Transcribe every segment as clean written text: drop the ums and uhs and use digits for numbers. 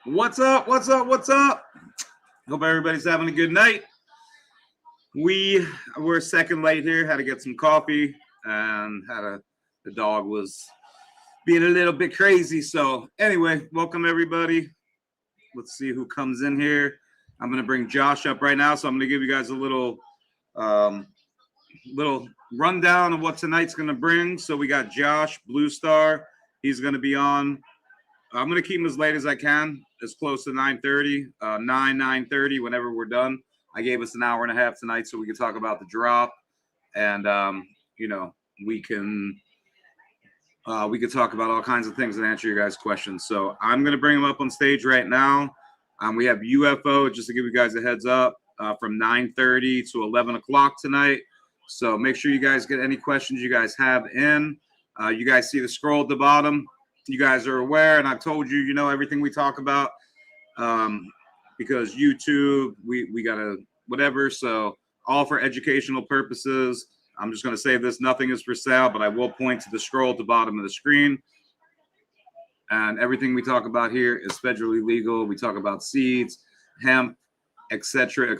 What's up? What's up? What's up? Hope everybody's having a good night. We're a second late here. Had to get some coffee, and the dog was being a little bit crazy. So anyway, welcome everybody. Let's see who comes in here. I'm gonna bring Josh up right now, so I'm gonna give you guys a little rundown of what tonight's gonna bring. So we got Josh Blue Star. He's gonna be on. I'm gonna keep him as late as I can, as close to 9:30, 9:30. Whenever we're done. I gave us an hour and a half tonight, so we can talk about the drop, and we can talk about all kinds of things and answer your guys' questions. So I'm gonna bring him up on stage right now. We have UFO, just to give you guys a heads up, from 9:30 to 11 o'clock tonight. So make sure you guys get any questions you guys have in. You guys see the scroll at the bottom. You guys are aware, and I've told you, everything we talk about, because YouTube, we gotta whatever. So all for educational purposes. I'm just gonna say this: nothing is for sale, but I will point to the scroll at the bottom of the screen. And everything we talk about here is federally legal. We talk about seeds, hemp, etc.,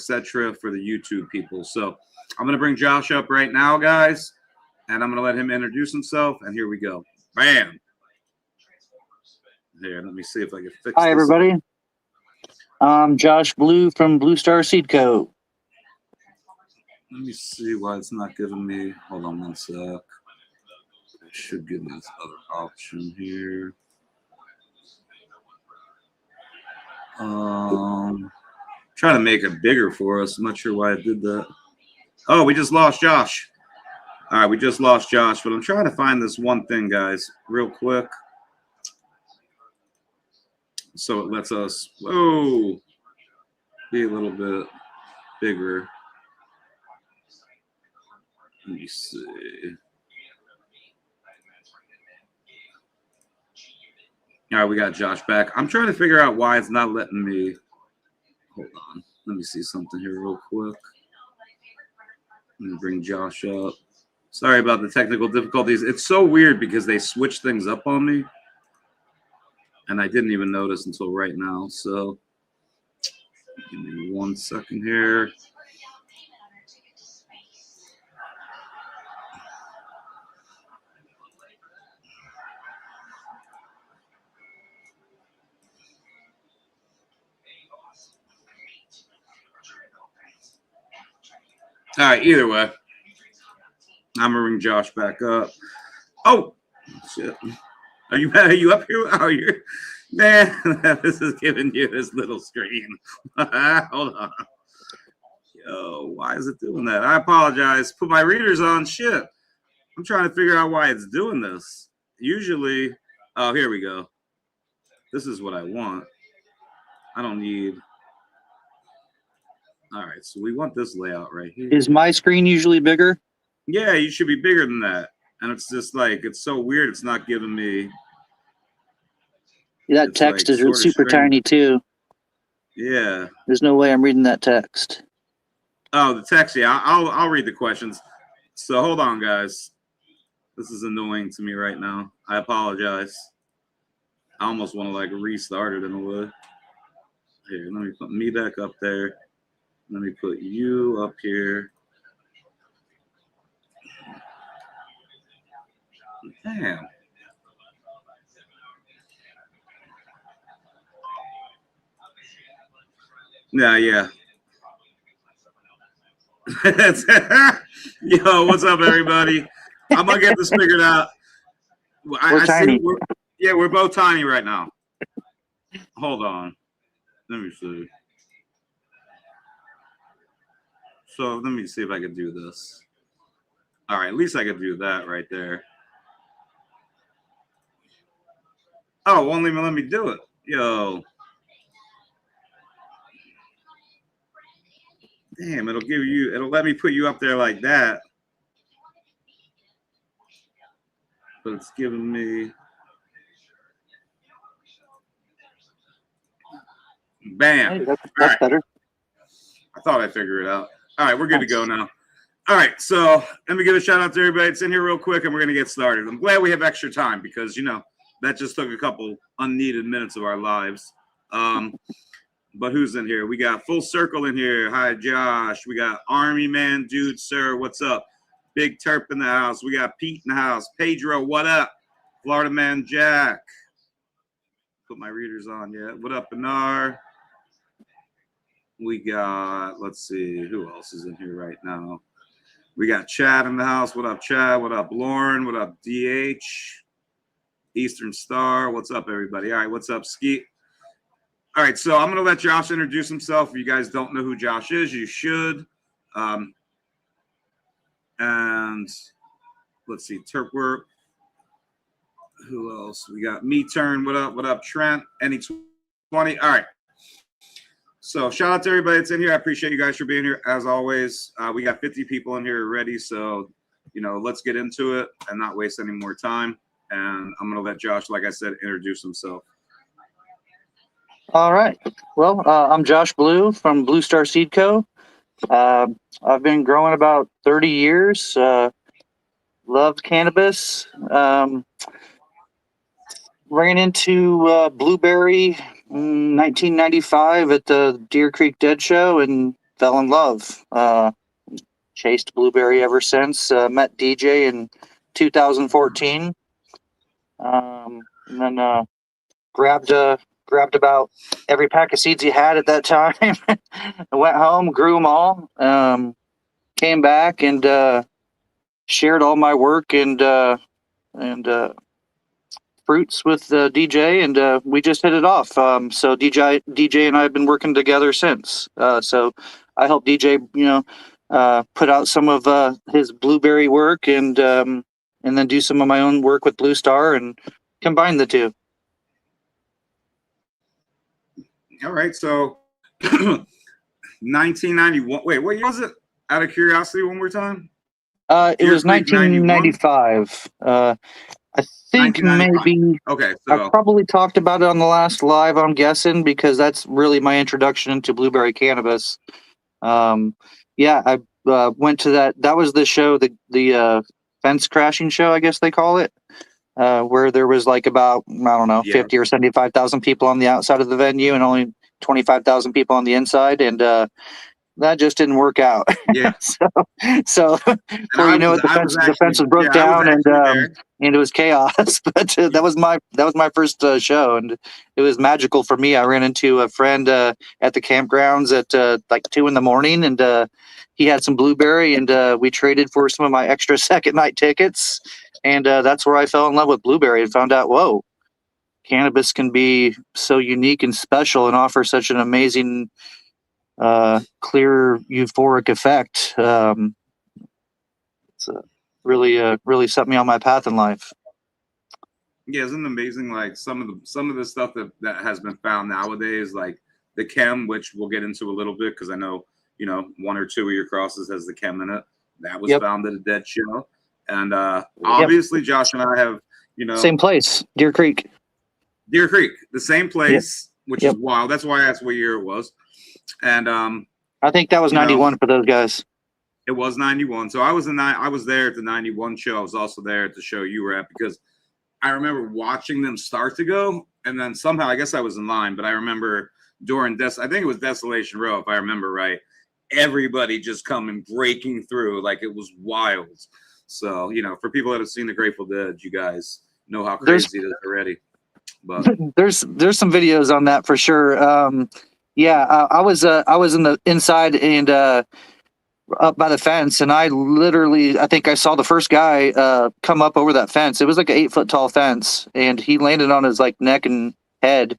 for the YouTube people. So I'm gonna bring Josh up right now, guys, and I'm gonna let him introduce himself. And here we go. Bam. Here, let me see if I can fix Hi, everybody. I'm Josh Blue from Blue Star Seed Co. Let me see why it's not giving me. Hold on one sec. It should give me this other option here. Trying to make it bigger for us. I'm not sure why I did that. Oh, we just lost Josh. All right, we just lost Josh, but I'm trying to find this one thing, guys, real quick. So it lets us, be a little bit bigger. Let me see. All right, we got Josh back. I'm trying to figure out why it's not letting me. Hold on. Let me see something here real quick. Let me bring Josh up. Sorry about the technical difficulties. It's so weird because they switch things up on me. And I didn't even notice until right now. So give me 1 second here. All right, either way, I'm gonna bring Josh back up. Oh, shit. Are you up here? Oh, you're, man, this is giving you this little screen. Hold on. Yo, why is it doing that? I apologize. Put my readers on. Shit. I'm trying to figure out why it's doing this. Usually, oh, here we go. This is what I want. I don't need. All right, so we want this layout right here. Is my screen usually bigger? Yeah, you should be bigger than that. And it's just like, it's so weird. It's not giving me. That text like is super tiny too. Yeah. There's no way I'm reading that text. Oh, the text. Yeah, I'll read the questions. So hold on, guys. This is annoying to me right now. I apologize. I almost want to like restart it in a way. Here, let me put me back up there. Let me put you up here. Damn. Yeah. Yo, what's up, everybody? I'm gonna get this figured out. We're tiny. We're both tiny right now. Hold on. Let me see. So let me see if I can do this. All right, at least I could do that right there. Oh, won't even let me do it. Yo. Damn, it'll let me put you up there like that. But it's giving me. Bam. Hey, that's better. I thought I figured it out. All right, we're good to go now. All right, so let me give a shout out to everybody that's in here real quick, and we're going to get started. I'm glad we have extra time because, that just took a couple unneeded minutes of our lives. But who's in here? We got Full Circle in here. Hi, Josh. We got Army Man, dude, sir. What's up? Big Terp in the house. We got Pete in the house. Pedro, what up? Florida Man Jack. Put my readers on yet. What up, Benar? We got, let's see, who else is in here right now? We got Chad in the house. What up, Chad? What up, Lauren? What up, DH? Eastern Star. What's up, everybody? All right, what's up, Skeet? All right, so I'm going to let Josh introduce himself. If you guys don't know who Josh is, you should. And let's see, Turkwork. Who else? We got Me Turn. What up? What up, Trent? Any 20? All right. So shout out to everybody that's in here. I appreciate you guys for being here. As always, we got 50 people in here already. So, let's get into it and not waste any more time. And I'm going to let Josh, like I said, introduce himself. All right. Well, I'm Josh Blue from Blue Star Seed Co. I've been growing about 30 years. Loved cannabis. Ran into blueberry in 1995 at the Deer Creek Dead Show and fell in love. Chased blueberry ever since. Met DJ in 2014. And then grabbed about every pack of seeds he had at that time. I went home, grew them all, came back and shared all my work and fruits with DJ, and we just hit it off. So DJ and I have been working together since. So I helped DJ, put out some of his blueberry work and then do some of my own work with Blue Star and combine the two. All right, so 1991. Wait, what year was it? Out of curiosity, one more time. It was 1995. I think maybe. Okay, so I probably talked about it on the last live, I'm guessing, because that's really my introduction to blueberry cannabis. Yeah, I went to that. That was the show, the fence crashing show, I guess they call it. Where there was like about, I don't know, 50 or 75,000 people on the outside of the venue and only 25,000 people on the inside. And that just didn't work out. Yeah. so before you know it, the fence was broke down and it was chaos. But that was my first show, and it was magical for me. I ran into a friend at the campgrounds at like 2 a.m, and he had some blueberry, and we traded for some of my extra second night tickets. And that's where I fell in love with blueberry and found out, whoa, cannabis can be so unique and special and offer such an amazing, clear, euphoric effect. It's really set me on my path in life. Yeah, isn't it amazing? Like some of the stuff that has been found nowadays, like the chem, which we'll get into a little bit because I know 1 or 2 of your crosses has the chem in it. That was found at a dead show. And obviously, Josh and I have, same place, Deer Creek, the same place, which is wild. That's why I asked what year it was. And I think that was 91 for those guys. It was 91. So I was there at the 91 show. I was also there at the show you were at because I remember watching them start to go, and then somehow I guess I was in line, but I remember during I think it was Desolation Row, if I remember right, everybody just coming breaking through like it was wild. So, for people that have seen the Grateful Dead, you guys know how crazy it is already. But there's some videos on that for sure. I was in the inside and up by the fence, and I think I saw the first guy come up over that fence. It was like an 8-foot tall fence, and he landed on his like neck and head.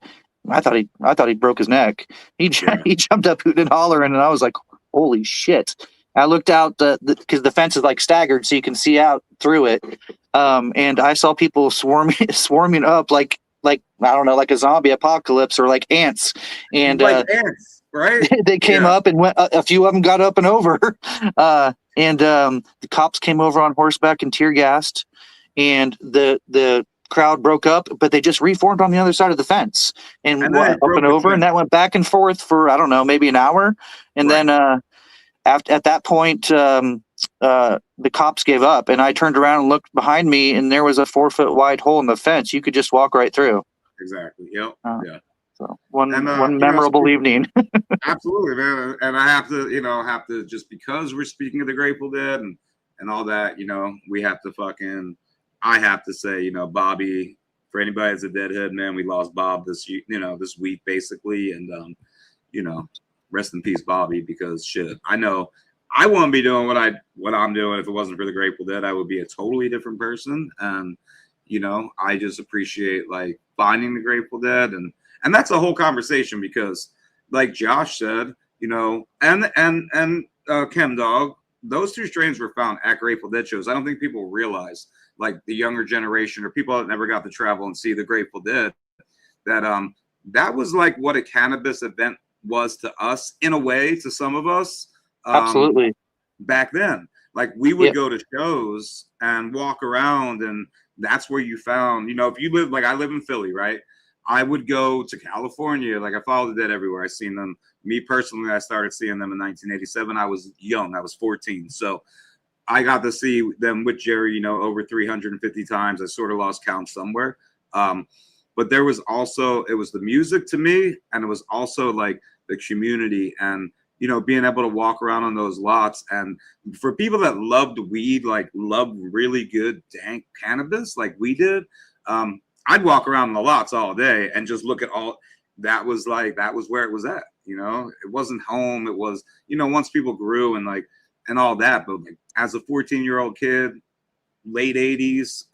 I thought he broke his neck. He jumped up hooting and hollering, and I was like, holy shit. I looked out because the fence is like staggered, so you can see out through it. And I saw people swarming up like I don't know, like a zombie apocalypse or like ants. And like ants, right? They came up and went. A few of them got up and over. And the cops came over on horseback and tear gassed, and the crowd broke up, but they just reformed on the other side of the fence and up and over, and that went back and forth for I don't know, maybe an hour, and then. At that point, the cops gave up, and I turned around and looked behind me, and there was a 4-foot wide hole in the fence. You could just walk right through. Exactly. Yep. So So one And, memorable evening. absolutely, man. And I have to, just because we're speaking of the Grateful Dead and all that, we have to I have to say, Bobby, for anybody that's a Deadhead, man, we lost Bob this week basically. And, rest in peace, Bobby, because shit, I know I wouldn't be doing what I'm doing if it wasn't for the Grateful Dead. I would be a totally different person. And, I just appreciate like finding the Grateful Dead. And that's a whole conversation because like Josh said, and Chemdog, those two strains were found at Grateful Dead shows. I don't think people realize, like the younger generation or people that never got to travel and see the Grateful Dead, that that was like what a cannabis event was to us in a way, to some of us. Absolutely. Back then, like we would go to shows and walk around, and that's where you found, if you live, like I live in Philly, right? I would go to California. Like I follow the Dead everywhere. I seen them. Me personally, I started seeing them in 1987. I was young. I was 14. So I got to see them with Jerry, over 350 times. I sort of lost count somewhere. But there was also, it was the music to me, and it was also like the community and, being able to walk around on those lots. And for people that loved weed, like loved really good dank cannabis like we did, I'd walk around in the lots all day and just look at all that was where it was at. It wasn't home. It was, once people grew and all that. But like, as a 14-year-old kid, late 80s,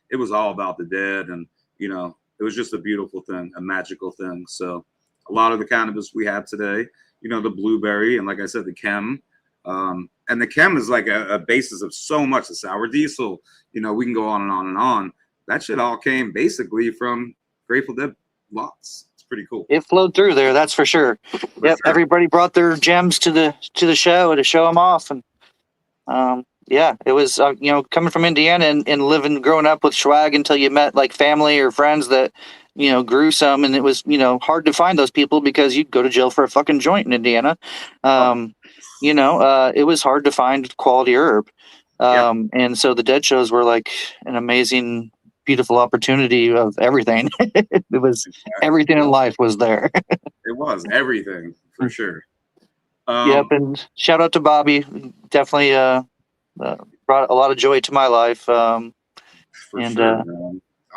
it was all about the Dead. And, it was just a beautiful thing, a magical thing. So a lot of the cannabis we have today, the blueberry, and like I said, the chem, and the chem is like a basis of so much. The sour diesel, we can go on and on and on. That shit all came basically from Grateful Dead lots. It's pretty cool. It flowed through there, that's for sure. Sure. Everybody brought their gems to the show to show them off, and it was coming from Indiana and growing up with swag until you met like family or friends that grew some, and it was hard to find those people because you'd go to jail for a fucking joint in Indiana. It was hard to find quality herb, and so the Dead shows were like an amazing, beautiful opportunity of everything. It was everything in life was there. It was everything for sure. And shout out to Bobby. Definitely brought a lot of joy to my life. I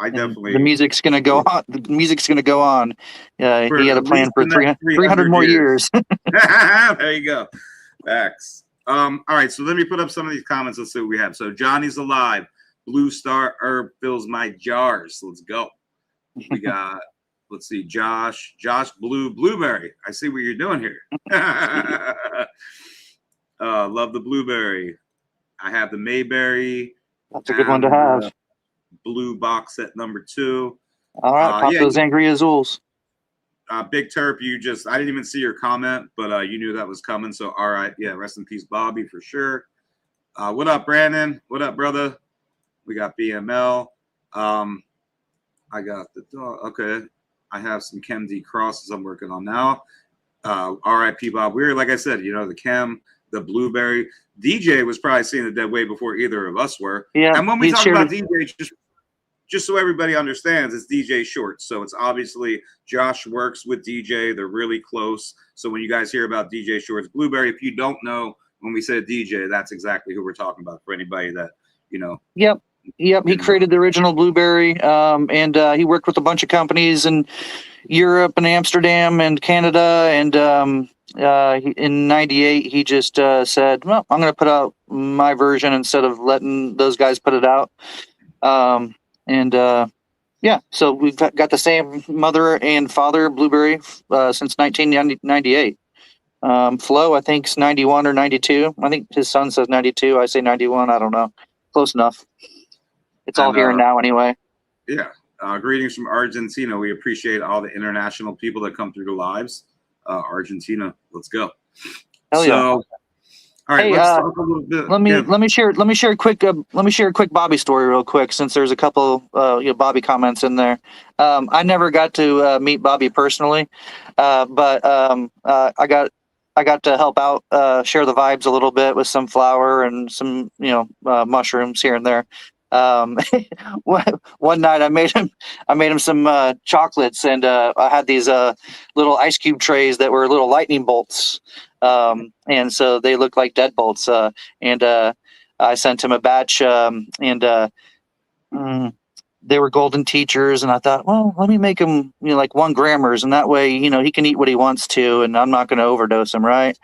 definitely. The music's gonna go on. The music's gonna go on. He had a plan for 300 more years. There you go. Facts. All right, so let me put up some of these comments. Let's see what we have. So Johnny's alive. Blue Star Herb fills my jars. Let's go. We got, let's see, Josh Blueberry. I see what you're doing here. Love the blueberry. I have the Mayberry. That's a good one to have. Blue box set number 2. All right, pop those Angry Azules. Big Terp, I didn't even see your comment, but you knew that was coming. So, all right. Yeah, rest in peace, Bobby, for sure. What up, Brandon? What up, brother? We got BML. I got the dog. Okay. I have some Chem D crosses I'm working on now. RIP Bob Weir. Like I said, the Chem, the blueberry. DJ was probably seeing the Dead way before either of us were. Yeah. And when we talk about DJ, just so everybody understands, it's DJ Shorts. So it's obviously Josh works with DJ. They're really close. So when you guys hear about DJ Shorts Blueberry, if you don't know, when we said DJ, that's exactly who we're talking about for anybody that, Yep. He created the original Blueberry, and he worked with a bunch of companies in Europe and Amsterdam and Canada. And in '98, he just said, well, I'm going to put out my version instead of letting those guys put it out. So we've got the same mother and father, Blueberry, since 1998. Flo, I think, is 91 or 92. I think his son says 92. I say 91. I don't know. Close enough. It's all here and now anyway. Yeah. Greetings from Argentina. We appreciate all the international people that come through the lives. Argentina, let's go. Hell yeah. All right, hey, let's talk a little bit. Let me share a quick Bobby story real quick, since there's a couple Bobby comments in there. I never got to meet Bobby personally, but I got to help out, share the vibes a little bit with some flour and some mushrooms here and there. one night I made him some chocolates, and I had these little ice cube trays that were little lightning bolts, and so they looked like deadbolts. And I sent him a batch, mm, they were golden teachers, and I thought, well, let me make them, like 1 grammers, and that way, he can eat what he wants to, and I'm not going to overdose him, right?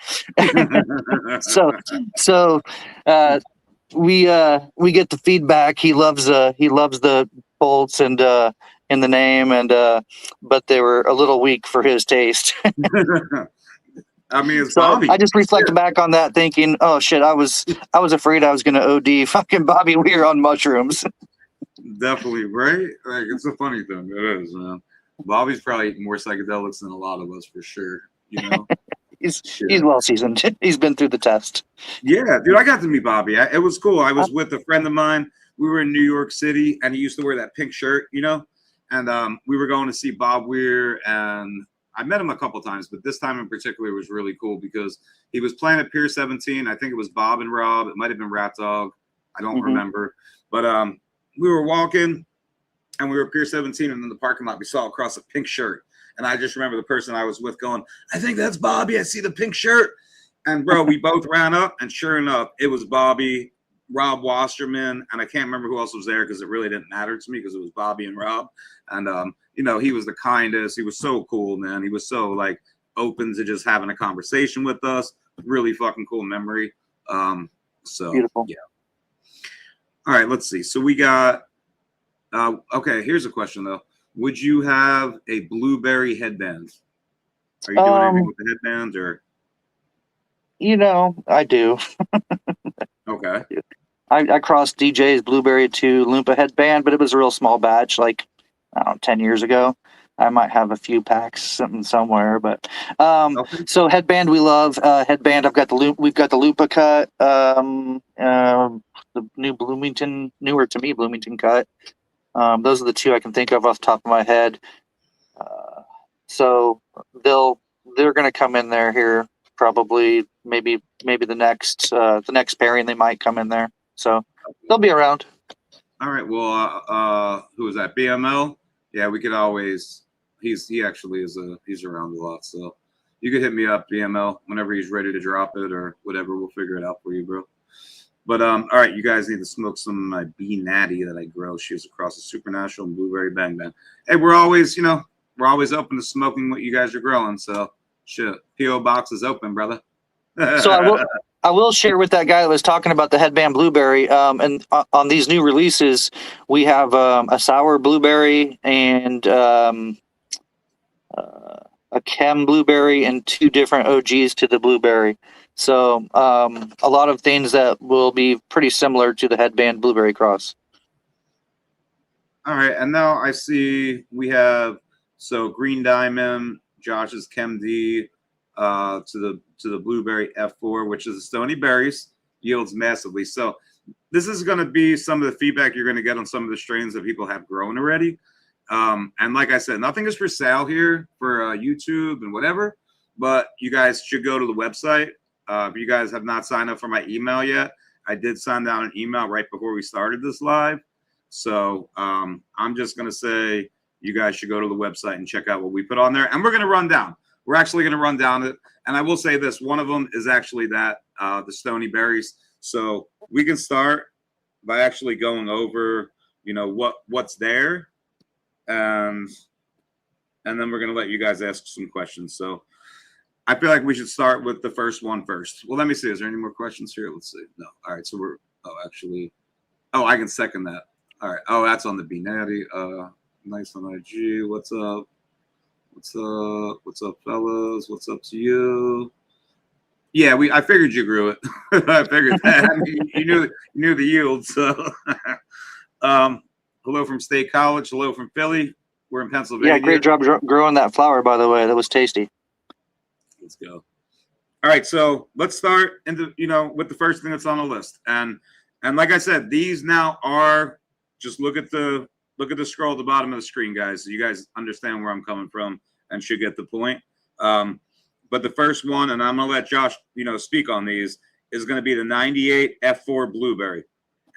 So we get the feedback. He loves the bolts and the name, and but they were a little weak for his taste. I mean, it's So Bobby. I just reflected back on that, thinking, oh shit, I was afraid I was going to OD. Fucking Bobby, we were on mushrooms. Definitely, right? Like, it's a funny thing. It is, man. Bobby's probably eaten more psychedelics than a lot of us, for sure. He's well seasoned. He's been through the test. Yeah, dude, I got to meet Bobby. It was cool. I was with a friend of mine. We were in New York City, and he used to wear that pink shirt, and we were going to see Bob Weir, and I met him a couple times, but this time in particular was really cool because he was playing at Pier 17. I think it was Bob and Rob. It might have been Rat Dog. I don't remember. But we were walking, and we were at Pier 17, and in the parking lot, we saw across a pink shirt. And I just remember the person I was with going, I think that's Bobby. I see the pink shirt. And, bro, we both ran up, and sure enough, it was Bobby, Rob Wasserman, and I can't remember who else was there because it really didn't matter to me because it was Bobby and Rob. And, he was the kindest. He was so cool, man. He was so, open to just having a conversation with us. Really fucking cool memory. So, beautiful. Yeah. All right, let's see. So we got, okay, here's a question, though. Would you have a blueberry headband? Are you doing anything with the headbands, or? I do. Okay. I crossed DJ's Blueberry to Loompa headband, but it was a real small batch, 10 years ago. I might have a few packs somewhere, but Okay. So headband we love. Headband, we've got the Loompa cut, the newer to me Bloomington cut. Those are the two I can think of off the top of my head. So they're going to come in there here probably, maybe the next pairing they might come in there. So they'll be around. All right. Well, who is that? BML? Yeah, we could always. He actually he's around a lot, so you could hit me up, BML, whenever he's ready to drop it or whatever. We'll figure it out for you, bro. But all right, you guys need to smoke some of my Bee Natty that I grow. She's across the Supernatural and Blueberry Bang Bang. Hey, we're always open to smoking what you guys are growing. So shit, PO box is open, brother. So I will share with that guy that was talking about the headband blueberry. And on these new releases, we have a sour blueberry and a chem blueberry and 2 different OGs to the blueberry. So a lot of things that will be pretty similar to the headband blueberry cross. All right, and now I see we have Green Diamond, Josh's Chem D, to the Blueberry F4, which is the Stony Berries, yields massively. So this is going to be some of the feedback you're going to get on some of the strains that people have grown already. And like I said, nothing is for sale here for YouTube and whatever, but you guys should go to the website. If you guys have not signed up for my email yet, I did send out an email right before we started this live. So I'm just going to say you guys should go to the website and check out what we put on there. And we're going to run down. We're actually going to run down it. And I will say this, one of them is actually the Stony Berries. So we can start by actually going over, what's there. And then we're going to let you guys ask some questions. So I feel like we should start with the first one first. Well, let me see. Is there any more questions here? Let's see. No. All right. So I can second that. All right. Oh, that's on the Bee Natty. Nice on IG. What's up? What's up? What's up, fellas? What's up to you? Yeah, I figured you grew it. I figured that. I mean, you knew the yield. So, hello from State College. Hello from Philly. We're in Pennsylvania. Yeah, great job growing that flower, by the way. That was tasty. Let's go. All right, so let's start with the first thing that's on the list. And like I said, these now are just look at the scroll at the bottom of the screen, guys, so you guys understand where I'm coming from and should get the point. But the first one, and I'm gonna let Josh, speak on these, is gonna be the 98 F4 Blueberry.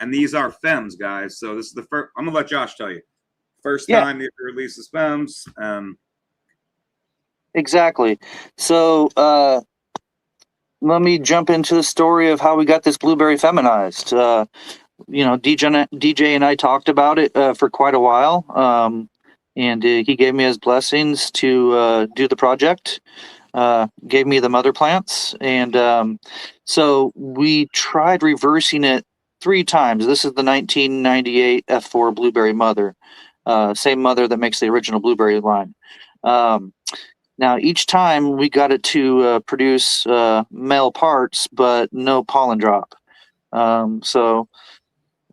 and these are Fems, guys. So this is the first. I'm gonna let Josh tell you. First Yeah. time they release the Fems. Exactly. So let me jump into the story of how we got this blueberry feminized. DJ and I talked about it for quite a while, and he gave me his blessings to do the project. Gave me the mother plants, and so we tried reversing it 3 times. This is the 1998 F4 blueberry mother, same mother that makes the original blueberry line. Now, each time we got it to produce male parts, but no pollen drop. So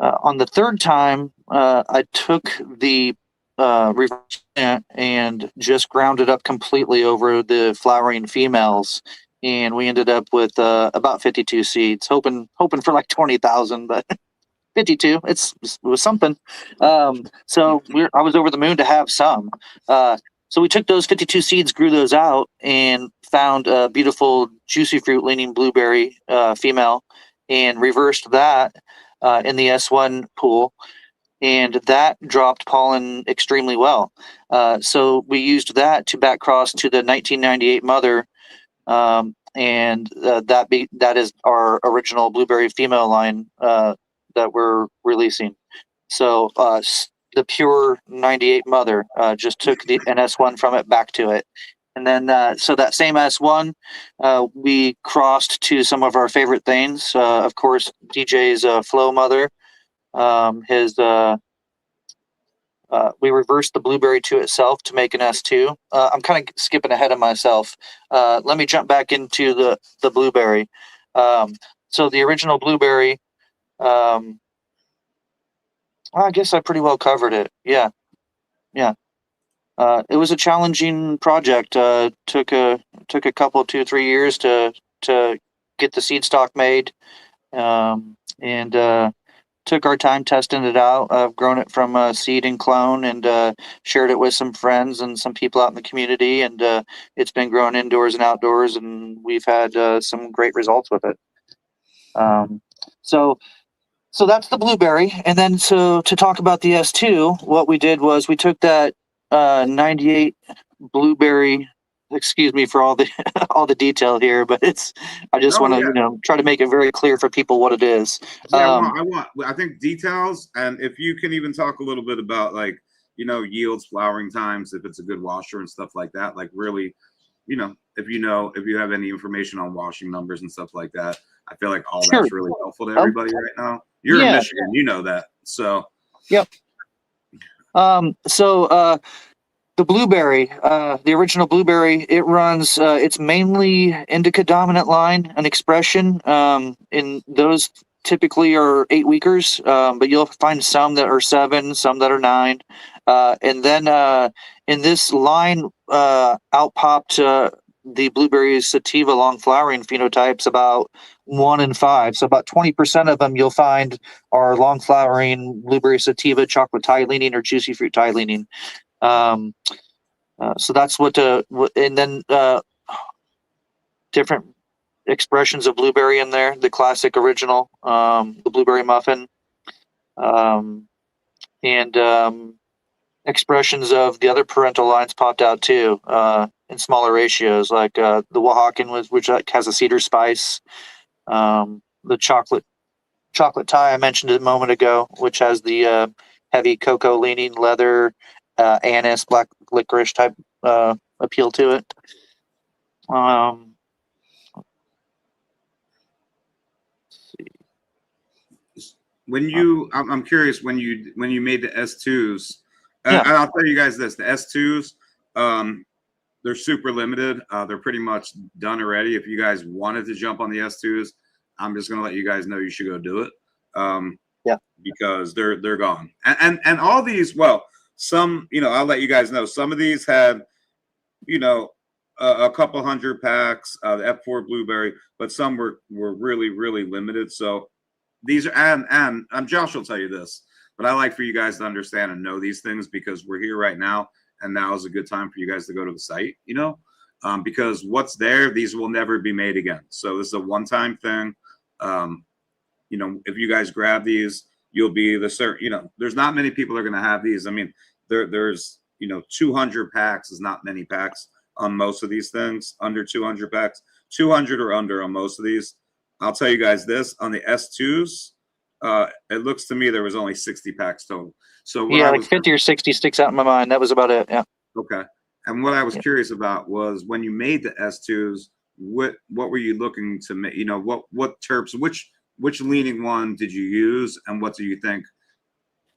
on the 3rd time, I took the reverse plant and just ground it up completely over the flowering females, and we ended up with about 52 seeds. Hoping for like 20,000, but 52, it was something. So I was over the moon to have some. So we took those 52 seeds, grew those out, and found a beautiful juicy fruit leaning blueberry female, and reversed that in the S1 pool, and that dropped pollen extremely well. So we used that to back cross to the 1998 mother, and that is our original blueberry female line that we're releasing. So the pure 98 mother just took the NS1 from it back to it. And then, so that same S1, we crossed to some of our favorite things. Of course, DJ's Flow Mother. We reversed the blueberry to itself to make an S2. I'm kind of skipping ahead of myself. Let me jump back into the blueberry. So the original blueberry, I guess I pretty well covered it. Yeah. It was a challenging project. Took a couple, 2-3 years to get the seed stock made, and took our time testing it out. I've grown it from seed and clone, and shared it with some friends and some people out in the community, and it's been grown indoors and outdoors, and we've had some great results with it. So that's the blueberry. And then so to talk about the S2, what we did was we took that 98 blueberry, excuse me for all the all the detail here, but I just want to try to make it very clear for people what it is. Yeah, I think details, and if you can even talk a little bit about like yields, flowering times, if it's a good washer and stuff like that, like really, if you have any information on washing numbers and stuff like that, I feel like all that's really helpful to everybody right now. You're in Michigan, you know that. So yep. So the blueberry, the original blueberry, it runs. It's mainly indica dominant line and expression. In those typically are 8 weekers, but you'll find some that are 7, some that are 9, and then in this line, out popped the blueberry sativa long flowering phenotypes about 1 in 5. So about 20% of them you'll find are long flowering blueberry sativa, chocolate tie leaning, or juicy fruit tie leaning. So that's and then different expressions of blueberry in there. The classic original, the blueberry muffin, and expressions of the other parental lines popped out too, in smaller ratios, like the Oaxacan, which has a cedar spice, the chocolate tie I mentioned a moment ago, which has the heavy cocoa leaning, leather, anise, black licorice type appeal to it. I'm curious, when you made the S2s, and I'll tell you guys this: the S2s, they're super limited. They're pretty much done already. If you guys wanted to jump on the S2s, I'm just gonna let you guys know you should go do it. Because they're gone. And all these, well, some, I'll let you guys know, some of these had, a couple hundred packs of F4 blueberry, but some were really, really limited. So these are, and Josh will tell you this, but I like for you guys to understand and know these things, because we're here right now, and now is a good time for you guys to go to the site, because what's there, these will never be made again. So this is a one-time thing. If you guys grab these, you'll be the certain, you know, there's not many people are going to have these. I mean, there's, you know, 200 packs is not many packs on most of these things, under 200 packs, 200 or under on most of these. I'll tell you guys this, on the S2s, it looks to me there was only 60 packs total. So what Yeah, like 50 or 60 sticks out in my mind. That was about it. Yeah. okay. And what I was curious about was when you made the S2s, what were you looking to make? You know, what terps, which leaning one did you use, and what do you think?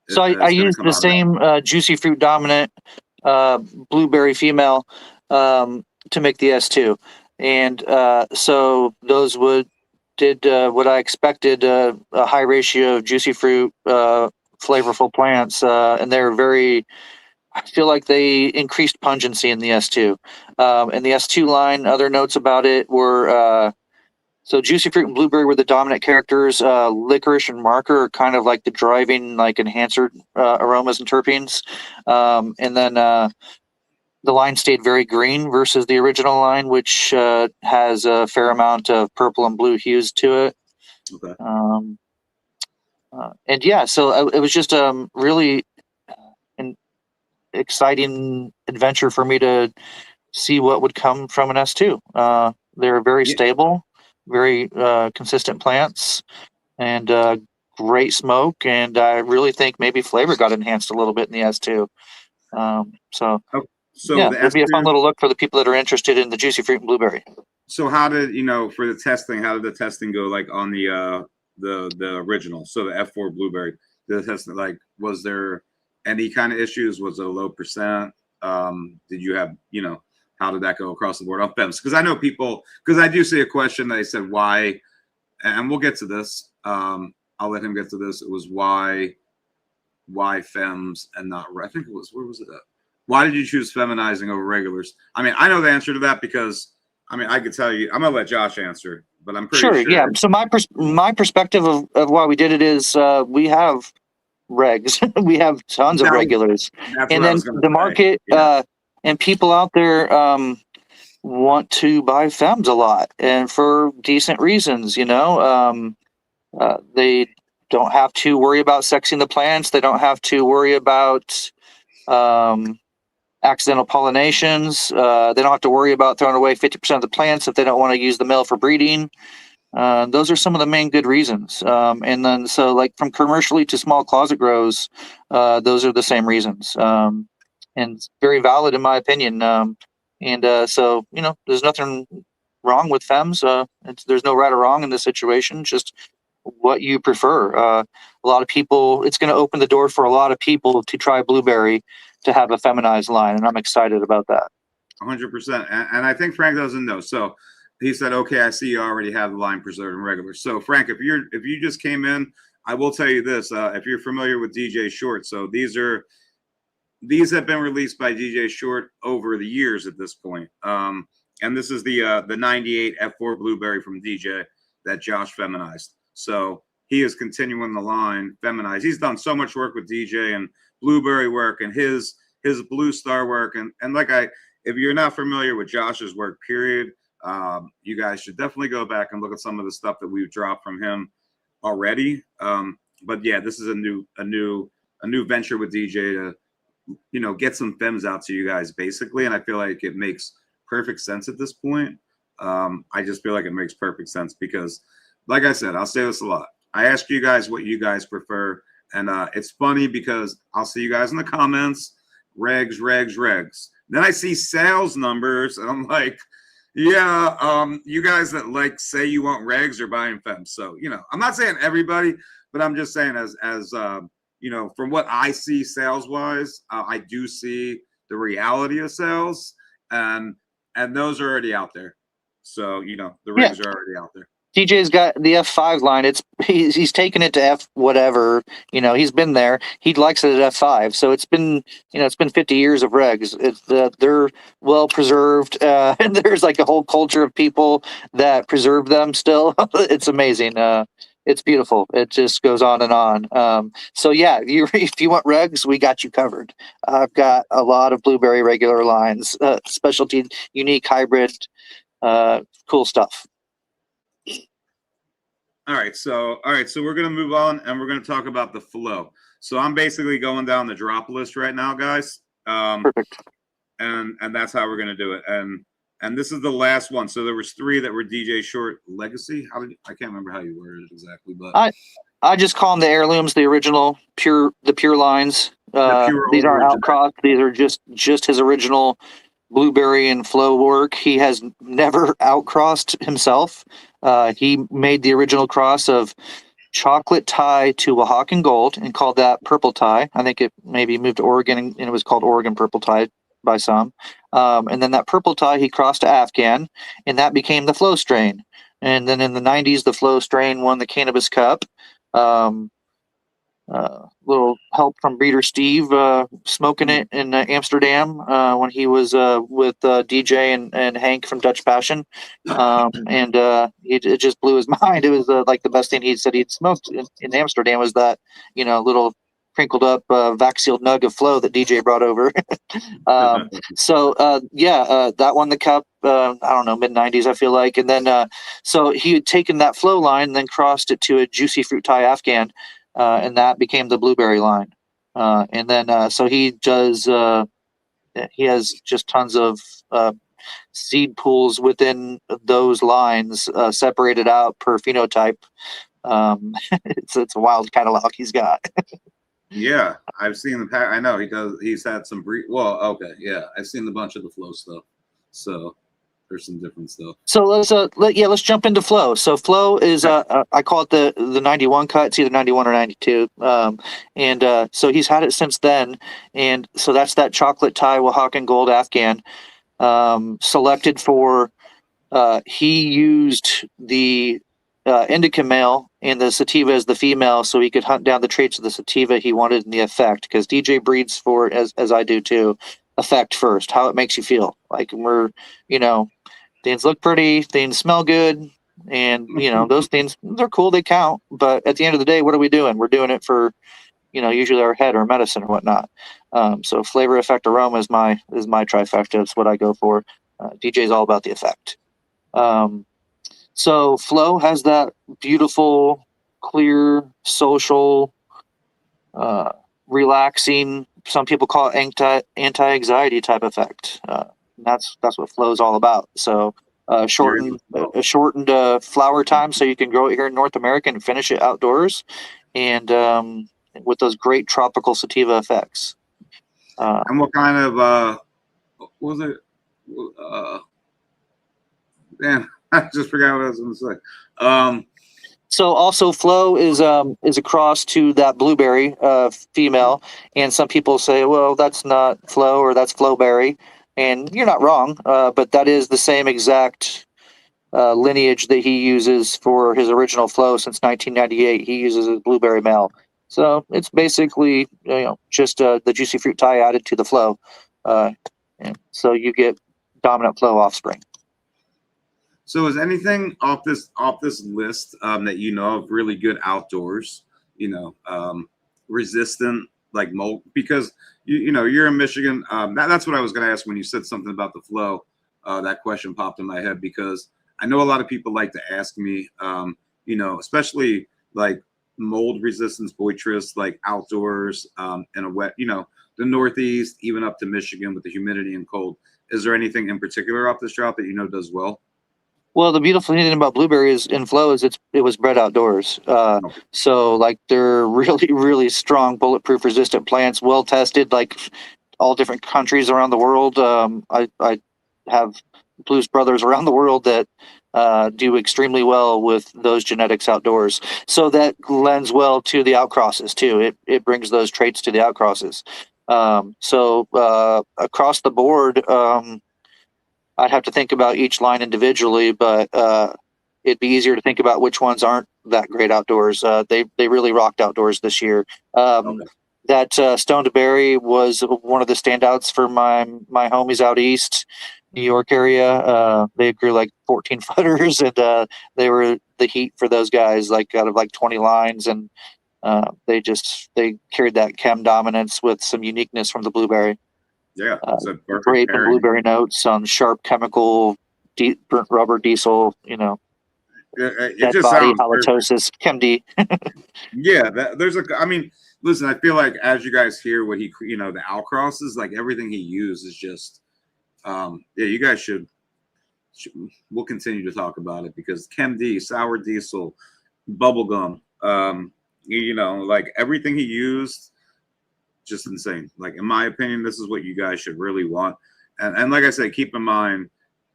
So I used the same juicy fruit dominant blueberry female to make the S2, and so those did what I expected, a high ratio of juicy fruit, flavorful plants, and they're very. I feel like they increased pungency in the S2. In the S2 line, other notes about it were so juicy fruit and blueberry were the dominant characters. Licorice and marker are kind of like the driving, like enhancer aromas and terpenes. And then the line stayed very green versus the original line, which has a fair amount of purple and blue hues to it. Okay. And yeah, so it was just really an exciting adventure for me to see what would come from an S2. They're very stable, very consistent plants, and great smoke. And I really think maybe flavor got enhanced a little bit in the S2. So yeah, it'd be a fun little look for the people that are interested in the juicy fruit and blueberry. So how did, you know, for the testing, how did the testing go, like on the original? So the F4 blueberry, the testing, like, was there any kind of issues? Was it a low percent? Did you have, you know, how did that go across the board on FEMS? Because I know people, because I do see a question they said why, and we'll get to this. I'll let him get to this. It was why FEMS and not, I think it was, where was it at? Why did you choose feminizing over regulars? I mean, I know the answer to that because, I mean, I could tell you, I'm gonna let Josh answer, but I'm pretty sure. Yeah. So my perspective of why we did it is we have regs, we have tons of regulars, and then the market and people out there want to buy FEMS a lot, and for decent reasons. You know, they don't have to worry about sexing the plants. They don't have to worry about accidental pollinations. They don't have to worry about throwing away 50% of the plants if they don't want to use the male for breeding. Those are some of the main good reasons. And then, so like from commercially to small closet grows, those are the same reasons. And very valid in my opinion. So, you know, there's nothing wrong with FEMS. There's no right or wrong in this situation, just what you prefer. A lot of people, it's going to open the door for a lot of people to try blueberry to have a feminized line. And I'm excited about that. 100%. And I think Frank doesn't know. So he said, okay, I see you already have the line preserved and regular. So Frank, if you just came in, I will tell you this, if you're familiar with DJ Short, so these have been released by DJ Short over the years at this point. And this is the 98 F4 blueberry from DJ that Josh feminized. So he is continuing the line feminized. He's done so much work with DJ and blueberry work and his Blue Star work. And like if you're not familiar with Josh's work, period, you guys should definitely go back and look at some of the stuff that we've dropped from him already. But yeah, this is a new venture with DJ to, you know, get some FEMS out to you guys basically. And I feel like it makes perfect sense at this point. I just feel like it makes perfect sense because, like I said, I'll say this a lot. I ask you guys what you guys prefer. And it's funny because I'll see you guys in the comments, regs. Then I see sales numbers and I'm like, yeah, you guys that like say you want regs are buying FEMS. So, you know, I'm not saying everybody, but I'm just saying as you know, from what I see sales wise, I do see the reality of sales and those are already out there. So, you know, the regs are already out there. DJ's got the F5 line. He's taken it to F whatever. You know, he's been there. He likes it at F5. So it's been 50 years of regs. They're well preserved, and there's like a whole culture of people that preserve them still. It's amazing. It's beautiful. It just goes on and on. So yeah, if you want regs, we got you covered. I've got a lot of blueberry regular lines, specialty, unique, hybrid, cool stuff. All right, so we're gonna move on and we're gonna talk about the flow. So I'm basically going down the drop list right now, guys. Perfect. And that's how we're gonna do it. And this is the last one. So there was 3 that were DJ Short Legacy. I can't remember how you worded it exactly, but I just call them the heirlooms, the original pure lines. pure These aren't older outcrossed. These are just his original blueberry and flow work. He has never outcrossed himself. He made the original cross of chocolate tie to Oaxacan gold and called that purple tie. I think it maybe moved to Oregon and it was called Oregon purple tie by some. And then that purple tie he crossed to Afghan, and that became the flow strain. And then in the 90s, the flow strain won the Cannabis Cup. Little help from breeder Steve smoking it in Amsterdam when he was with DJ and Hank from Dutch Passion, and it just blew his mind. It was like the best thing he said he'd smoked in Amsterdam was that little crinkled up vac sealed nug of flow that DJ brought over. That won the cup. I don't know, mid 90s I feel like, and then so he had taken that flow line and then crossed it to a juicy fruit tie Afghan. And that became the blueberry line. And then so he does. He has just tons of seed pools within those lines, separated out per phenotype. It's a wild catalog he's got. Yeah, I've seen the pack. I know he does. He's had some Well, okay, yeah, I've seen a bunch of the flow stuff. So there's some different stuff. So let's jump into flow. So flow is I call it the 91 cut. It's either 91 or 92. So he's had it since then, and so that's that chocolate tie Oaxacan gold Afghan, selected for. He used the indica male and the sativa as the female, so he could hunt down the traits of the sativa he wanted in the effect. Because DJ breeds for, as I do too, effect first, how it makes you feel. Like things look pretty, things smell good, and those things, they're cool, they count. But at the end of the day, what are we doing? We're doing it for usually our head or medicine or whatnot. So flavor, effect, aroma is my trifecta. It's what I go for. DJ's all about the effect. So flow has that beautiful, clear, social, relaxing, some people call it anti-anxiety type effect. That's what flow is all about. So shortened flower time, so you can grow it here in North America and finish it outdoors, and with those great tropical sativa effects. And what kind of what was it? Damn, I just forgot what I was going to say. So also flow is a cross to that blueberry female, and some people say, well, that's not flow or that's flowberry. And you're not wrong, but that is the same exact lineage that he uses for his original flow since 1998. He uses a blueberry male. So it's basically just the juicy fruit tie added to the flow. So you get dominant flow offspring. So is anything off this list that you know of really good outdoors, resistant like mold? Because you're in Michigan. That's what I was going to ask when you said something about the flow. That question popped in my head because I know a lot of people like to ask me, especially like mold resistance, boitress, like outdoors in a wet, the Northeast, even up to Michigan with the humidity and cold. Is there anything in particular off this drought that does well? Well, the beautiful thing about blueberries in flow is it was bred outdoors. So like they're really, really strong, bulletproof, resistant plants, well tested, like all different countries around the world. I have Blues brothers around the world that do extremely well with those genetics outdoors. So that lends well to the outcrosses too. It brings those traits to the outcrosses. So across the board, I'd have to think about each line individually, but it'd be easier to think about which ones aren't that great outdoors. They really rocked outdoors this year. That Stone to Berry was one of the standouts for my homies out east, New York area. They grew like 14 footers, and they were the heat for those guys, like out of like 20 lines, and they carried that chem dominance with some uniqueness from the blueberry. Yeah, it's a perfect grape pairing. and blueberry notes on sharp chemical, burnt rubber, diesel. It Dead just body, sounds perfect. halitosis, Chemd. Yeah, there's a. I mean, listen. I feel like as you guys hear what he, the outcrosses, like everything he used is just. Yeah, you guys should. We'll continue to talk about it because Chemd, sour diesel, bubblegum. Like everything he used, just insane. Like in my opinion, this is what you guys should really want. And like I said, keep in mind,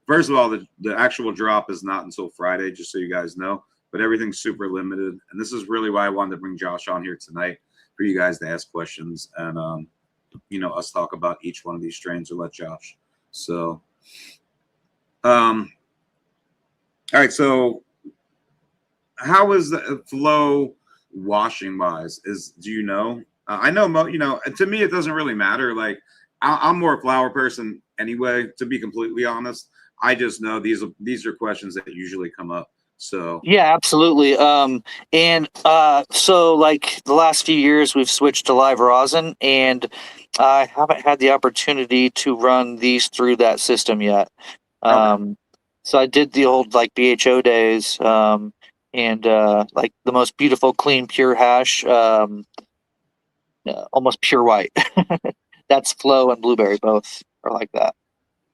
first of all, the actual drop is not until Friday, just so you guys know. But everything's super limited, and this is really why I wanted to bring Josh on here tonight for you guys to ask questions and us talk about each one of these strains or let Josh. So, all right. So, how is the flow washing wise? Do you know? I know, to me, it doesn't really matter. Like, I'm more a flower person anyway, to be completely honest. I just know these are questions that usually come up. So, Yeah, absolutely. So like the last few years, we've switched to live rosin, and I haven't had the opportunity to run these through that system yet. okay. So I did the old like BHO days, and like the most beautiful, clean, pure hash, almost pure white. That's Flow and Blueberry, both are like that.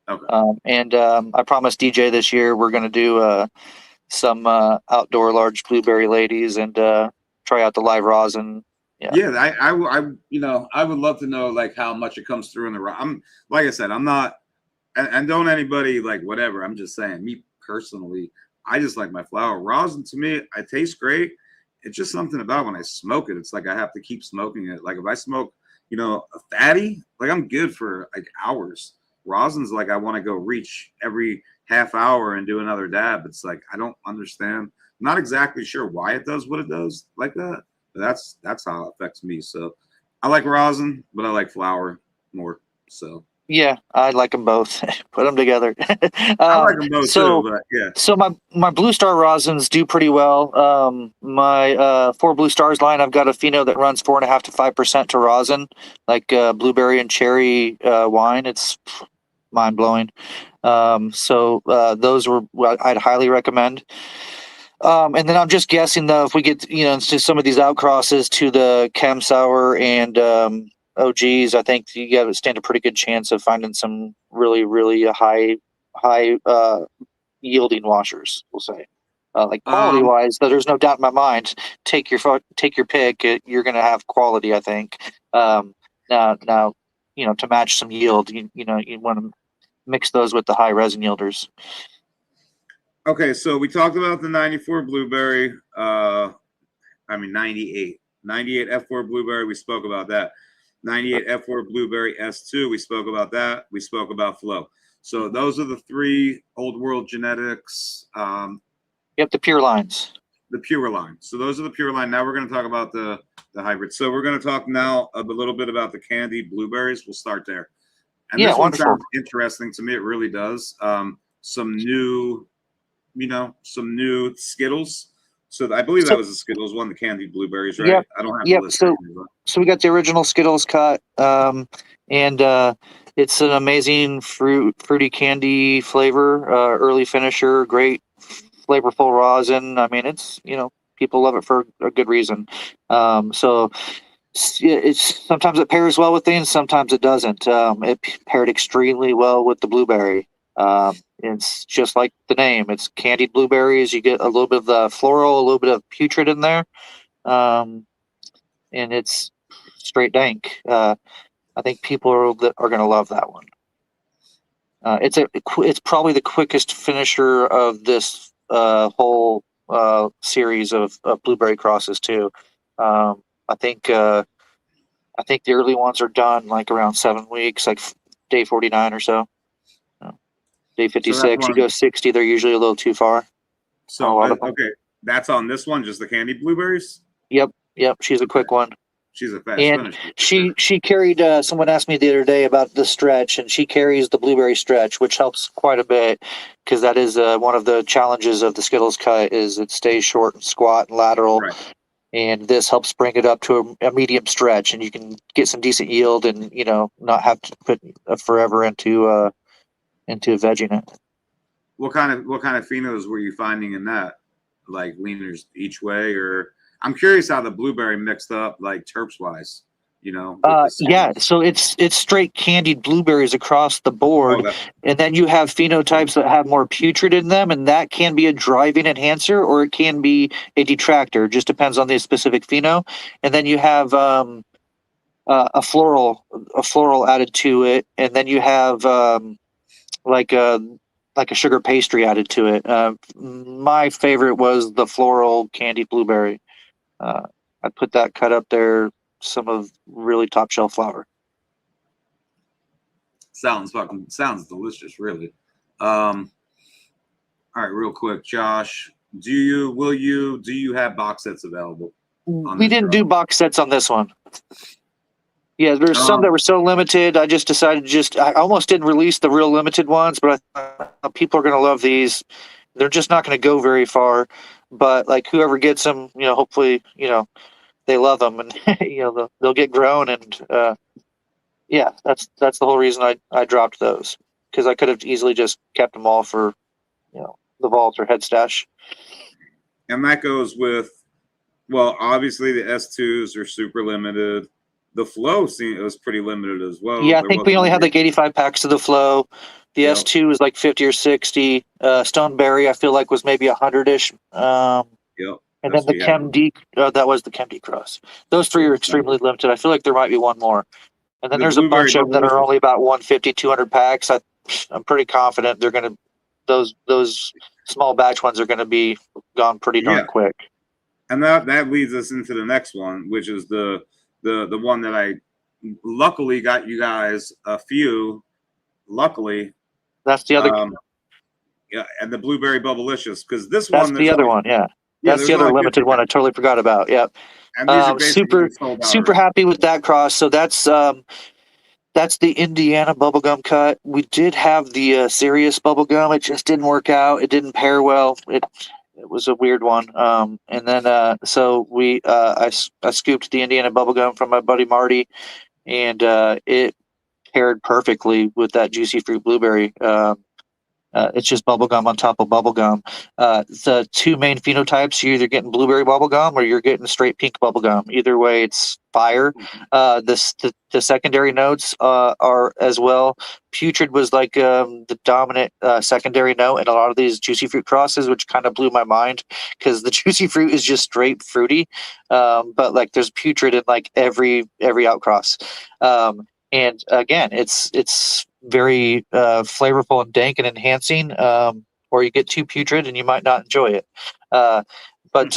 Okay. I promised DJ this year we're going to do some outdoor large blueberry ladies and try out the live rosin. Yeah. Yeah, I would love to know like how much it comes through in the. I'm like I said, I'm not, and don't anybody like whatever. I'm just saying, me personally, I just like my flower rosin. To me, it tastes great. It's just something about when I smoke it. It's like I have to keep smoking it. Like if I smoke, a fatty, like I'm good for like hours. Rosin's like I want to go reach every half hour and do another dab. It's like I don't understand. I'm not exactly sure why it does what it does like that. But that's how it affects me. So I like rosin, but I like flower more. So Yeah, I like them both. Put them together. I like them both too. So But yeah, so my Blue Star rosins do pretty well. My 4 Blue Stars line, I've got a pheno that runs 4.5 to 5% to rosin, like blueberry and cherry wine. It's mind blowing. Those were what I'd highly recommend. And then I'm just guessing though, if we get into some of these outcrosses to the Chem Sour and OGs, I think you got to stand a pretty good chance of finding some really really high yielding washers. We'll say, like quality um, wise, there's no doubt in my mind. Take your pick. You're going to have quality, I think. Now, to match some yield, you want to mix those with the high resin yielders. okay. So we talked about the 94 blueberry. 98 F4 blueberry. We spoke about that. 98 F4 blueberry S2. We spoke about that. We spoke about flow. So those are the 3 old world genetics. Yep, the pure lines. The pure line. So those are the pure line. Now we're going to talk about the hybrid. So we're going to talk now a little bit about the candied blueberries. We'll start there. And Yeah, this one wonderful. sounds interesting to me. It really does. Some new, some new Skittles. So I believe that So, was the Skittles one, the candied blueberries, right? yep, I don't have the yep. list. So we got the original Skittles cut, and it's an amazing fruity candy flavor, early finisher, great flavorful rosin. I mean, it's people love it for a good reason. It's sometimes it pairs well with things, sometimes it doesn't. It paired extremely well with the blueberry. It's just like the name. It's candied blueberries. You get a little bit of the floral, a little bit of putrid in there, and it's straight dank. I think people are going to love that one. It's probably the quickest finisher of this whole series of blueberry crosses too. I think the early ones are done like around 7 weeks, like day 49 or so. Day So that's 56, you one. go 60, they're usually a little too far on a So lot of them. okay, that's on this one, just the candied blueberries. Yep, she's a Okay, quick one. she's a fast And finisher for she sure. she carried. Someone asked me the other day about the stretch, and she carries the blueberry stretch, which helps quite a bit because that is one of the challenges of the Skittles cut is it stays short and squat and lateral, Right. and this helps bring it up to a medium stretch, and you can get some decent yield, and not have to put forever into vegging it. What kind of phenos were you finding in that? like leaners each way, or I'm curious how the blueberry mixed up like terps wise, you know, with the Yeah, skins. so it's straight candied blueberries across the Oh, board, that, and then you have phenotypes that have more putrid in them, and that can be a driving enhancer or it can be a detractor. Just depends on the specific pheno. And then you have a floral added to it, and then you have like a like a sugar pastry added to it. My favorite was the floral candied blueberry. I put that cut up there. Some of really top shelf flour. sounds delicious, really. All right, real quick, Josh, do you have box sets available on We this didn't drop? do box sets on this one. Yeah, there's some that Um, were so limited. I just decided I almost didn't release the real limited ones, but I thought people are going to love these. They're just not going to go very far, but like whoever gets them, hopefully, they love them and they'll get grown and yeah, that's the whole reason I dropped those because I could have easily just kept them all for the vault or head stash. and that goes with, well, obviously the S2s are super limited. The flow scene was pretty limited as well. Yeah, I There think we wasn't only like had like 85 packs of the flow. The yep, S2 was like 50 or 60. Stoneberry, I feel like was maybe 100-ish. yep. And then That's the what you had. Chem D, that was the Chem D Cross. Those three are Yeah, extremely limited. I feel like there might be one more. And then the there's a blueberry bunch of them that are bubblicious. only about 150, 200 packs. I'm pretty confident they're going to, those small batch ones are going to be gone pretty darn Yeah, quick. and that leads us into the next one, which is the one that I luckily got you guys a few. Luckily, That's the other, um, yeah, and the blueberry bubblicious, because this that's one the there's other only one. Yeah. yeah That's the there's other only limited 50 one I packs, totally forgot about. Yeah. and these are basically Super, sold out super already. happy with that cross. So that's the Indiana bubblegum cut. We did have the Sirius bubblegum. It just didn't work out. It didn't pair well. It was a weird one. And then so I scooped the Indiana bubblegum from my buddy Marty, and it paired perfectly with that juicy fruit blueberry. It's just bubblegum on top of bubblegum. The two main phenotypes, you're either getting blueberry bubblegum or you're getting straight pink bubblegum. Either way, it's fire. The secondary notes are as well. Putrid was like the dominant secondary note in a lot of these juicy fruit crosses, which kind of blew my mind because the juicy fruit is just straight fruity. But like there's putrid in like every outcross. And again, it's very flavorful and dank and enhancing. Or you get too putrid and you might not enjoy it. Uh, but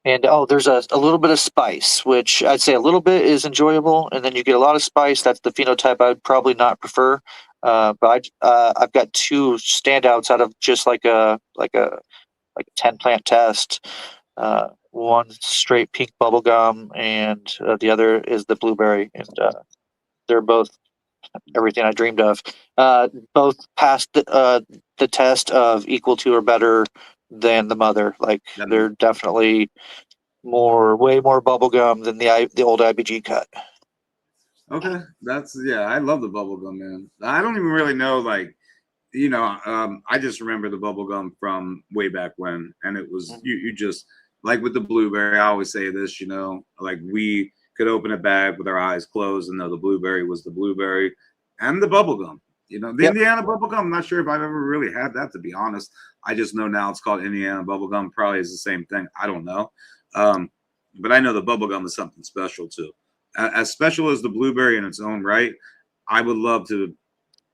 and oh, there's a little bit of spice, which I'd say a little bit is enjoyable, and then you get a lot of spice. That's the phenotype I would probably not prefer. I've got two standouts out of just like a 10 plant test. One straight pink bubblegum, and the other is the blueberry, and they're both everything I dreamed of. Both passed the test of equal to or better than the mother. Like they're definitely way more bubblegum than the old IBG cut. Okay, that's yeah. I love the bubblegum, man. I don't even really know, like, I just remember the bubblegum from way back when, and it was you just like with the blueberry. I always say this, like we could open a bag with our eyes closed and know the blueberry was the blueberry, and the bubblegum. The Yep. Indiana bubblegum. I'm not sure if I've ever really had that, to be honest. I just know now it's called Indiana bubblegum. Probably is the same thing. I don't know, but I know the bubblegum is something special too. As special as the blueberry in its own right, I would love to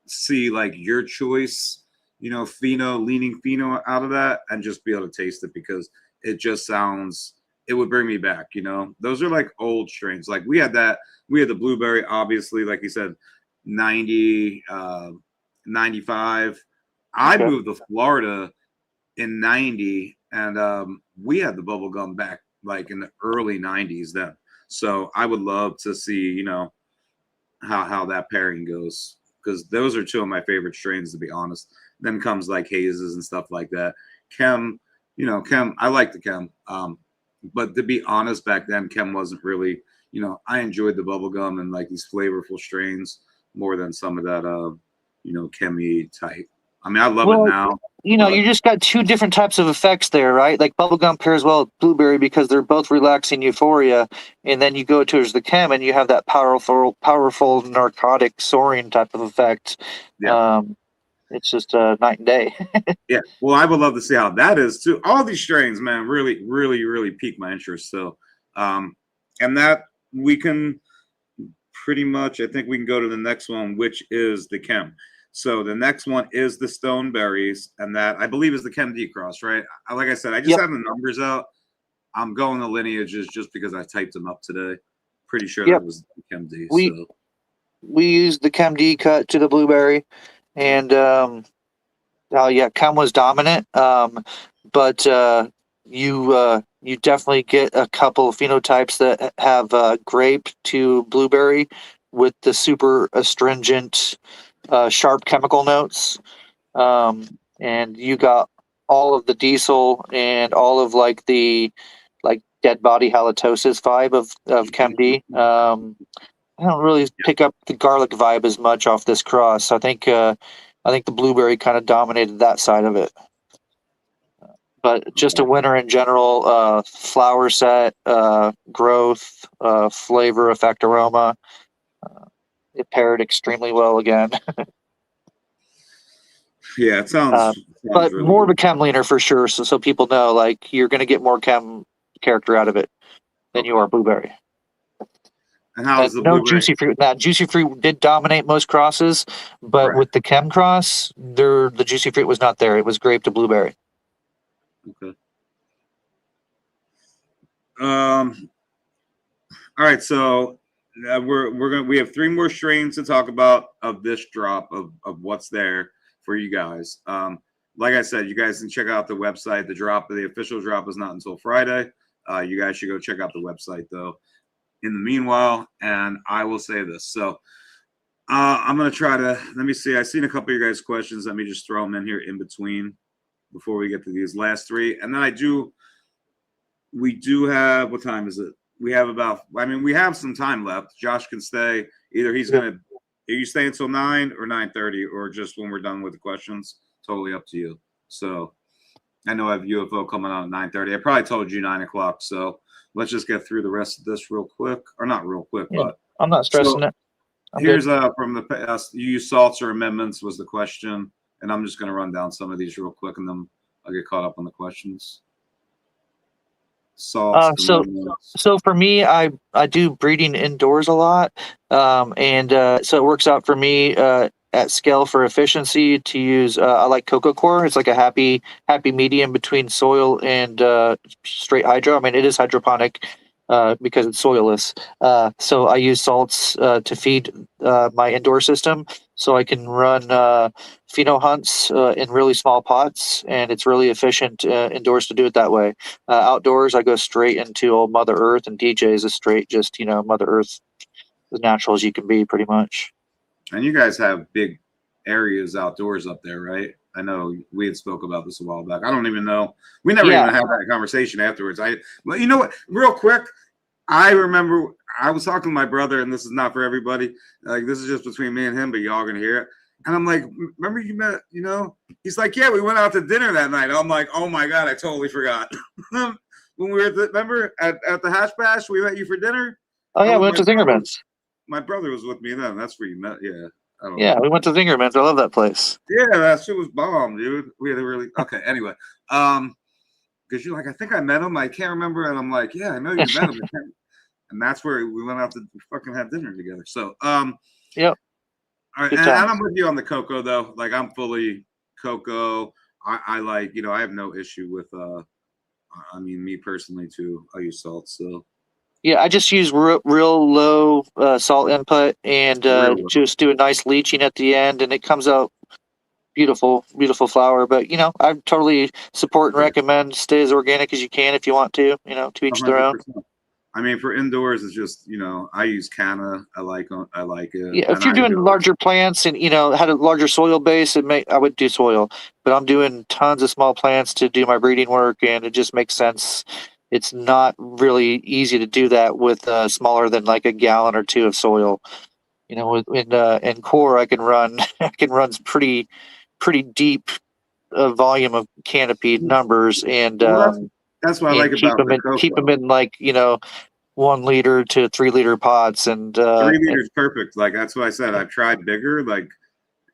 see like your choice, leaning pheno out of that and just be able to taste it because it just sounds, it would bring me back, Those are like old strains. Like we had the blueberry, obviously, like you said, 90, 95. I Okay. moved to Florida in 90 and we had the bubble gum back like in the early 90s then. So I would love to see, how that pairing goes because those are two of my favorite strains, to be honest. Then comes like hazes and stuff like that. Chem, Chem, I like the Chem. But to be honest, back then Chem wasn't really, I enjoyed the bubblegum and like these flavorful strains more than some of that Chemi type. I mean, I love it Well, now. You just got two different types of effects there, right? Like bubblegum pairs well with blueberry because they're both relaxing euphoria, and then you go towards the chem and you have that powerful narcotic soaring type of effect. Yeah. It's just night and day. Yeah. Well, I would love to see how that is too. All these strains, man, really, really, really pique my interest. So, and that we can pretty much, I think we can go to the next one, which is the chem. So the next one is the stone berries, and that I believe is the Chem D cross, right? Like I said, I just have the numbers out. I'm going to lineages just because I typed them up today. Pretty sure that was the Chem D. We used the Chem D cut to the blueberry, and chem was dominant. But you definitely get a couple of phenotypes that have grape to blueberry with the super astringent, sharp chemical notes. And you got all of the diesel and all of the dead body halitosis vibe of Chem D. I don't really pick up the garlic vibe as much off this cross. I think the blueberry kind of dominated that side of it. But just a winner in general, flower set, growth, flavor, effect, aroma. It paired extremely well again. Yeah, it sounds but really more good. of a chem leaner for sure. So people know you're going to get more chem character out of it than you are blueberry. And how's the no blueberry? Juicy fruit? That juicy fruit did dominate most crosses, but with the chem cross, the juicy fruit was not there. It was grape to blueberry. Okay. All right, so we have 3 more strains to talk about of this drop of what's there for you guys. Like I said, you guys can check out the website. The official drop is not until Friday. You guys should go check out the website though. In the meanwhile, and I will say this. So I'm gonna try to let me see. I've seen a couple of your guys' questions. Let me just throw them in here in between before we get to these last 3. And then we do have, what time is it? We have we have some time left. Josh can stay. Either he's gonna, are you staying until 9 or 9:30, or just when we're done with the questions? Totally up to you. So I know I have UFO coming on at 9:30. I probably told you 9 o'clock. So let's just get through the rest of this real quick, or not real quick, but I'm not stressing it. Here's from the you use salts or amendments was the question, and I'm just going to run down some of these real quick, and then I'll get caught up on the questions. Salts. So for me, I do breeding indoors a lot, and so it works out for me at scale for efficiency to use. I like cocoa core. It's like a happy medium between soil and straight hydro. I mean, it is hydroponic because it's soilless. So I use salts to feed my indoor system, so I can run pheno hunts in really small pots, and it's really efficient indoors to do it that way. Outdoors, I go straight into old Mother Earth, and DJs is straight just Mother Earth, as natural as you can be, pretty much. And you guys have big areas outdoors up there, right? I know we had spoke about this a while back. I don't even know. We never even had that conversation afterwards. Well, you know what? Real quick, I remember I was talking to my brother, and this is not for everybody. Like, this is just between me and him, but y'all gonna hear it. And I'm like, remember you met, He's like, yeah, we went out to dinner that night. I'm like, oh my God, I totally forgot. When we were remember at the Hash Bash, we met you for dinner. Oh yeah, we went to Zingerman's. My brother was with me then. That's where you met. Yeah. We went to Zingerman's. I love that place. Yeah, that shit was bomb, dude. We had a really anyway. Because you're like, I think I met him. I can't remember, and I'm like, yeah, I know you met him. And that's where we went out to fucking have dinner together. So, yep. All right, and I'm with you on the cocoa though. Like, I'm fully cocoa. I like, I have no issue with. Me personally too. I use salt, so. Yeah, I just use real low salt input and just do a nice leaching at the end, and it comes out beautiful flower. But I totally support and recommend stay as organic as you can if you want to. To each 100%. Their own. I mean, for indoors, it's just I use canna. I like it. Yeah, if you're doing larger plants and had a larger soil base, I would do soil. But I'm doing tons of small plants to do my breeding work, and it just makes sense. It's not really easy to do that with smaller than like a gallon or 2 of soil. In core, I can run pretty deep volume of canopy numbers, and Well, that's what I like keep about them the in keep them cocoa. in like 1 liter to 3 liter pots, and 3 liters perfect. Like that's what I said. I've tried bigger. Like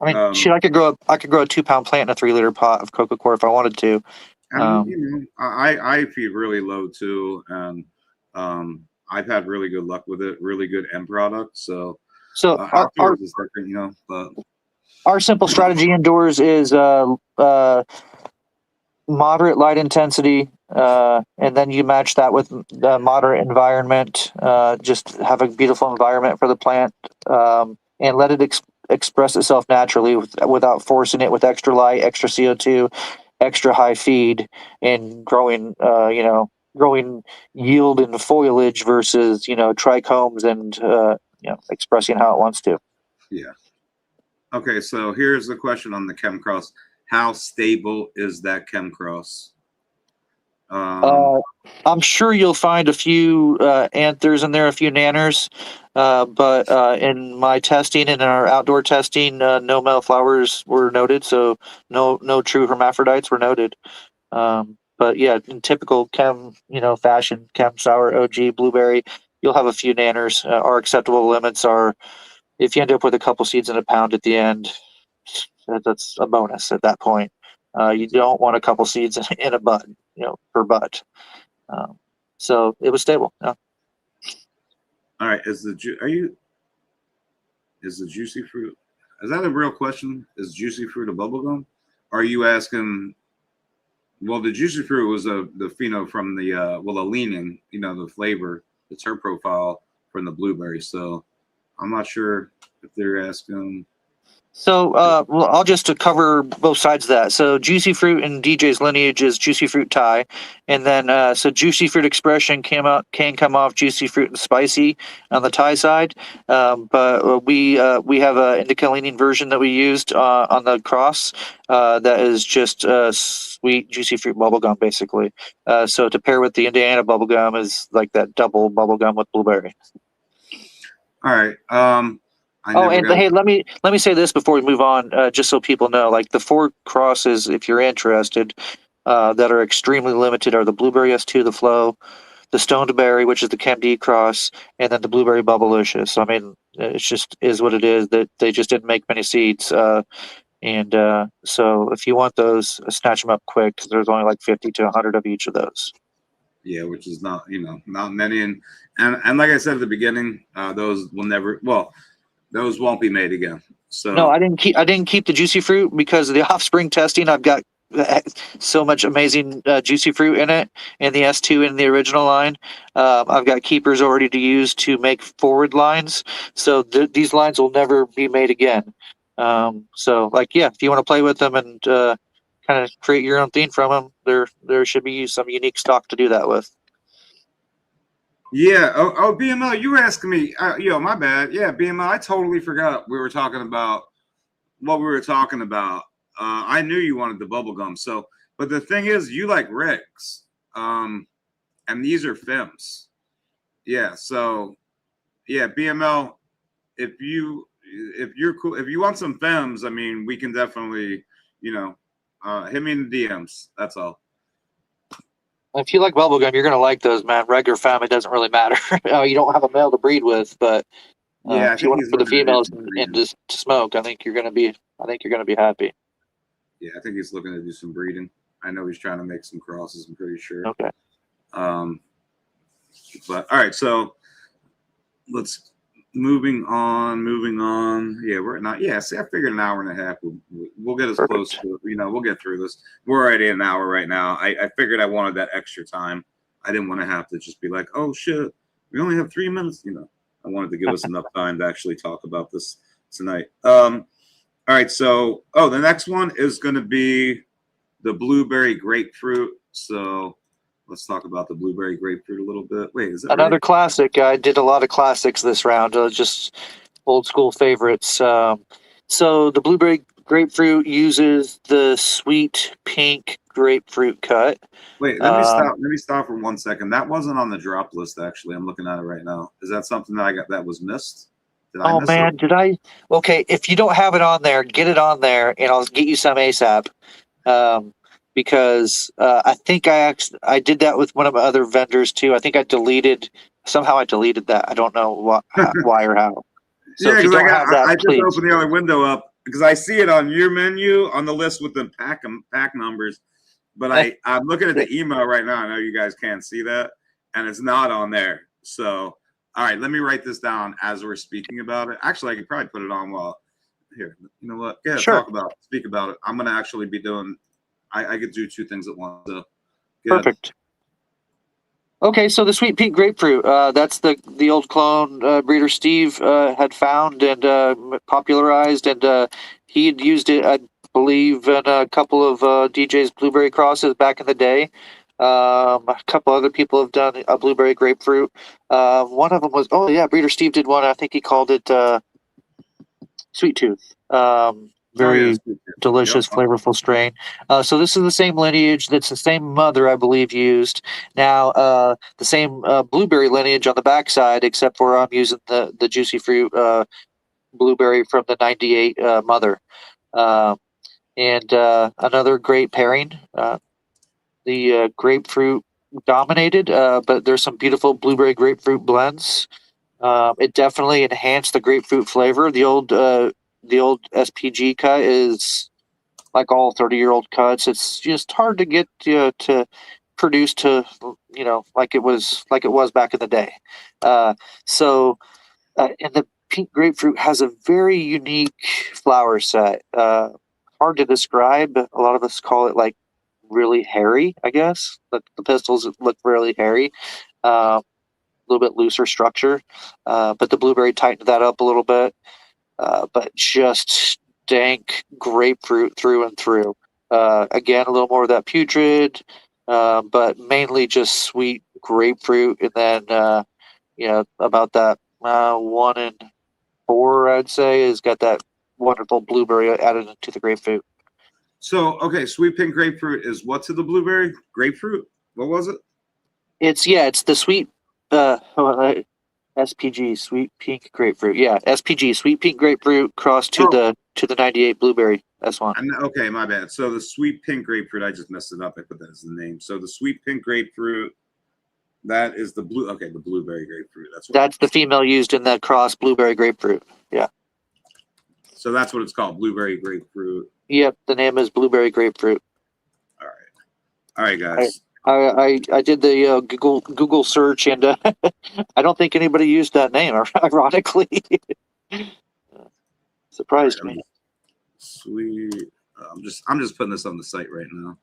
I mean, shit, I could grow a 2 pound plant in a 3 liter pot of coco coir if I wanted to. and I feed really low too, and I've had really good luck with it. Really good end product. So So outdoors is different, but our simple strategy indoors is moderate light intensity, and then you match that with the moderate environment. Just have a beautiful environment for the plant, and let it express itself naturally without forcing it with extra light, extra CO2, extra high feed, and growing yield and foliage versus trichomes and expressing how it wants to. yeah. Okay, so here's the question on the Chem Cross. How stable is that Chem Cross? I'm sure you'll find a few anthers in there, a few nanners, but in my testing and in our outdoor testing, no male flowers were noted, so no true hermaphrodites were noted. But yeah, in typical chem, fashion, chem sour, OG, blueberry, you'll have a few nanners. Our acceptable limits are if you end up with a couple seeds in a pound at the end, that's a bonus at that point. You don't want a couple seeds in a bud, per bud. So it was stable. Yeah. All right, is the juicy fruit? Is that a real question? Is juicy fruit a bubble gum? Are you asking? Well, the juicy fruit was the pheno from the the leaning, the flavor, the terp profile from the blueberry. So I'm not sure if they're asking. So well, I'll just cover both sides of that. So juicy fruit in DJ's lineage is juicy fruit Thai, and then so juicy fruit expression can come off juicy fruit and spicy on the Thai side, but we have an indica leaning version that we used on the cross that is just sweet juicy fruit bubblegum basically. So to pair with the Indiana bubblegum is like that double bubblegum with blueberry. All right. Hey, let me say this before we move on, just so people know. Like the 4 crosses, if you're interested, that are extremely limited are the Blueberry S2, the Flow, the Stoned Berry, which is the Chemd cross, and then the Blueberry Bubblicious. I mean, it just is what it is. That they just didn't make many seeds, and so if you want those, snatch them up quick because there's only like 50 to 100 of each of those. Yeah, which is not many, and like I said at the beginning, those will never. Well, those won't be made again. So no, I didn't keep the juicy fruit because of the offspring testing. I've got so much amazing juicy fruit in it, and the S2 in the original line. I've got keepers already to use to make forward lines, so these lines will never be made again. So if you want to play with them and kind of create your own theme from them, there should be some unique stock to do that with. Yeah. BML, you were asking me. My bad. Yeah, BML. I totally forgot we were talking about what we were talking about. I knew you wanted the bubble gum. So, but the thing is, you like regs, and these are FEMs. Yeah. So, yeah, BML. If you're cool, if you want some FEMs, I mean, we can definitely, hit me in the DMs. That's all. If you like bubblegum, you're gonna like those, man. Regular fam, it doesn't really matter. You don't have a male to breed with, but yeah, if you want for the females and just to smoke, I think you're gonna be happy. Yeah, I think he's looking to do some breeding. I know he's trying to make some crosses. I'm pretty sure. Okay. But all right, so let's moving on. Yeah, we're not. Yeah, see, I figured an hour and a half. We'll get as close to. We'll get through this. We're already an hour right now. I figured I wanted that extra time. I didn't want to have to just be like, oh shit, we only have 3 minutes. I wanted to give us enough time to actually talk about this tonight. All right, so the next one is going to be the blueberry grapefruit. So let's talk about the blueberry grapefruit a little bit. Wait, is that another right? classic? I did a lot of classics this round, just old school favorites. So the blueberry grapefruit uses the sweet pink grapefruit cut. Wait, let me stop. Let me stop for 1 second. That wasn't on the drop list. Actually, I'm looking at it right now. Is that something that I got that was missed? Did I miss it? Did I? Okay, if you don't have it on there, get it on there, and I'll get you some ASAP. because I think I did that with one of my other vendors too. I think I deleted that. I don't know why or how. So Yeah, if you because don't have that, I just please. opened the other window up because I see it on your menu on the list with the pack numbers, but I'm looking at the email right now. I know you guys can't see that, and it's not on there. So, all right, let me write this down as we're speaking about it. Actually, I could probably put it on while here. You know what? Yeah, Sure. speak about it. I'm gonna actually be doing. I could do two things at once. So, Perfect. Okay, so the sweet pink grapefruit, that's the old clone breeder Steve had found and popularized, and he had used it, I believe, in a couple of DJ's blueberry crosses back in the day. A couple other people have done a blueberry grapefruit. One of them was, oh yeah, breeder Steve did one. I think he called it Sweet Tooth. Very delicious, flavorful strain. So this is the same lineage. That's the same mother, I believe, used. Now the same blueberry lineage on the backside, except for I'm using the juicy fruit blueberry from the '98 mother. And another great pairing. The grapefruit dominated, but there's some beautiful blueberry grapefruit blends. It definitely enhanced the grapefruit flavor. The old SPG cut is like all 30-year-old cuts. It's just hard to get to produce to like it was back in the day. So and the pink grapefruit has a very unique flower set. Hard to describe. A lot of us call it like really hairy, I guess. The pistils look really hairy. A little bit looser structure, but the blueberry tightened that up a little bit. But just dank grapefruit through and through. Again, a little more of that putrid, but mainly just sweet grapefruit. And then, about that 1 in 4, I'd say, has got that wonderful blueberry added into the grapefruit. So, okay, sweet pink grapefruit is what to the blueberry? Grapefruit? What was it? It's the sweet SPG, sweet pink grapefruit. Yeah, SPG, sweet pink grapefruit crossed to the '98 blueberry. That's one. Okay, my bad. So the sweet pink grapefruit, I just messed it up. I put that as the name. So the sweet pink grapefruit, that is the blue. Okay, the blueberry grapefruit. That's the female used in the cross blueberry grapefruit. Yeah. So that's what it's called, blueberry grapefruit. Yep, the name is blueberry grapefruit. All right, guys. I did the Google search, and I don't think anybody used that name. Ironically, surprised me. Sweet. I'm just putting this on the site right now.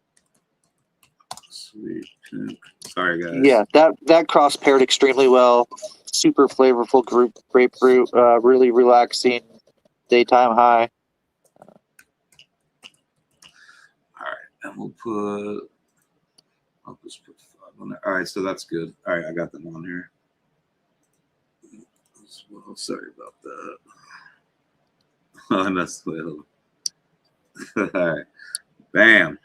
Sweet pink. Sorry, guys. Yeah, that cross paired extremely well. Super flavorful grapefruit. Really relaxing. Daytime high. All right, and I'll just put 5 on there. All right, so that's good. All right, I got them on here. Well, sorry about that. Oh, that's little. All right, bam.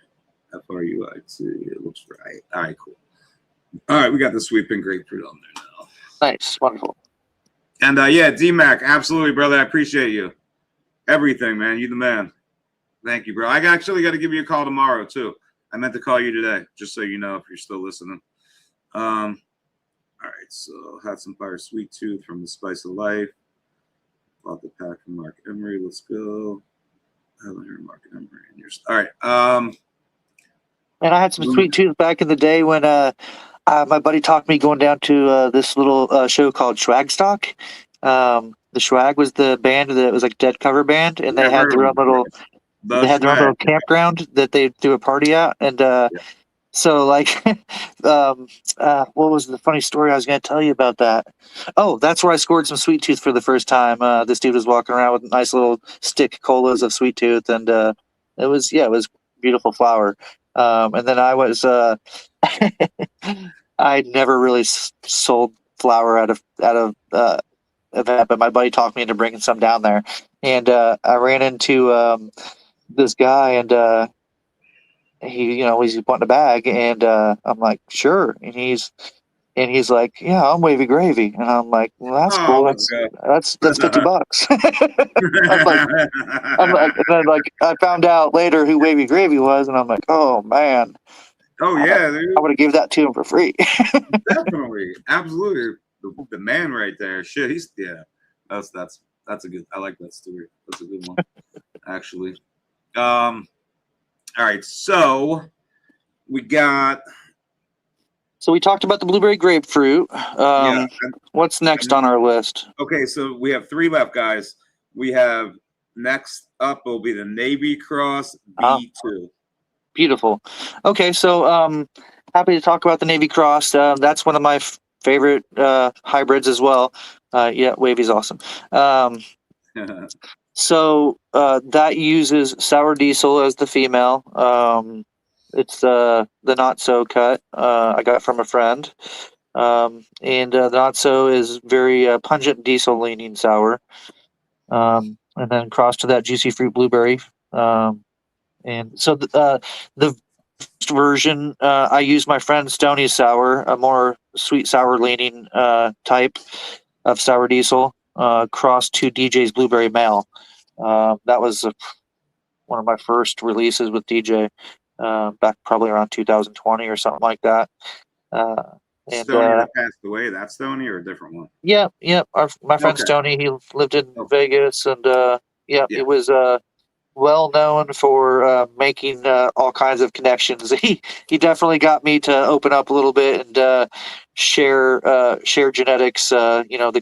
FRUIT. It looks right. All right, cool. All right, we got the sweet pink grapefruit on there now. Nice, wonderful. And yeah, DMAC, absolutely, brother. I appreciate you. Everything, man. You the man. Thank you, bro. I actually got to give you a call tomorrow too. I meant to call you today, just so you know if you're still listening. All right, so had some fire sweet tooth from the Spice of Life. Bought the pack from Mark Emery. Let's go. I haven't heard Mark Emery in years. All right. And I had some sweet tooth back in the day when my buddy talked me going down to this little show called Swagstock. The Swag was the band that was like dead cover band, and they had their own little campground that they threw a party at, and so like what was the funny story I was going to tell you about that? Oh, that's where I scored some sweet tooth for the first time. This dude was walking around with nice little stick colas of sweet tooth, and it was beautiful flower. And then I was I never really sold flower out of event, but my buddy talked me into bringing some down there, and I ran into this guy, and he's wanting a bag, and I'm like, sure, and And he's like, "Yeah, I'm Wavy Gravy," and I'm like, "Well, that's Oh, cool. let's go. That's $50." I'm like, and then like I found out later who Wavy Gravy was, and I'm like, "Oh man, Oh I, yeah, I dude. would have gave that to him for free." Definitely. Absolutely. The man right there. Shit, he's yeah. That's a good I like that story. That's a good one, actually. All right, so we got So we talked about the blueberry grapefruit. yeah, What's next on our list? okay, so we have three left, guys. We have next up will be the Navy Cross Ah, B2. beautiful. Okay, so happy to talk about the Navy Cross. That's one of my favorite hybrids as well. Yeah, Wavy's awesome. So that uses sour diesel as the female. It's the not so cut I got from a friend. And the not so is very pungent diesel leaning sour. And then cross to that juicy fruit blueberry. And so the first version, I use my friend Stoney's sour, a more sweet sour leaning type of sour diesel, crossed to DJ's blueberry male. That was one of my first releases with DJ back probably around 2020 or something like that. Uh, and Stoney that passed away, that's Stoney or a different one? yeah, yeah, my friend Okay. Stoney, he lived in Oh, Vegas, and yeah, yeah. he was well known for making all kinds of connections. He definitely got me to open up a little bit and share genetics. The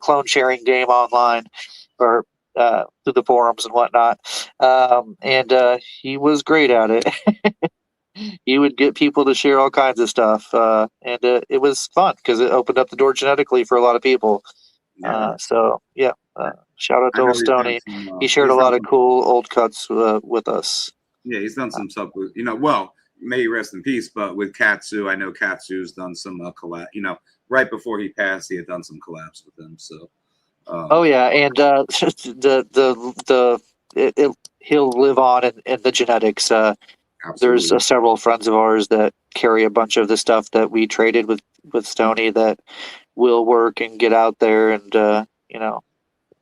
clone sharing game online, or through the forums and whatnot. And he was great at it. He would get people to share all kinds of stuff, and it was fun because it opened up the door genetically for a lot of people. Yeah. So yeah, shout out I to know old Stoney. He shared a he's done lot of some cool old cuts with us. yeah, he's done some stuff with well, may he rest in peace, but with Katsu, I know Katsu's done some collab, right before he passed, he had done some collabs with him. So Oh um yeah, and he'll live on in the genetics. There's absolutely. several friends of ours that carry a bunch of the stuff that we traded with Stoney that will work and get out there and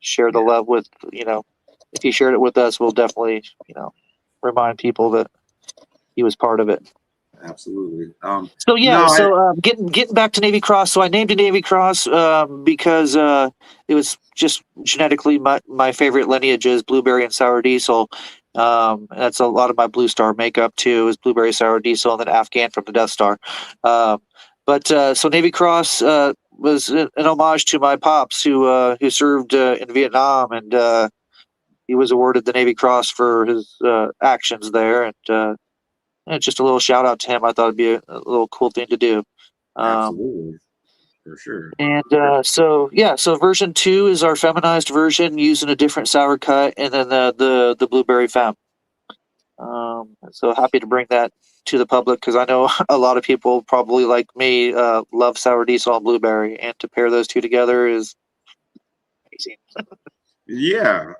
share the Yeah, love with if he shared it with us, we'll definitely remind people that he was part of it. absolutely. So No, yeah, so getting back to Navy Cross. So I named it Navy Cross because it was just genetically my favorite lineages, blueberry and sour diesel. That's a lot of my Blue Star makeup too, is blueberry, sour diesel, and then Afghan from the Death Star. But so Navy Cross was an homage to my pops who served in Vietnam, and he was awarded the Navy Cross for his actions there, and just a little shout out to him. I thought it'd be a little cool thing to do. Um, absolutely, for sure. and so yeah, so version 2 is our feminized version using a different sour cut, and then the blueberry fem. So happy to bring that to the public because I know a lot of people probably like me love sour diesel and blueberry, and to pair those two together is amazing. Yeah,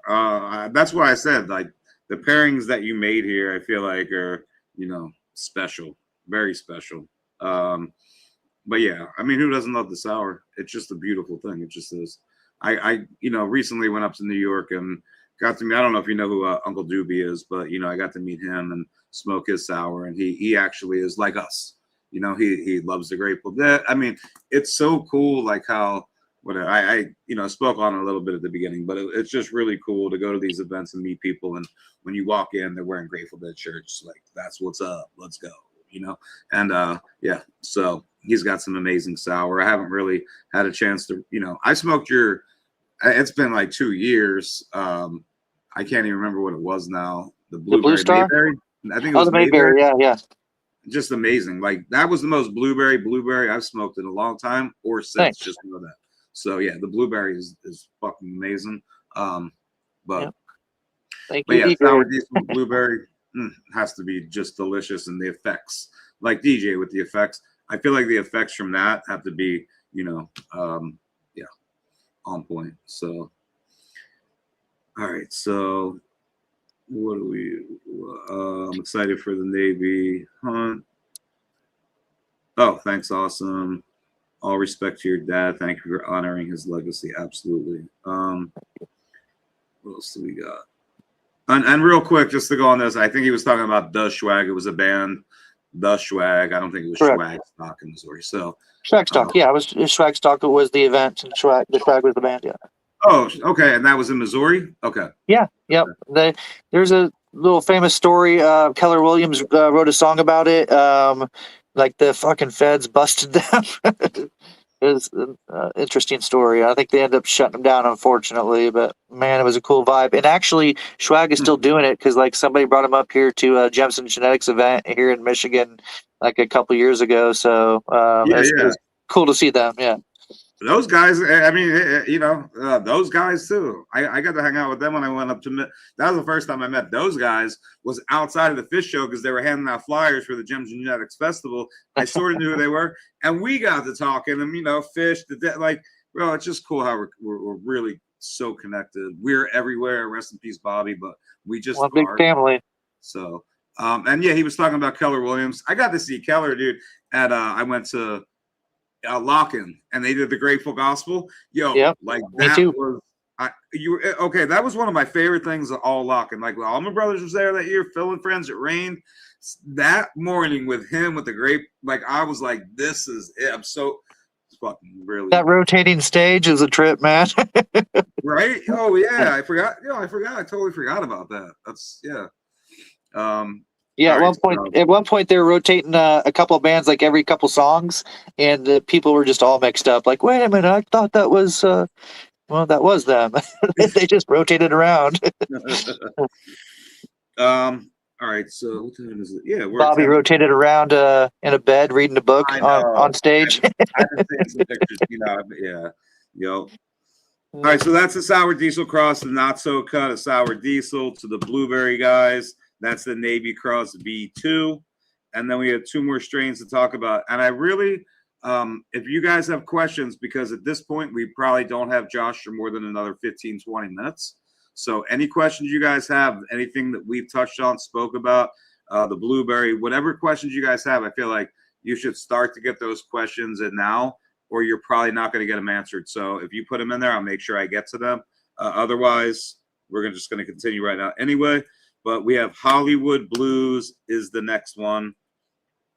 that's what I said. Like the pairings that you made here, I feel like are special, very special. But yeah, I mean, who doesn't love the sour? It's just a beautiful thing. It just is. I recently went up to New York and got to meet. I don't know if you know who Uncle Doobie is, but I got to meet him and smoke his sour, and he actually is like us. He loves the Grateful Dead. I mean, it's so cool, like how what I spoke on it a little bit at the beginning, but it's just really cool to go to these events and meet people, and when you walk in, they're wearing Grateful Dead shirts. Like that's what's up. Let's go. And yeah, so he's got some amazing sour. I haven't really had a chance to, I smoked your, it's been like 2 years. I can't even remember what it was now. The The Blue blueberry Star? Mayberry. I think it Oh, was the Mayberry. Mayberry, yeah, yeah. Just amazing. Like that was the most blueberry I've smoked in a long time or since. Thanks. Just know that. So yeah, the blueberry is fucking amazing. But Yeah, thank but you, yeah, DJ. sour diesel with blueberry has to be just delicious, and the effects, like DJ with the effects, I feel like the effects from that have to be, yeah, on point. So, all right, so what do we? I'm excited for the Navy hunt. Oh, thanks, awesome. All respect to your dad. Thank you for honoring his legacy. Absolutely. What else do we got? And real quick, just to go on this, I think he was talking about The Schwag. It was a band, The Schwag. I don't think it was Correct. Schwag Stock in Missouri. So Swagstock, yeah, it was Swagstock. It was the event, and the Swag was the band. Yeah. Oh, okay, and that was in Missouri. Okay. Yeah. Yep. There's a little famous story. Keller Williams wrote a song about it. Like the fucking feds busted them. It was an interesting story. I think they ended up shutting them down, unfortunately. But man, it was a cool vibe. And actually, Schwag is still doing it because like somebody brought him up here to a Jemson Genetics event here in Michigan like a couple years ago. So it's cool to see them. Yeah. Those guys, I mean, those guys too. I got to hang out with them when I went up to. That was the first time I met those guys. Was outside of the fish show because they were handing out flyers for the Gems and Genetics Festival. I sort of knew who they were, and we got to talking. And fish. Bro, it's just cool how we're really so connected. We're everywhere. Rest in peace, Bobby. But we just one big family. So, and yeah, he was talking about Keller Williams. I got to see Keller, dude. At I went to. Lockin, and they did the Grateful Gospel. Like that was okay. That was one of my favorite things of all Lockin. Like all my brothers was there that year, Phil and friends. It rained that morning with him with the grape. Like I was like, this is it. I'm so fucking really. That rotating stage is a trip, man. Right? Oh yeah, I forgot. I totally forgot about that. That's yeah. Yeah, at one point they were rotating a couple of bands like every couple songs, and the people were just all mixed up. Like, wait a minute, I thought that was that was them. They just rotated around. All right, so what time is it? Yeah, Bobby rotated around in a bed reading a book on stage. I've been seeing some pictures, yeah. All right, so that's the sour diesel cross, the not so cut, a sour diesel to the blueberry guys. That's the Navy Cross V2. And then we have two more strains to talk about. And I really, if you guys have questions, because at this point, we probably don't have Josh for more than another 15, 20 minutes. So any questions you guys have, anything that we've touched on, spoke about, the blueberry, whatever questions you guys have, I feel like you should start to get those questions in now, or you're probably not going to get them answered. So if you put them in there, I'll make sure I get to them. Otherwise, we're just going to continue right now anyway. But we have Hollywood Blues is the next one.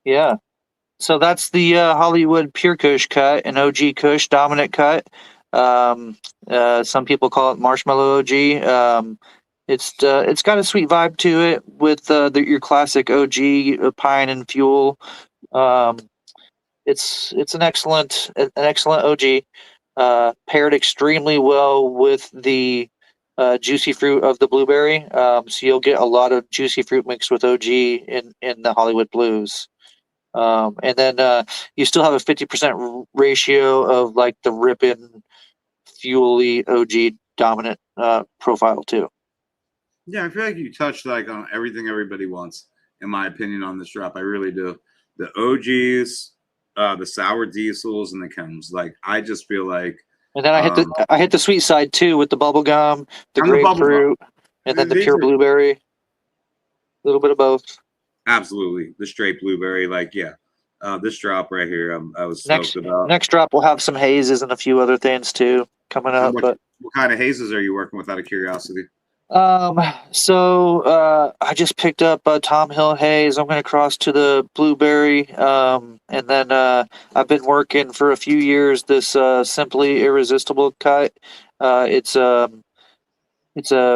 Yeah. So that's the Hollywood Pure Kush cut, an OG Kush dominant cut. Some people call it Marshmallow OG. It's got a sweet vibe to it with your classic OG pine and fuel. It's an excellent OG. Paired extremely well with the juicy fruit of the blueberry, so you'll get a lot of juicy fruit mixed with OG in the Hollywood Blues, and then you still have a 50% ratio of like the ripping, fuely OG dominant profile too. Yeah, I feel like you touched like on everything everybody wants, in my opinion, on this drop. I really do. The OGs, the sour diesels, and the chems. Like I just feel like. And then I hit the sweet side too with the bubble gum, the grapefruit, and then the pure blueberry. A little bit of both. Absolutely, the straight blueberry. Like this drop right here, I was stoked about. Next drop we'll have some hazes and a few other things too coming up. What kind of hazes are you working with, out of curiosity? So I just picked up a Tom Hill haze. I'm going to cross to the blueberry. And then I've been working for a few years this Simply Irresistible cut. It's a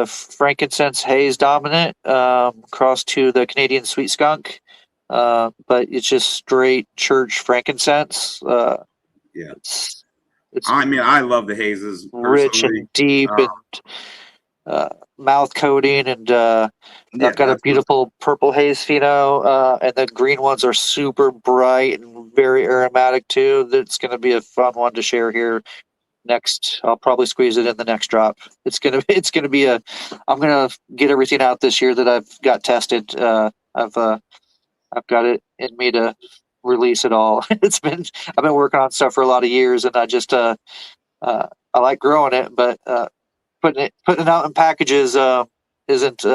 frankincense haze dominant cross to the Canadian Sweet Skunk. But it's just straight church frankincense. Yeah. I mean, I love the hazes. Rich and deep and mouth coating, and I've got a beautiful purple haze pheno, and the green ones are super bright and very aromatic too. That's going to be a fun one to share here next. I'll probably squeeze it in the next drop. It's gonna be I'm gonna get everything out this year that I've got tested. I've got it in me to release it all. I've been working on stuff for a lot of years, and I just I like growing it, but putting it out in packages isn't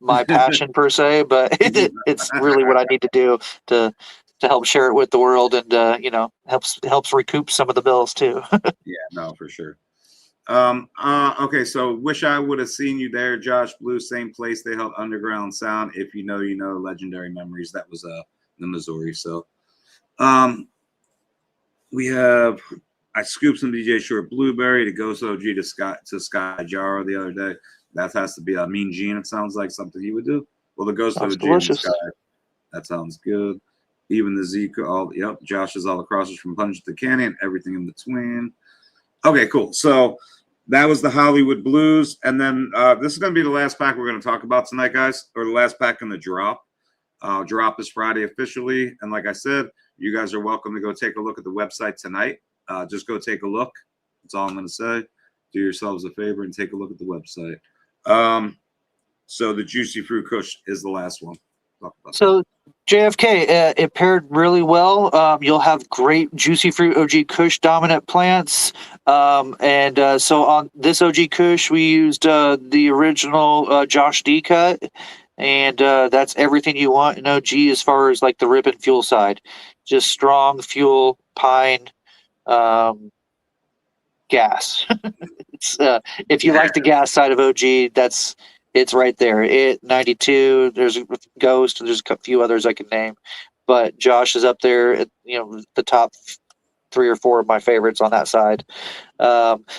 my passion per se, but it's really what I need to do to to help share it with the world, and helps recoup some of the bills too. Yeah, no, for sure. Okay, so wish I would have seen you there, Josh Blue. Same place they held Underground Sound. If you know, you know. Legendary Memories. That was the Missouri. So, we have. I scooped some DJ Short Blueberry to Ghost OG to Sky Jaro the other day. That has to be a Mean Gene. It sounds like something he would do. Well, the Ghost Sounds OG delicious. and Sky. That sounds good. Even the Zeke, Josh is all across from Punch the Canyon, everything in between. Okay, cool. So that was the Hollywood Blues. And then this is going to be the last pack we're going to talk about tonight, guys, or the last pack in the drop. Drop is Friday officially. And like I said, you guys are welcome to go take a look at the website tonight. Just go take a look. That's all I'm going to say. Do yourselves a favor and take a look at the website. So the Juicy Fruit Kush is the last one. So JFK, it paired really well. You'll have great Juicy Fruit OG Kush dominant plants. So on this OG Kush, we used the original Josh D cut. And that's everything you want in OG as far as like the rip and fuel side. Just strong fuel, pine, gas. It's, if you like the gas side of OG, it's right there. 92, there's a Ghost, there's a few others I can name. But Josh is up there at, the top 3 or 4 of my favorites on that side.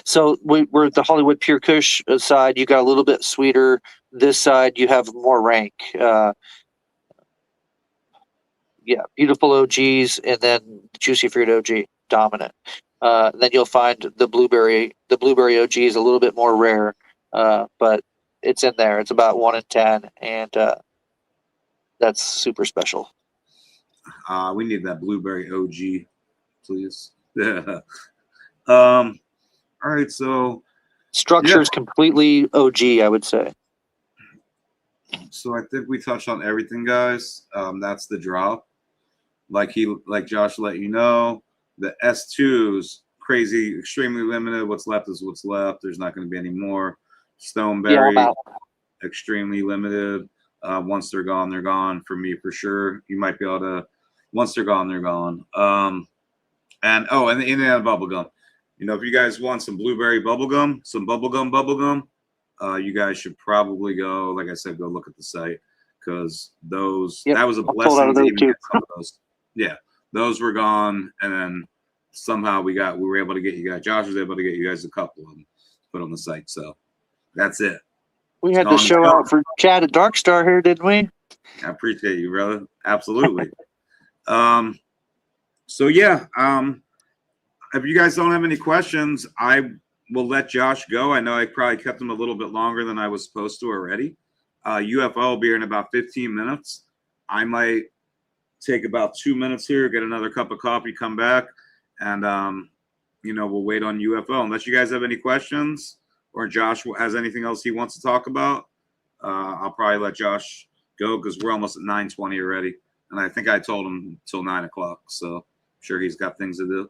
So we're the Hollywood Pure Kush side. You got a little bit sweeter. This side, you have more rank. Beautiful OGs, and then Juicy Fruit OG dominant. Then you'll find the blueberry OG is a little bit more rare, but it's in there. It's about 1 in 10, and that's super special. We need that blueberry OG, please. All right, so structure is completely OG, I would say. So I think we touched on everything, guys. That's the drop. Like Josh let you know, the S2s crazy, extremely limited. What's left is what's left. There's not going to be any more. Stoneberry, extremely limited. Once they're gone for me for sure. You might be able to. Once they're gone, they're gone. And the Indiana bubblegum. If you guys want some blueberry bubblegum, some bubblegum, you guys should probably go. Like I said, go look at the site because that was a blessing to even get some of those. Yeah, those were gone, and then somehow we were able to get you guys. Josh was able to get you guys a couple of them put on the site. So that's it. We had to show out for Chad at Dark Star here, didn't we? I appreciate you, brother. Absolutely. So yeah. If you guys don't have any questions, I will let Josh go. I know I probably kept him a little bit longer than I was supposed to already. UFO will be here in about 15 minutes. I might take about 2 minutes here, get another cup of coffee, come back, and we'll wait on UFO. Unless you guys have any questions or Josh has anything else he wants to talk about, I'll probably let Josh go because we're almost at 9:20 already. And I think I told him till 9 o'clock. So I'm sure he's got things to do.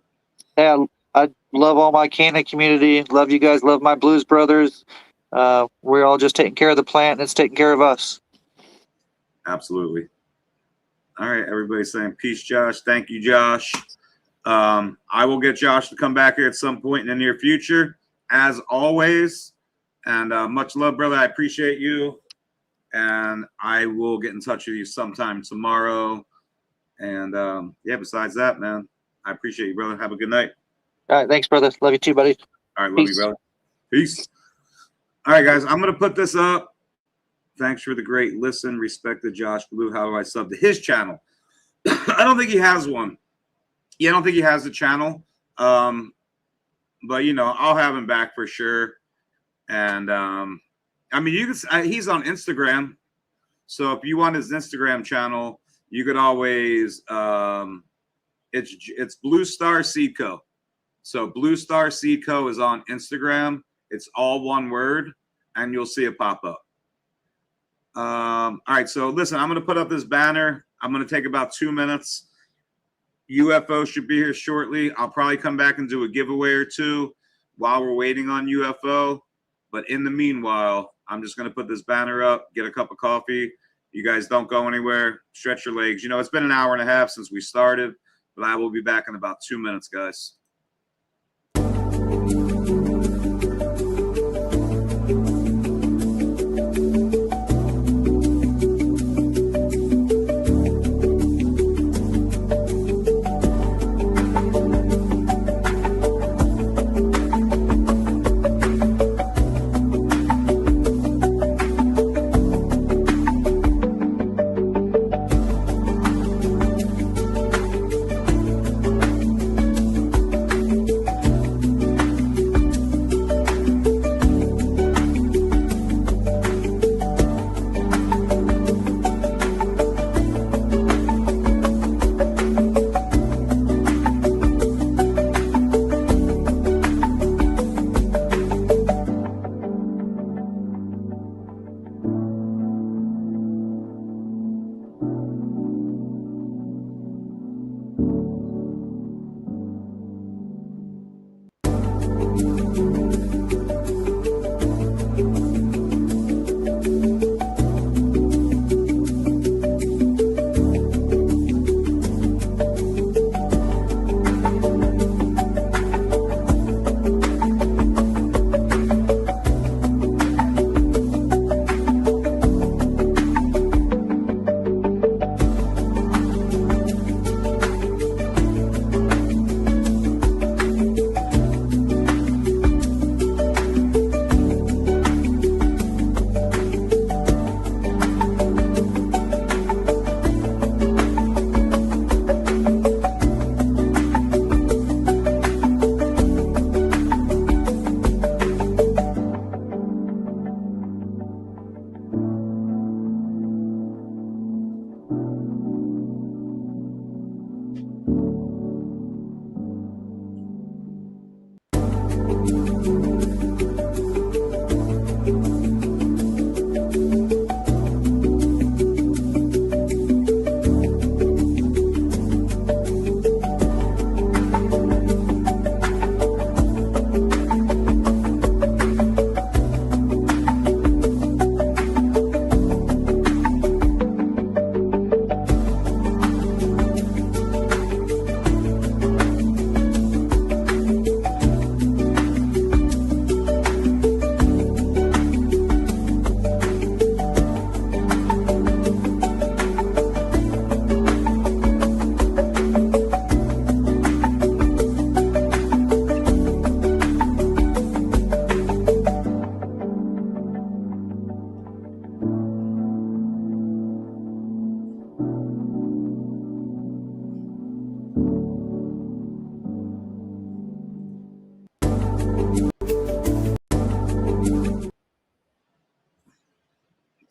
Yeah, I love all my Canada community. Love you guys. Love my Blues Brothers. We're all just taking care of the plant, and it's taking care of us. Absolutely. All right, everybody's saying peace, Josh. Thank you, Josh. I will get Josh to come back here at some point in the near future, as always. And much love, brother. I appreciate you. And I will get in touch with you sometime tomorrow. And besides that, man, I appreciate you, brother. Have a good night. All right. Thanks, brother. Love you too, buddy. All right. Love you, brother. Peace. All right, guys. I'm going to put this up. Thanks for the great listen. Respect to Josh Blue. How do I sub to his channel? I don't think he has one. Yeah, I don't think he has a channel. But, I'll have him back for sure. And, you can. He's on Instagram. So if you want his Instagram channel, you could always it's Blue Star Seed Co. So Blue Star Seed Co. is on Instagram. It's all one word, and you'll see it pop up. All right, so listen, I'm going to put up this banner. I'm going to take about 2 minutes. UFO should be here shortly. I'll probably come back and do a giveaway or two while we're waiting on UFO. But in the meanwhile, I'm just going to put this banner up, get a cup of coffee, You guys don't go anywhere. Stretch your legs. You know, it's been an hour and a half since we started, but I will be back in about 2 minutes, guys.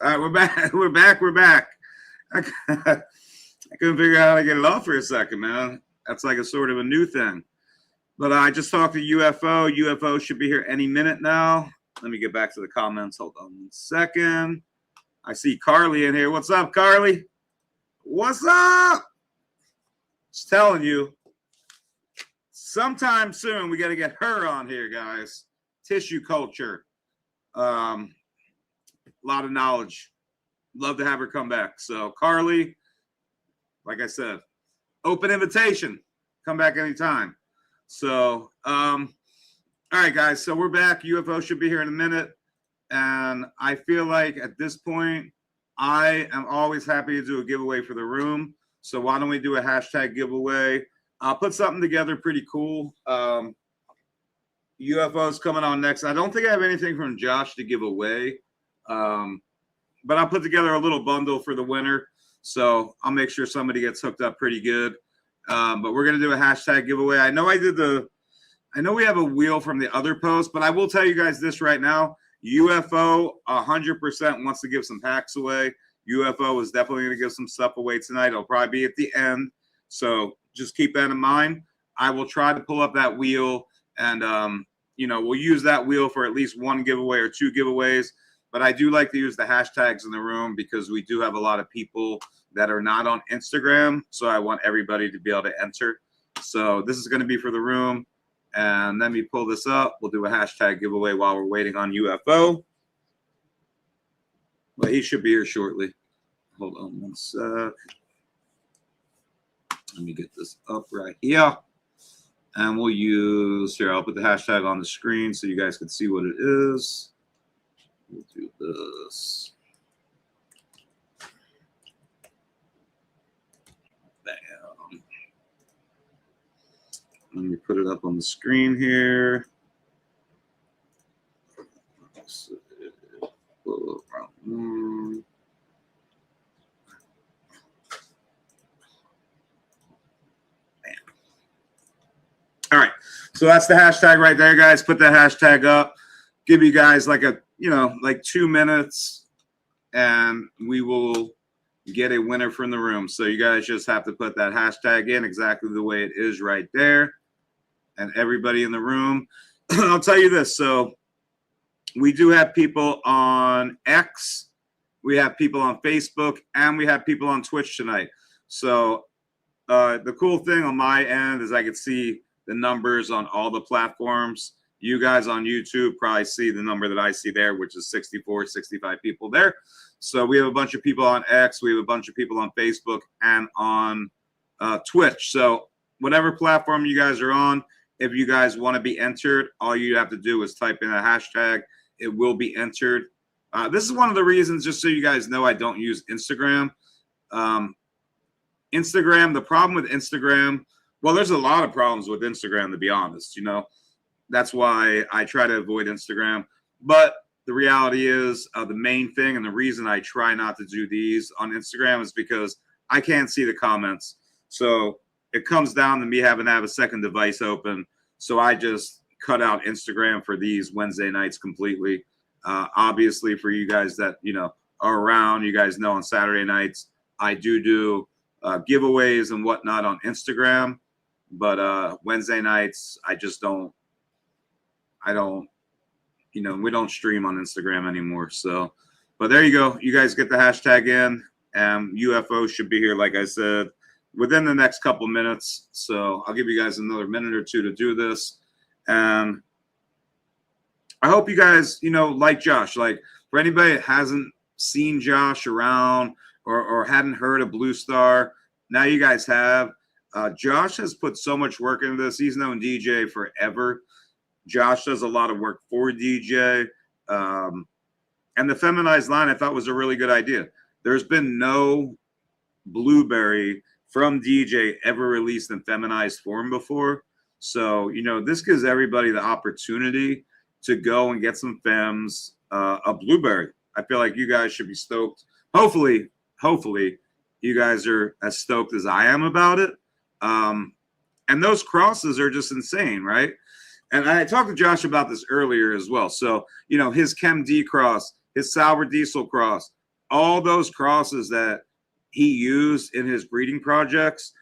All right, we're back. We're back. I couldn't figure out how to get it off for a second, man. That's like a sort of a new thing. But I just talked to UFO. UFO should be here any minute now. Let me get back to the comments. Hold on 1 second. I see Carly in here. What's up, Carly? What's up? Just telling you. Sometime soon, we got to get her on here, guys. Tissue culture. A lot of knowledge. Love to have her come back. So, Carly, like I said, open invitation. Come back anytime. So, all right, guys. So, we're back. UFO should be here in a minute. And I feel like at this point, I am always happy to do a giveaway for the room. So, why don't we do a hashtag giveaway? I'll put something together pretty cool. UFO's coming on next. I don't think I have anything from Josh to give away. But I'll put together a little bundle for the winner. So I'll make sure somebody gets hooked up pretty good. But we're going to do a hashtag giveaway. I know we have a wheel from the other post, but I will tell you guys this right now. UFO 100% wants to give some packs away. UFO is definitely going to give some stuff away tonight. It'll probably be at the end. So just keep that in mind. I will try to pull up that wheel and, we'll use that wheel for at least one giveaway or two giveaways. But I do like to use the hashtags in the room because we do have a lot of people that are not on Instagram. So I want everybody to be able to enter. So this is going to be for the room. And let me pull this up. We'll do a hashtag giveaway while we're waiting on UFO. But he should be here shortly. hold on one sec. Let me get this up right here. And we'll use, here, I'll put the hashtag on the screen so you guys can see what it is. We'll do this. Bam. Let me put it up on the screen here. All right, so that's the hashtag right there, guys. Put that hashtag up. Give you guys like a, like 2 minutes, and we will get a winner from the room. So you guys just have to put that hashtag in exactly the way it is right there. And everybody in the room, I'll tell you this. So we do have people on X, we have people on Facebook, and we have people on Twitch tonight. So the cool thing on my end is I can see the numbers on all the platforms. You guys on YouTube probably see the number that I see there, which is 64, 65 people there. So we have a bunch of people on X, we have a bunch of people on Facebook and on Twitch. So whatever platform you guys are on, if you guys want to be entered, all you have to do is type in a hashtag. It will be entered. This is one of the reasons, just so you guys know, I don't use Instagram. Instagram, the problem with Instagram, well, there's a lot of problems with Instagram, to be honest. That's why I try to avoid Instagram. But the reality is the main thing, and the reason I try not to do these on Instagram is because I can't see the comments. So it comes down to me having to have a second device open. So I just cut out Instagram for these Wednesday nights completely. Obviously, for you guys that, are around, you guys know on Saturday nights, I do giveaways and whatnot on Instagram. But Wednesday nights, we don't stream on Instagram anymore. So, but there you go. You guys get the hashtag in. UFO should be here, like I said, within the next couple minutes. So I'll give you guys another minute or two to do this. And I hope you guys, like Josh. Like, for anybody that hasn't seen Josh around or hadn't heard of Blue Star, now you guys have. Josh has put so much work into this. He's known DJ forever. Josh does a lot of work for DJ. And the Feminized line I thought was a really good idea. There's been no blueberry from DJ ever released in feminized form before. So, this gives everybody the opportunity to go and get some fems, a blueberry. I feel like you guys should be stoked. Hopefully you guys are as stoked as I am about it. And those crosses are just insane, right? And I talked to Josh about this earlier as well. So, his Chem D cross, his Sour Diesel cross, all those crosses that he used in his breeding projects,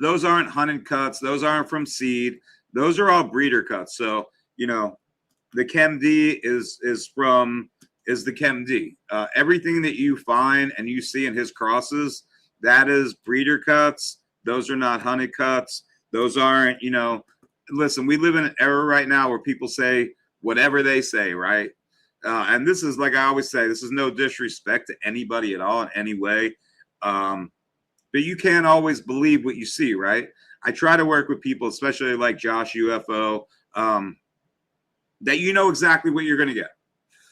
those aren't hunted cuts. Those aren't from seed. Those are all breeder cuts. So, the Chem D is the Chem D. Everything that you find and you see in his crosses, that is breeder cuts. Those are not hunted cuts. Those aren't, listen, we live in an era right now where people say whatever they say, right? And this is, like I always say, this is no disrespect to anybody at all in any way. But you can't always believe what you see, right? I try to work with people, especially like Josh UFO, that you know exactly what you're going to get.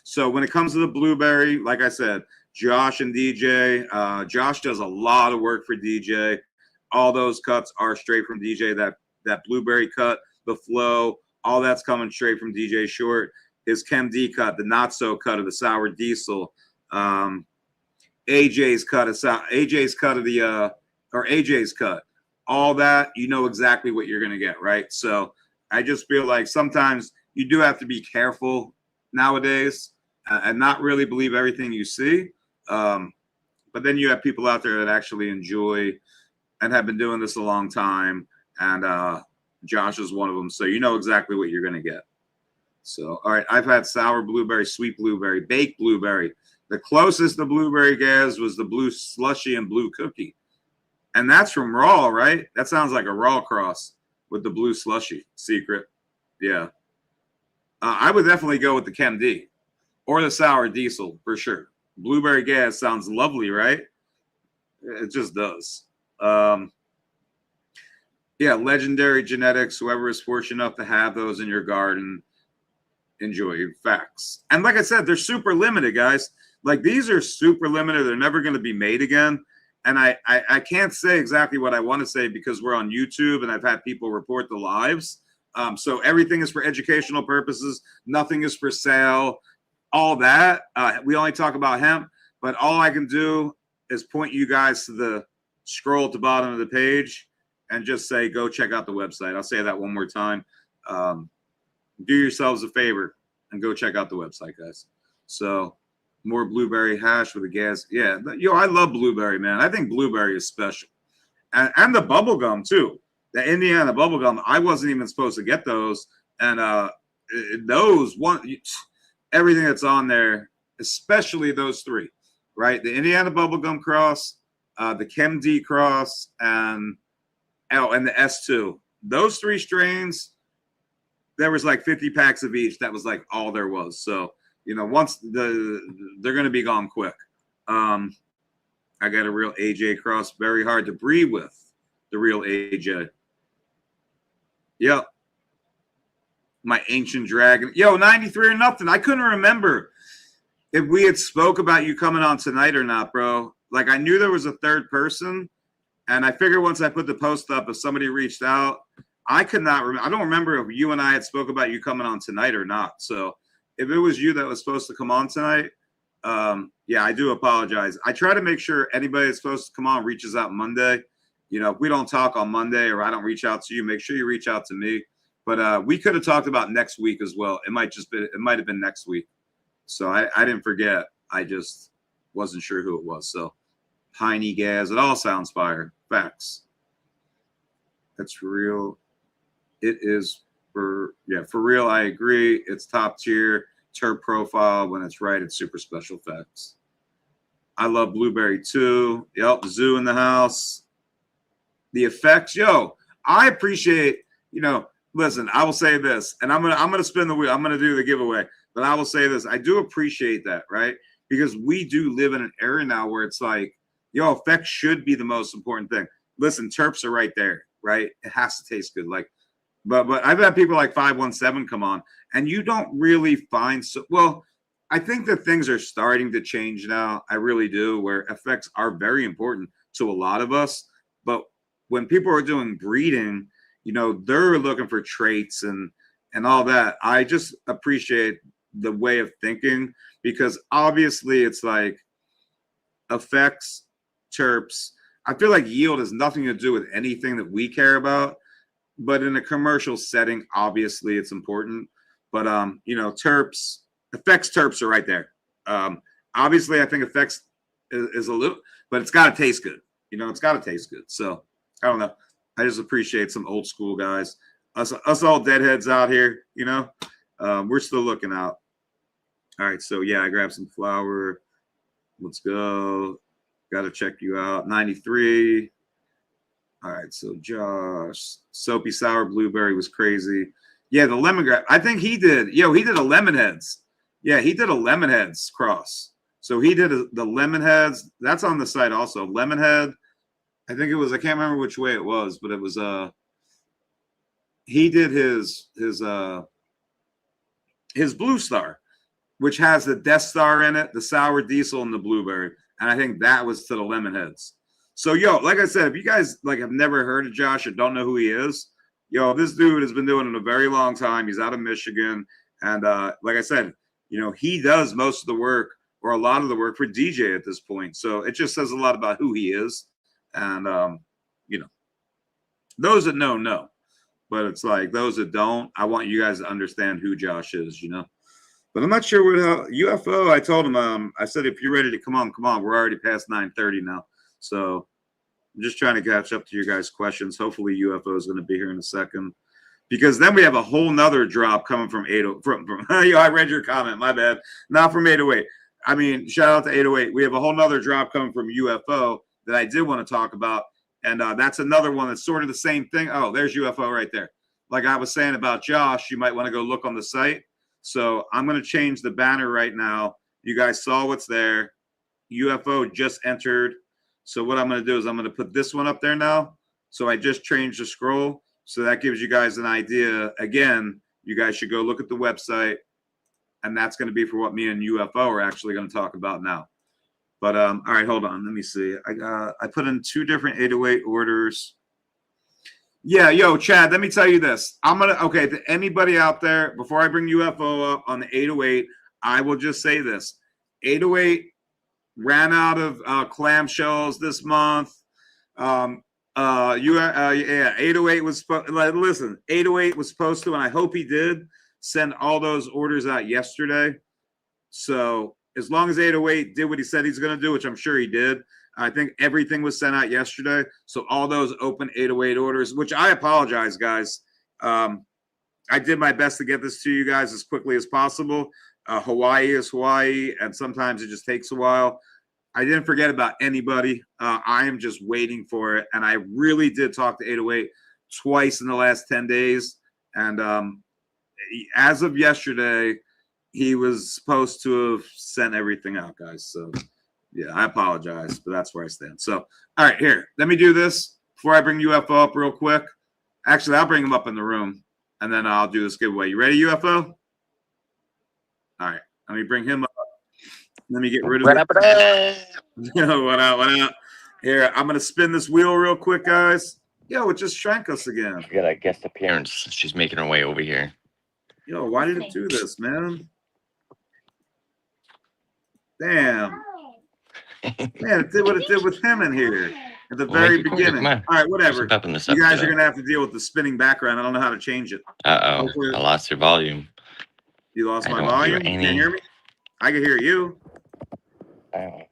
So when it comes to the blueberry, like I said, Josh and DJ, Josh does a lot of work for DJ. All those cuts are straight from DJ. That blueberry cut, the flow, all that's coming straight from DJ Short. His Chem D cut, the not so cut of the Sour Diesel, AJ's cut all that, exactly what you're going to get, right? So I just feel like sometimes you do have to be careful nowadays and not really believe everything you see. But then you have people out there that actually enjoy and have been doing this a long time. And Josh is one of them. So you know exactly what you're going to get. So, all right, I've had sour blueberry, sweet blueberry, baked blueberry. The closest the blueberry gets was the blue slushy and blue cookie. And that's from raw, right? That sounds like a raw cross with the blue slushy secret. Yeah. I would definitely go with the Chem D or the Sour Diesel for sure. blueberry gas sounds lovely, right? It just does. Yeah, Legendary Genetics, whoever is fortunate enough to have those in your garden, enjoy. Facts. And like I said, they're super limited, guys. Like, these are super limited. They're never going to be made again. And I can't say exactly what I want to say because we're on YouTube and I've had people report the lives. So everything is for educational purposes. Nothing is for sale. All that. We only talk about hemp. But all I can do is point you guys to the scroll at the bottom of the page and just say, go check out the website. I'll say that one more time. Do yourselves a favor and go check out the website, guys. So more blueberry hash with a gas. Yeah, yo, I love blueberry, man. I think blueberry is special. And the bubble gum, too. The Indiana bubble gum, I wasn't even supposed to get those. And everything that's on there, especially those three, right? The Indiana bubblegum cross, the Chemdog cross, and the S2. Those three strains, there was like 50 packs of each. That was like all there was. So, once they're going to be gone quick. I got a real AJ cross. Very hard to breed with the real AJ. Yep. My ancient dragon. Yo, 93 or nothing. I couldn't remember if we had spoke about you coming on tonight or not, bro. Like, I knew there was a third person. And I figured once I put the post up, if somebody reached out, I could not remember. I don't remember if you and I had spoke about you coming on tonight or not. So if it was you that was supposed to come on tonight, yeah, I do apologize. I try to make sure anybody that's supposed to come on reaches out Monday. If we don't talk on Monday or I don't reach out to you, make sure you reach out to me. But we could have talked about next week as well. It might have been next week. So I didn't forget. I just wasn't sure who it was. So Heine gas, it all sounds fire. Facts. That's real. It is for real. I agree. It's top tier terp profile. When it's right, it's super special facts. I love blueberry too. Yep, zoo in the house. The effects, yo. I appreciate. Listen. I will say this, and I'm gonna spin the wheel. I'm gonna do the giveaway, but I will say this. I do appreciate that, right? Because we do live in an era now where it's like, yo, effects should be the most important thing. Listen, terps are right there, right? It has to taste good. Like, but I've had people like 517 come on, and you don't really find well. I think that things are starting to change now. I really do, where effects are very important to a lot of us. But when people are doing breeding, they're looking for traits and all that. I just appreciate the way of thinking because obviously it's like effects, terps. I feel like yield has nothing to do with anything that we care about, but in a commercial setting, obviously it's important. But terps, effects, terps are right there. Obviously, I think effects is a little, but it's got to taste good. It's got to taste good. So I don't know. I just appreciate some old school guys. Us all deadheads out here. We're still looking out. All right, so yeah, I grabbed some flour. Let's go. Got to check you out. 93. All right, so Josh. Soapy sour blueberry was crazy. Yeah, the lemongrass. I think he did. He did a lemonheads. Yeah, he did a lemonheads cross. So he did the lemonheads. That's on the site also. Lemonhead. I think it was. I can't remember which way it was, but it was. He did his Blue Star, which has the Death Star in it, the sour diesel, and the blueberry. And I think that was to the lemonheads. So, like I said, if you guys have never heard of Josh or don't know who he is, this dude has been doing it a very long time. He's out of Michigan. And like I said, he does most of the work or a lot of the work for DJ at this point. So it just says a lot about who he is. And, those that know. But it's like those that don't, I want you guys to understand who Josh is, But I'm not sure what UFO. I told him, I said, if you're ready to come on. We're already past 9:30 now. So I'm just trying to catch up to your guys' questions. Hopefully UFO is going to be here in a second. Because then we have a whole nother drop coming from 808. From I read your comment, my bad. Not from 808. I mean, shout out to 808. We have a whole nother drop coming from UFO that I did want to talk about. And that's another one that's sort of the same thing. Oh, there's UFO right there. Like I was saying about Josh, you might want to go look on the site. So I'm going to change the banner right now. You guys saw what's there. UFO just entered. So what I'm going to do is I'm going to put this one up there now. So I just changed the scroll. So that gives you guys an idea. Again, you guys should go look at the website. And that's going to be for what me and UFO are actually going to talk about now. But all right, hold on. Let me see. I put in 2 different 808 orders. Yeah, yo, Chad, let me tell you this. Okay, to anybody out there, before I bring UFO up on the 808, I will just say this. 808 ran out of clamshells this month. Yeah, 808 was listen, 808 was supposed to, and I hope he did, send all those orders out yesterday. So as long as 808 did what he said he's going to do, which I'm sure he did, I think everything was sent out yesterday. So all those open 808 orders, which I apologize, guys. I did my best to get this to you guys as quickly as possible. Hawaii is Hawaii, and sometimes it just takes a while. I didn't forget about anybody. I am just waiting for it. And I really did talk to 808 twice in the last 10 days. And as of yesterday, he was supposed to have sent everything out, guys. So, yeah, I apologize, but that's where I stand. So, all right, here. Let me do this before I bring UFO up real quick. Actually, I'll bring him up in the room, and then I'll do this giveaway. You ready, UFO? All right. Let me bring him up. Let me get rid of it. Yo, what up, what up? Here, I'm going to spin this wheel real quick, guys. Yo, it just shrank us again. We got a guest appearance. She's making her way over here. Yo, why did it do this, man? Damn. Man, it did what it did with him in here at the very beginning. All right, whatever. You guys are going to have to deal with the spinning background. I don't know how to change it. Uh-oh. Hopefully, I lost your volume. You lost my volume? You can hear me? I can hear you. All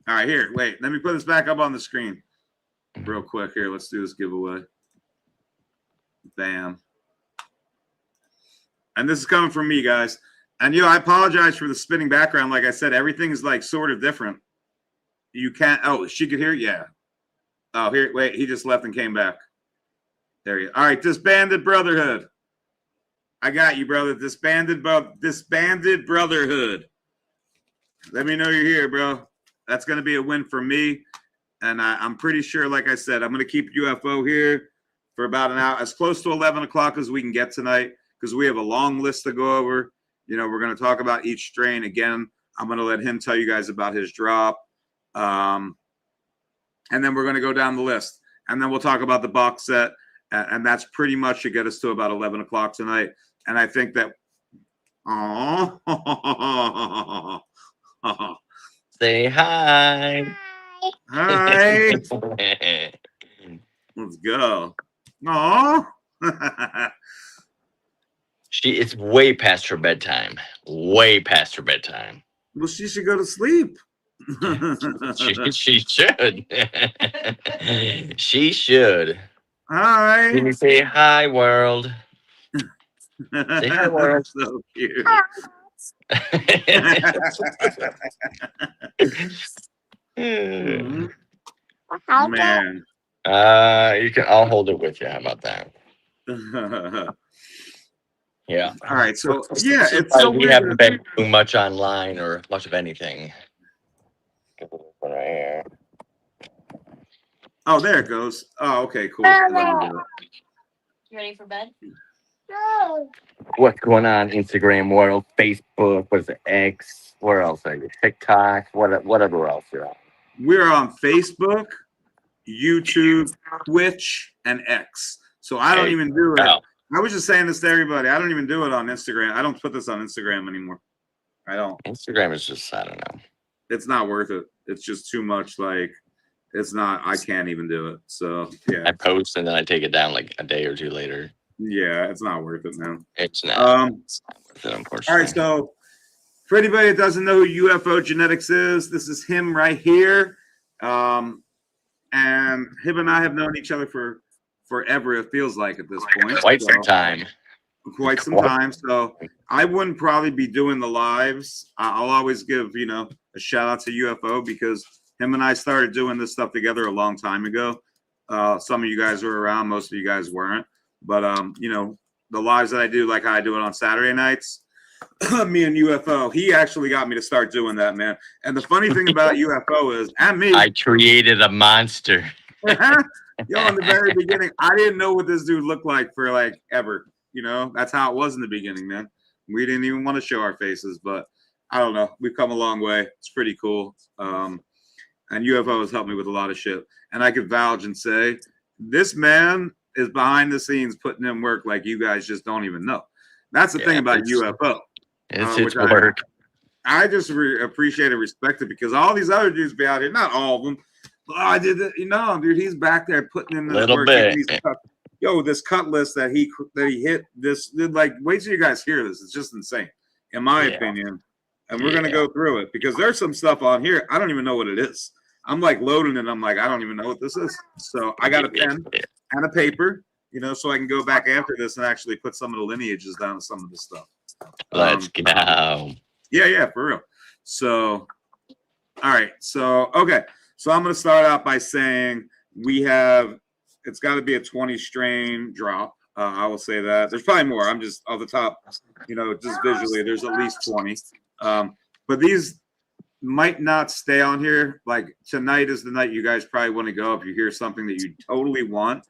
right, here. Wait, let me put this back up on the screen real quick. Here, let's do this giveaway. Bam. And this is coming from me, guys. And, I apologize for the spinning background. Like I said, everything is like sort of different. You can't. Oh, she could hear? Yeah. Oh, here. Wait, he just left and came back. There you go. All right, Disbanded Brotherhood. I got you, brother. Disbanded Brotherhood. Let me know you're here, bro. That's going to be a win for me. And I'm pretty sure, like I said, I'm going to keep UFO here for about an hour, as close to 11 o'clock as we can get tonight, because we have a long list to go over. We're going to talk about each strain. Again, I'm going to let him tell you guys about his drop. And then we're going to go down the list. And then we'll talk about the box set. And that's pretty much to get us to about 11 o'clock tonight. And I think that, say hi. Hi. Let's go. Aw. It's way past her bedtime. Way past her bedtime. Well, she should go to sleep. she should. She should. Hi. Can you say hi, world? Say hi, world. So cute. Man. I'll hold it with you. How about that? Yeah. All right. So yeah, it's so we haven't been doing much online or much of anything. Right here. Oh, there it goes. Oh, okay, cool. You ready for bed? No. What's going on, Instagram world, Facebook, what is it, X? Where else are you? TikTok, whatever else you're on. We're on Facebook, YouTube, Twitch, and X. So I don't even do it. I was just saying this to everybody. I don't even do it on Instagram. I don't put this on Instagram anymore. I don't. Instagram is just, I don't know. It's not worth it. It's just too much. Like, it's not. I can't even do it. So yeah. I post and then I take it down like a day or two later. Yeah, it's not worth it, man. It's not. It's not worth it, unfortunately. All right, so for anybody that doesn't know who UFO Genetics is, this is him right here. And him and I have known each other for forever, it feels like at this point. Quite some time. Quite some time. So I wouldn't probably be doing the lives. I'll always give, a shout out to UFO because him and I started doing this stuff together a long time ago. Some of you guys were around, most of you guys weren't. But the lives that I do, like how I do it on Saturday nights, me and UFO. He actually got me to start doing that, man. And the funny thing about UFO is, and me, I created a monster. yo, in the very beginning, I didn't know what this dude looked like for like ever. You know, that's how it was in the beginning, man. We didn't even want to show our faces, but I don't know. We've come a long way. It's pretty cool. And UFO has helped me with a lot of shit. And I could vouch and say, this man is behind the scenes putting in work like you guys just don't even know. That's the thing about UFO. It's work. I just appreciate and respect it because all these other dudes be out here, not all of them. Oh, I did it, you know, dude. He's back there putting in this work. Yo, this cut list that he hit, this like. Wait till you guys hear this. It's just insane, in my opinion. And we're gonna go through it because there's some stuff on here I don't even know what it is. I'm like loading it. I'm like, I don't even know what this is. So I got a pen and a paper, you know, so I can go back after this and actually put some of the lineages down to some of this stuff. Let's go. Yeah, for real. So, all right. So, okay. So I'm going to start out by saying it's got to be a 20 strain drop. I will say that. There's probably more. I'm just off the top, you know, just visually, there's at least 20. But these might not stay on here. Like tonight is the night you guys probably want to go if you hear something that you totally want.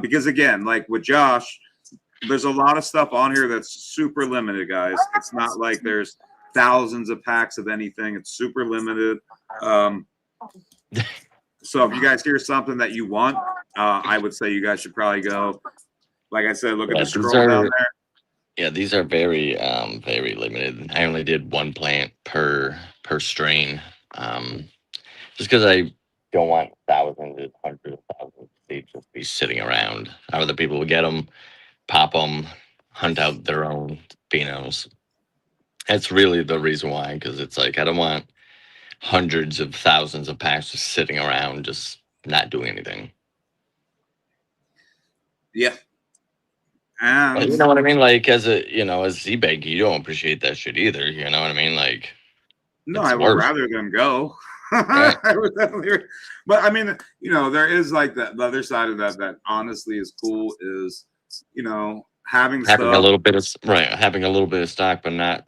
Because again, like with Josh, there's a lot of stuff on here that's super limited, guys. It's not like there's thousands of packs of anything. It's super limited. So if you guys hear something that you want, I would say you guys should probably go. Like I said, look at the scroll down there. Yeah, these are very, very limited. I only did one plant per strain, just because I don't want thousands and hundreds of thousands of seeds just be sitting around. Other people will get them, pop them, hunt out their own phenos. That's really the reason why, because it's like I don't want hundreds of thousands of packs just sitting around, just not doing anything. Yeah. You know what I mean? Like as Z-Bag, you don't appreciate that shit either. You know what I mean? Like, no, I would rather them go. Right. But I mean, you know, there is like the other side of that honestly is cool is, you know, having a little bit of having a little bit of stock, but not.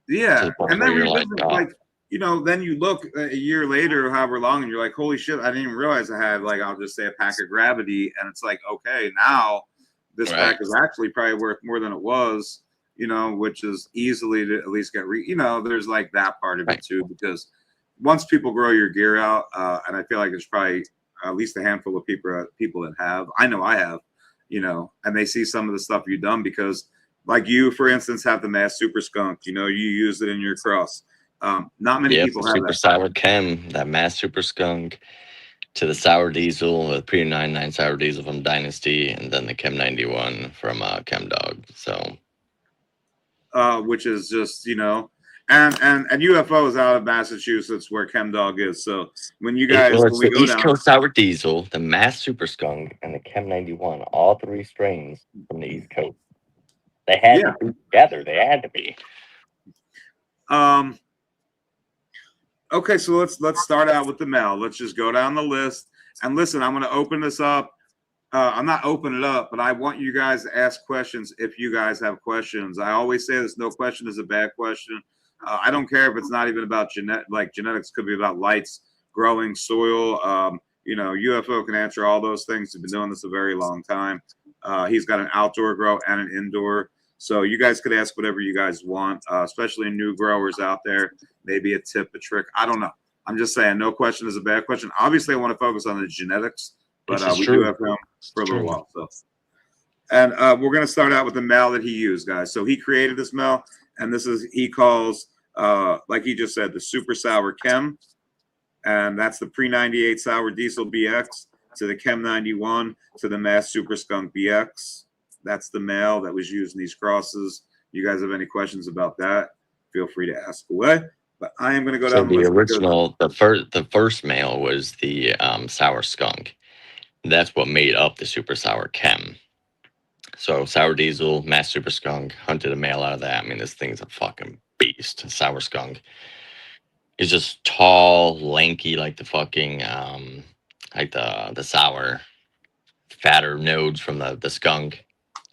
Yeah, and then like, you know, then you look a year later, however long, and you're like, holy shit, I didn't even realize I had like, I'll just say a pack of Gravity, and it's like, okay, now this pack is actually probably worth more than it was, you know, which is easily to at least get you know, there's like that part of it too, because once people grow your gear out, and I feel like there's probably at least a handful of people that have, I know I have, you know, and they see some of the stuff you've done because like you, for instance, have the Mass Super Skunk, you know, you use it in your cross. Not many people have that. Sour Chem, that Mass Super Skunk, to the Sour Diesel, the Pre-99 Sour Diesel from Dynasty, and then the Chem 91 from Chemdog. So, which is just, you know, and UFO is out of Massachusetts where Chemdog is. So when you guys, when we go East Coast Sour Diesel, the Mass Super Skunk, and the Chem 91, all three strains from the East Coast. They had to be together. They had to be. Okay, so let's start out with the mail. Let's just go down the list. And listen, I'm going to open this up. I'm not opening it up, but I want you guys to ask questions if you guys have questions. I always say this: no question is a bad question. I don't care if it's not even about genetics. Could be about lights, growing, soil. You know, UFO can answer all those things. He's been doing this a very long time. He's got an outdoor grow and an indoor. So you guys could ask whatever you guys want, especially new growers out there. Maybe a tip, a trick. I don't know. I'm just saying no question is a bad question. Obviously, I want to focus on the genetics, but we do have him for a little while. So, and we're going to start out with the male that he used, guys. So he created this male, and this is, he calls, like he just said, the Super Sour Chem. And that's the Pre-98 Sour Diesel BX to the Chem 91 to the Mass Super Skunk BX. That's the male that was used in these crosses. You guys have any questions about that? Feel free to ask away. But I am going to go down the original. The first male was the Sour Skunk. That's what made up the Super Sour Chem. So Sour Diesel, Mass Super Skunk, hunted a male out of that. I mean, this thing's a fucking beast. Sour Skunk. He's just tall, lanky, like the fucking like the sour, fatter nodes from the skunk.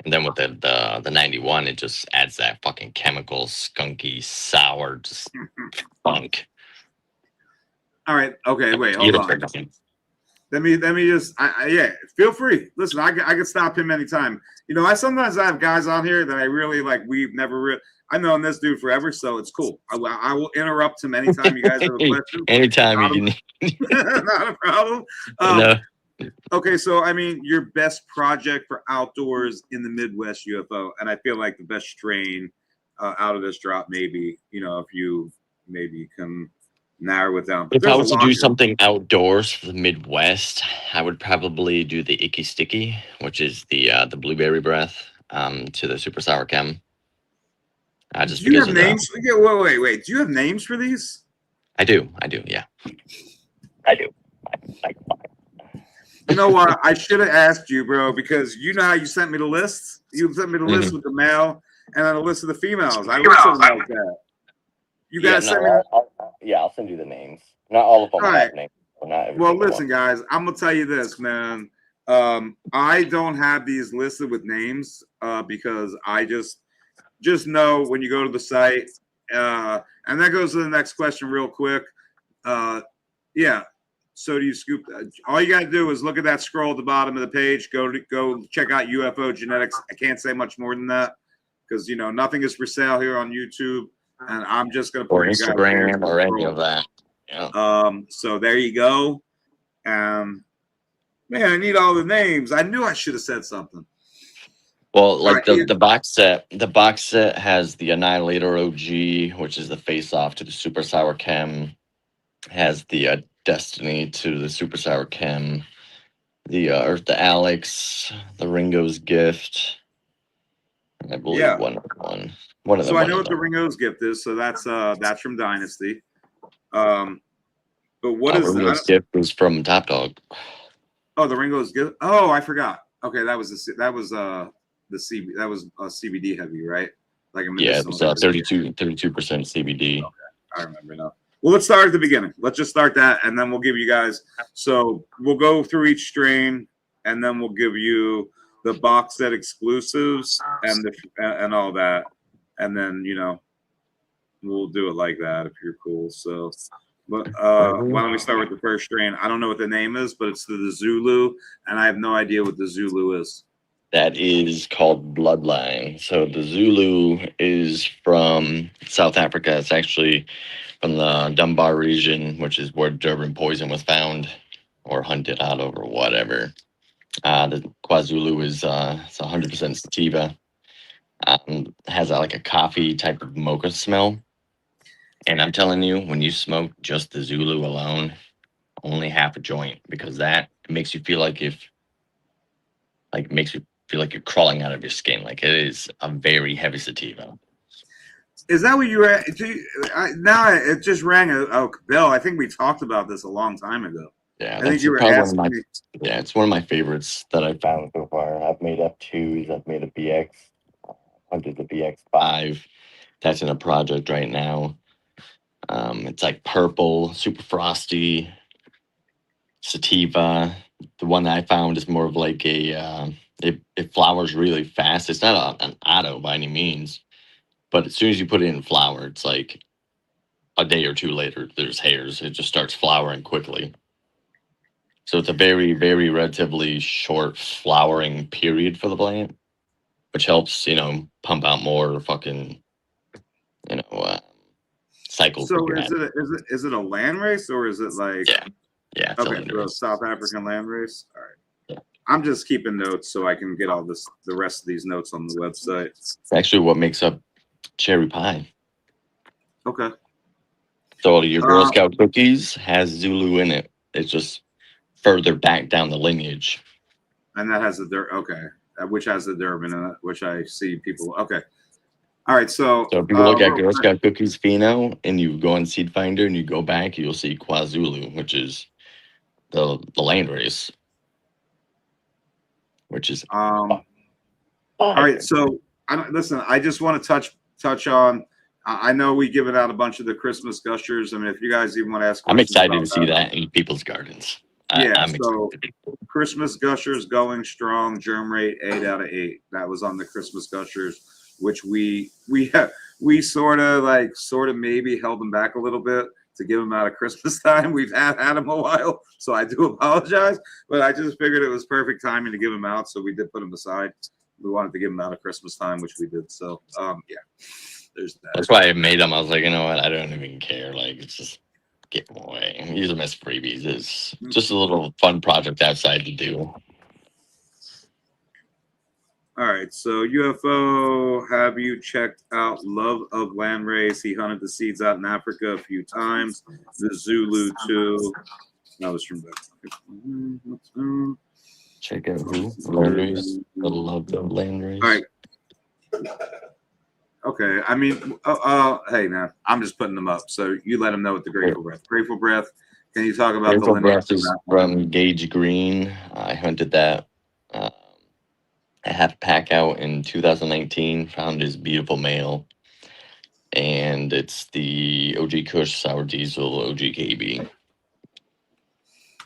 And then with the 91, it just adds that fucking chemical, skunky, sour, just funk. All right. Okay. Wait. Hold Beautiful. on. Let me just. Yeah. Feel free. Listen, I can stop him anytime. You know, I sometimes have guys on here that I really like. We've never really. I've known this dude forever, so it's cool. I will interrupt him anytime you guys have a question. Anytime you need. Not a problem. No. Okay, so I mean, your best project for outdoors in the Midwest UFO, and I feel like the best strain out of this drop, maybe, you know, if you maybe can narrow it down. But If I there's a was to lot do here. something outdoors for the Midwest, I would probably do the Icky Sticky, which is the blueberry breath to the super sour chem. Just Do you because have of names? Yeah, wait. Do you have names for these? I do, yeah. I do. You know what? I should have asked you, bro, because you know how you sent me the lists? You sent me the list with the male and then a list of the females. I listen like that. You guys sent me. I'll send you the names. Not all of them All have right. names. Not every Well, single listen, one. guys, I'm gonna tell you this, man. I don't have these listed with names because I just know when you go to the site, and that goes to the next question real quick. Yeah. So do you scoop? All you got to do is look at that scroll at the bottom of the page. Go check out UFO Genetics. I can't say much more than that because you know nothing is for sale here on YouTube, and I'm just gonna Or point you guys Instagram or any scroll. of that. Yeah. So there you go. Man, I need all the names. I knew I should have said something. Well, like Right, the box set has the Annihilator OG, which is the face off to the Super Sour Chem, has the Destiny to the Super Sour Chem, the Earth to Alex, the Ringo's Gift, and I believe Yeah. one of them. So I know what the Ringo's Gift is. So that's from Dynasty. But what is Ringo's Gift was from Top Dog. Oh, the Ringo's Gift. Oh, I forgot. Okay, that was the CB. That was CBD heavy, right? Like a Yeah, it medicinal. was 32% CBD. Okay, I remember now. Well, let's start at the beginning. Let's just start that, and then we'll give you guys. So we'll go through each strain, and then we'll give you the box set exclusives and all that, and then you know we'll do it like that if you're cool. So, but why don't we start with the first strain? I don't know what the name is, but it's the Zulu, and I have no idea what the Zulu is. That is called Bloodline. So the Zulu is from South Africa. It's actually from the Dunbar region, which is where Durban poison was found or hunted out of or whatever. The KwaZulu is it's 100% sativa. Has like a coffee type of mocha smell. And I'm telling you, when you smoke just the Zulu alone, only half a joint, because that makes you feel like feel like you're crawling out of your skin. Like it is a very heavy sativa. Is that what you were? Now it just rang a bell. I think we talked about this a long time ago. Yeah, I think you were probably asking me. Yeah, it's one of my favorites that I've found so far. I've made F2s. I've made a BX. Hunted the BX5. That's in a project right now. It's like purple, super frosty, sativa. The one that I found is more of like a. It flowers really fast. It's not an auto by any means, but as soon as you put it in flower, it's like a day or two later, there's hairs. It just starts flowering quickly. So it's a very, very relatively short flowering period for the plant, which helps, pump out more fucking, cycles. So is it a land race or is it like? Yeah. Okay, so a South African land race. All right. Yeah. I'm just keeping notes so I can get all the rest of these notes on the website. It's actually what makes up cherry pie. Okay. So your Girl Scout cookies has Zulu in it. It's just further back down the lineage. And that has the which has the Durban in it, which I see people. Okay. All right. So if you look at Girl Scout cookies pheno and you go on Seed Finder and you go back, you'll see KwaZulu, which is the land race. Which is all right. So listen, I just want to touch on. I know we given out a bunch of the Christmas gushers. I mean, if you guys even want to ask, I'm excited to see that in people's gardens. Yeah. Christmas Gushers going strong. Germ rate 8 out of 8. That was on the Christmas Gushers, which we sort of maybe held them back a little bit to give them out at Christmas time. We've had them a while, so I do apologize, but I just figured it was perfect timing to give them out, so we did put them aside. We wanted to give them out at Christmas time, which we did. So yeah, there's that. That's why I made them. I was like, you know what? I don't even care. Like, it's just get them away. Use them as freebies. It's just a little fun project outside to do. All right, so UFO, have you checked out Love of Landrays? He hunted the seeds out in Africa a few times. The Zulu too. That was from the. Check out who? Landrays. The Love of Landrays. All right. Okay, I mean, hey, man, I'm just putting them up, so you let them know what the Grateful Breath. Grateful Breath. Can you talk about Grateful the Breath lineage? is from Gauge Green. I hunted that. I had a pack out in 2019. Found his beautiful male, and it's the OG Kush Sour Diesel OG KB.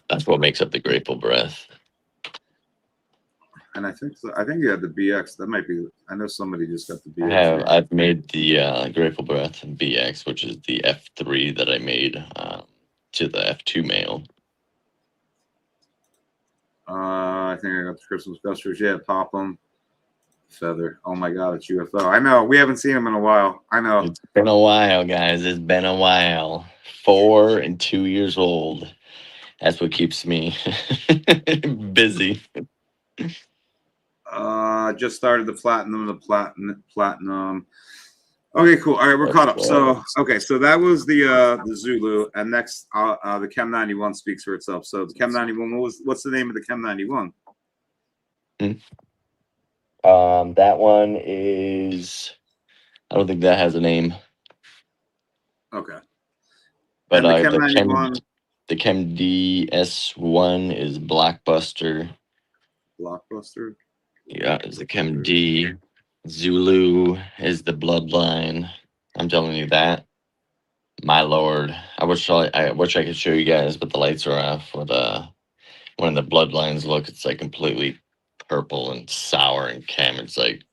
That's what makes up the Grateful Breath. And I think you had the BX. That might be. I know somebody just got the BX. I've made the Grateful Breath BX, which is the F3 that I made to the F2 male. I think I got the Christmas Gushers. Yeah, pop them. Feather. Oh my God, it's UFO. I know. We haven't seen him in a while. I know. It's been a while, guys. It's been a while. 4 and 2 years old. That's what keeps me busy. Just started the platinum. Okay, cool. All right, we're caught up. So, okay, so that was the Zulu, and next, the Chem 91 speaks for itself. So, the Chem 91. What's the name of the Chem 91? That one is. I don't think that has a name. Okay. But and the Chem 91. The Chem DS1 is Blockbuster. Blockbuster. Yeah, it's the Chem D. Zulu is the Bloodline. I'm telling you that. My lord. I wish I could show you guys, but the lights are off. When the Bloodlines look, it's like completely purple and sour and chem. It's like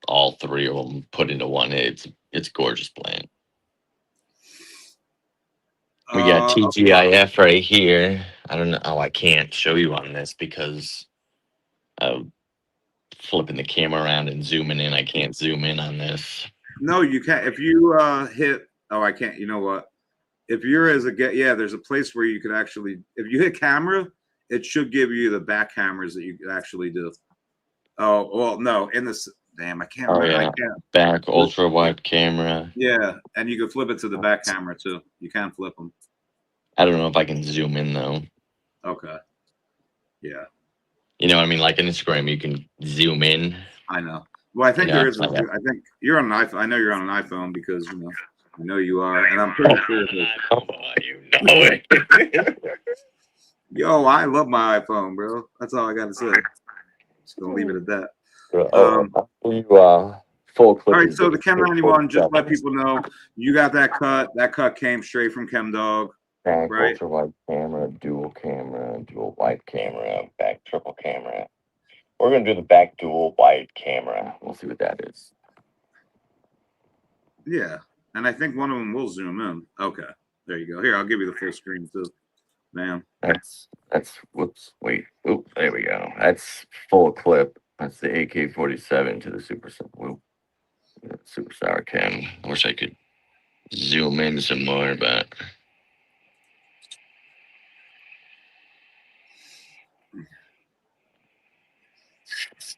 all three of them put into one. It's a gorgeous plant. We got TGIF right here. I don't know. Oh, I can't show you on this because flipping the camera around and zooming in. I can't zoom in on this. No, you can't. If you hit, I can't. You know what? If you're there's a place where you could actually, if you hit camera, it should give you the back cameras that you could actually do. Oh, well, no, in this, damn, I can't. Oh, remember. yeah. I can't. Back ultra wide camera. Yeah, and you can flip it to the back camera too. You can flip them. I don't know if I can zoom in though. Okay. Yeah. You know what I mean? Like on Instagram, you can zoom in. I know. Well, I think there is. I think you're on an iPhone. I know you're on an iPhone because I know you are, and I'm pretty sure. You know it. Yo, I love my iPhone, bro. That's all I got to say. Just gonna leave it at that. Full clip. All right, so the Chem 91. Just let people know you got that cut. That cut came straight from Chemdog. Back right? ultra wide camera, dual wide camera, back triple camera. We're gonna do the back dual wide camera. We'll see what that is. Yeah, and I think one of them will zoom in. Okay, there you go. Here, I'll give you the full screen too. Bam. That's whoops. Wait. Oh, there we go. That's full clip. That's the AK-47 to the Super Sour Chem. I wish I could zoom in some more, but.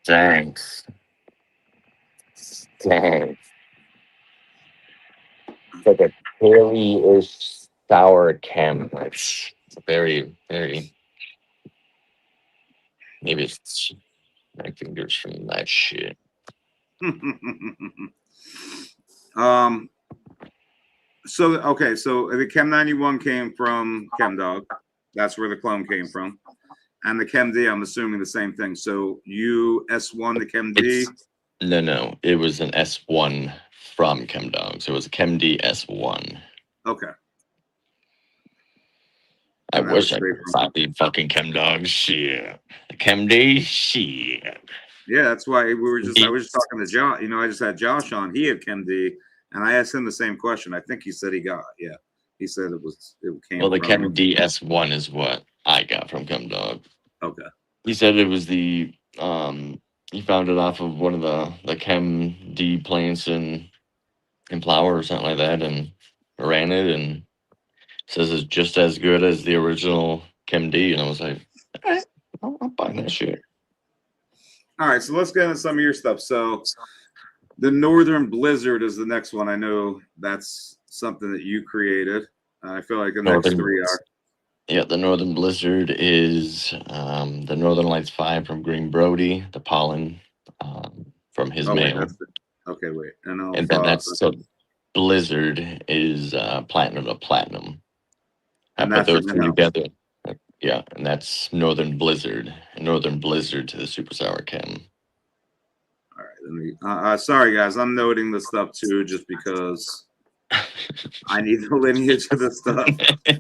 Thanks. It's like a curly-ish sour chem. It's very, very. Maybe it's my fingers from that shit. So the Chem 91 came from Chemdog. That's where the clone came from. And the Chem D, I'm assuming the same thing. So you S1 the Chem D? No. It was an S1 from Chemdog. So it was a Chem D S1. Okay. I have it wish I straight could from. find the fucking Chemdog shit. Chemd shit. Yeah, that's why I was just talking to Josh. I just had Josh on. He had ChemD, and I asked him the same question. I think he said he said it came Well, the from. Chemd S1 is what I got from Chemdog. Okay. He said it was he found it off of one of the Chemd plants in flower or something like that, and ran it, and says it's just as good as the original ChemD. And I was like, all right, I'll buy that shit. All right, so let's get into some of your stuff. So the Northern Blizzard is the next one. I know that's something that you created. I feel like the next three are. Yeah, the Northern Blizzard is the Northern Lights 5 from Green Brody, the pollen from his male. Okay, wait. And then that's so Blizzard is platinum to platinum. I put those two together. Yeah, and that's Northern Blizzard. Northern Blizzard to the Super Sour Chem. All right, let me. Sorry, guys, I'm noting the stuff too, just because I need the lineage of the stuff.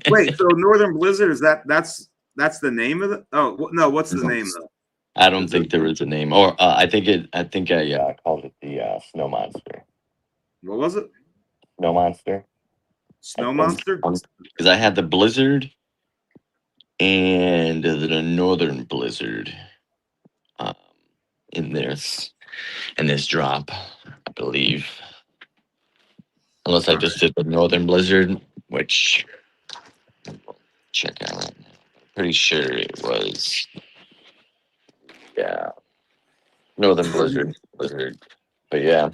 Wait, so Northern Blizzard is that's the name of it? Oh no, what's the name though? I don't think there is a name, or I think I called it the Snow Monster. What was it? Snow Monster. Snow Monster? Because I had the Blizzard and the Northern Blizzard in this drop, I believe. Unless I just did the Northern Blizzard, which check out right now. Pretty sure it was Northern Blizzard. But yeah,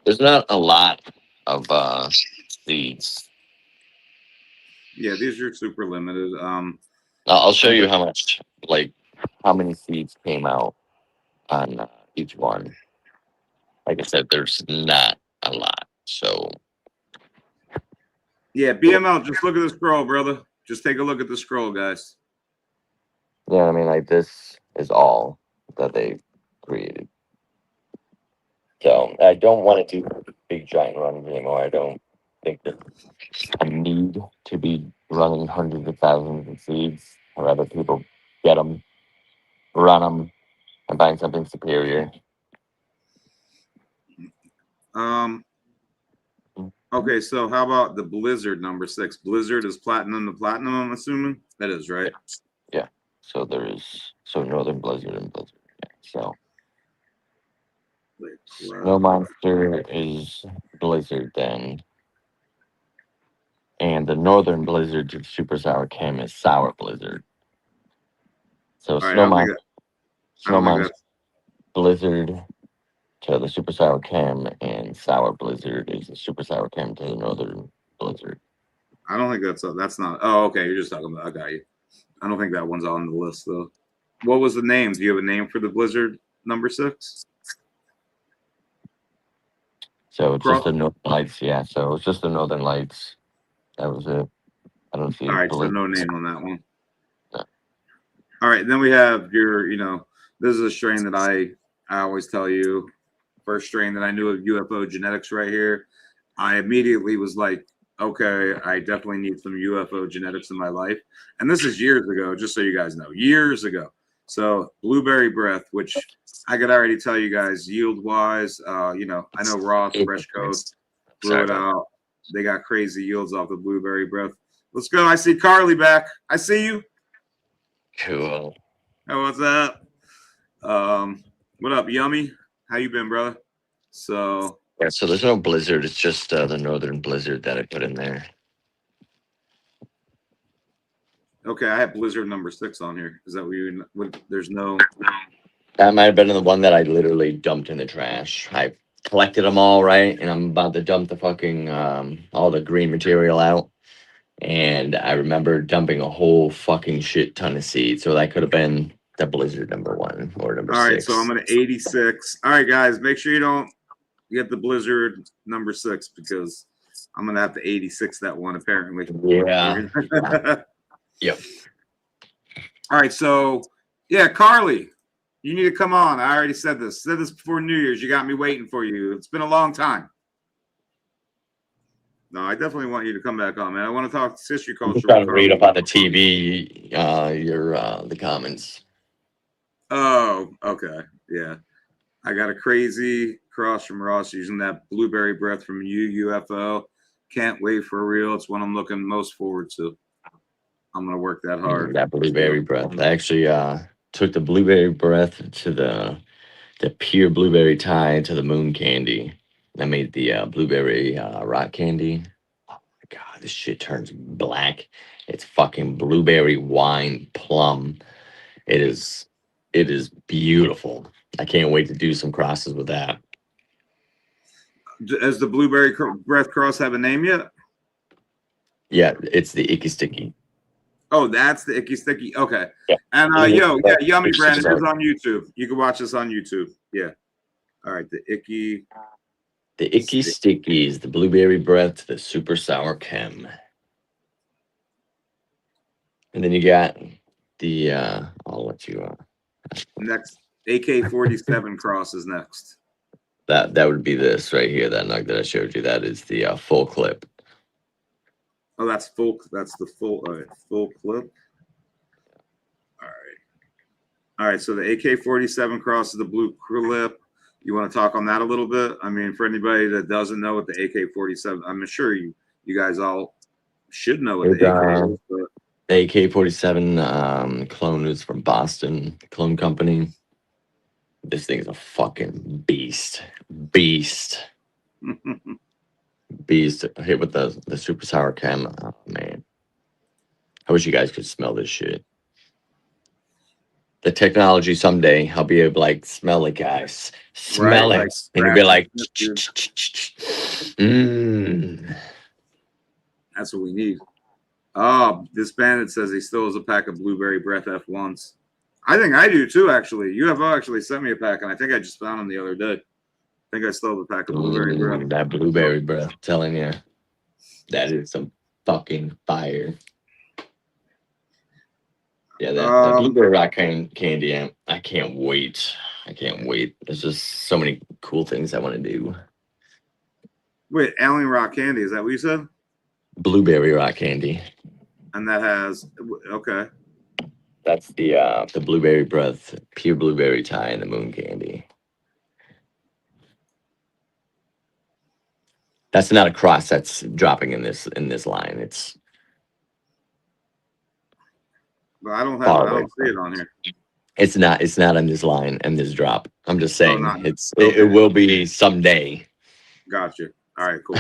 there's not a lot of seeds. Yeah, these are super limited. I'll show you how many seeds came out on each one. Like I said, there's not a lot. So yeah, BML, just look at the scroll, brother. Just take a look at the scroll, guys. yeah, I mean, like, this is all that they created. So I don't want to do big giant runs anymore. I don't think that I need to be running hundreds of thousands of seeds. I'd rather people get them, run them, and find something superior. Okay, so how about the Blizzard number 6? Blizzard is platinum to platinum, I'm assuming? That is, right? Yeah. So Northern Blizzard and Blizzard. So Snow Monster is Blizzard then. And the Northern Blizzard to Super Sour Chem is Sour Blizzard. So Snow Monster Blizzard to the Super Sour Chem, and Sour Blizzard is the Super Sour Chem to the Northern Blizzard. I don't think that's not. Oh, okay. You're just talking about. I got you. I don't think that one's on the list though. What was the name? Do you have a name for the Blizzard number 6? So it's just the Northern Lights. Yeah. So it's just the Northern Lights. That was it. I don't see. All right. So no name on that one. No. All right. Then we have your. This is a strain that I always tell you. First strain that I knew of UFO Genetics right here. I immediately was like, okay, I definitely need some UFO Genetics in my life. And this is years ago, just so you guys know, years ago. So Blueberry Breath, which I could already tell you guys yield-wise, I know Ross, Fresh Coast, blew it out. They got crazy yields off the Blueberry Breath. Let's go. I see Carly back. I see you. Cool. Hey, what's up? What up, Yummy? How you been, brother? So there's no Blizzard. It's just the Northern Blizzard that I put in there. Okay, I have Blizzard number 6 on here. Is that there's no? That might have been the one that I literally dumped in the trash. I collected them all, right, and I'm about to dump the fucking all the green material out. And I remember dumping a whole fucking shit ton of seeds. So that could have been the Blizzard number 1 or number 6. All right, so I'm gonna 86. All right, guys, make sure you don't get the Blizzard number 6 because I'm gonna have to 86 that one apparently. Yeah. Yep. All right, so yeah, Carly, you need to come on. I already said this. Said this before New Year's. You got me waiting for you. It's been a long time. No, I definitely want you to come back on, man. I want to talk history I'm culture. trying with to read Carl. up on the TV, the comments. Oh, okay. Yeah. I got a crazy cross from Ross using that blueberry breath from UFO. Can't wait for real. It's what I'm looking most forward to. I'm gonna work that hard. That blueberry breath. I actually took the blueberry breath to the pure blueberry tie to the moon candy. I made the blueberry rock candy. Oh my god, this shit turns black. It's fucking blueberry wine plum. It is beautiful. I can't wait to do some crosses with that. Does the blueberry breath cross have a name yet? Yeah, it's the icky sticky. Oh, that's the icky sticky. Okay. Yeah. And Yeah, Yummy it's Brand. It just is on YouTube. You can watch this on YouTube. Yeah. All right. The icky stickies, the blueberry breath, the super sour chem. And then you got the I'll let you next. AK-47 cross is next. that would be this right here, that nug that I showed you. That is the full clip. Oh, that's full. That's the full. All right, full clip. All right. All right. So the AK-47 cross is the blue clip. You want to talk on that a little bit? I mean, for anybody that doesn't know what the AK-47, I'm sure you guys all should know what the AK is. But AK-47 clone is from Boston Clone Company. This thing is a fucking beast. Beast. Hit with the super sour chem. Oh man, I wish you guys could smell this shit. The technology someday, I'll be able to like smell it, guys. Smell Right, it, like and you'll be like, that's what we need. Oh, this bandit says he still has a pack of blueberry breath F1s. I think I do too, actually. UFO actually sent me a pack, and I think I just found them the other day. I think I still have a pack of blueberry breath. That blueberry breath, telling you, that is some fucking fire. Yeah, that blueberry rock candy. I can't wait. I can't wait. There's just so many cool things I want to do. Wait, Alien Rock Candy, is that what you said? Blueberry rock candy. And that has, okay. That's the blueberry breath, pure blueberry tie, and the moon candy. That's not a cross that's dropping in this line. It's But I don't have it. I don't see it on here. It's not on this line and this drop. I'm just saying it will be someday. Gotcha. All right, cool.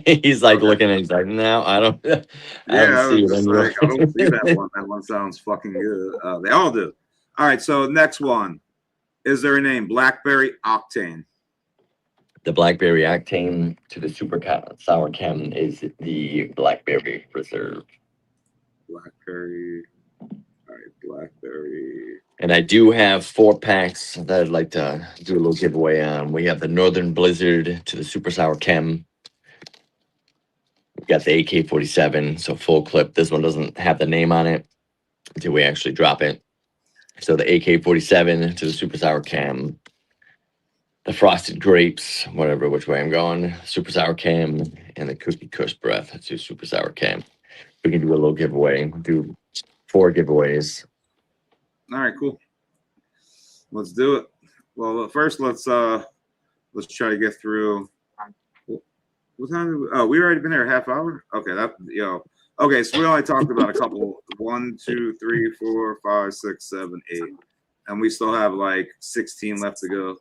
He's like looking at it, he's like, no, I don't see it. I don't see that one. That one sounds fucking good. They all do. All right, so next one. Is there a name? Blackberry Octane. The blackberry octane to the super sour chem is the blackberry reserve. Blackberry. All right, blackberry. And I do have 4 packs that I'd like to do a little giveaway on. We have the Northern Blizzard to the super sour chem. We've got the AK-47, so full clip. This one doesn't have the name on it until we actually drop it. So the AK-47 to the super sour chem. The frosted grapes, whatever, which way I'm going, super sour chem, and the cookie kush breath to super sour chem. We can do a little giveaway. We'll do 4 giveaways. All right, cool. Let's do it. Well, first let's try to get through. What time? We already been there a half hour. Okay, Okay, so we only talked about a couple. 1, 2, 3, 4, 5, 6, 7, 8, and we still have like 16 left to go.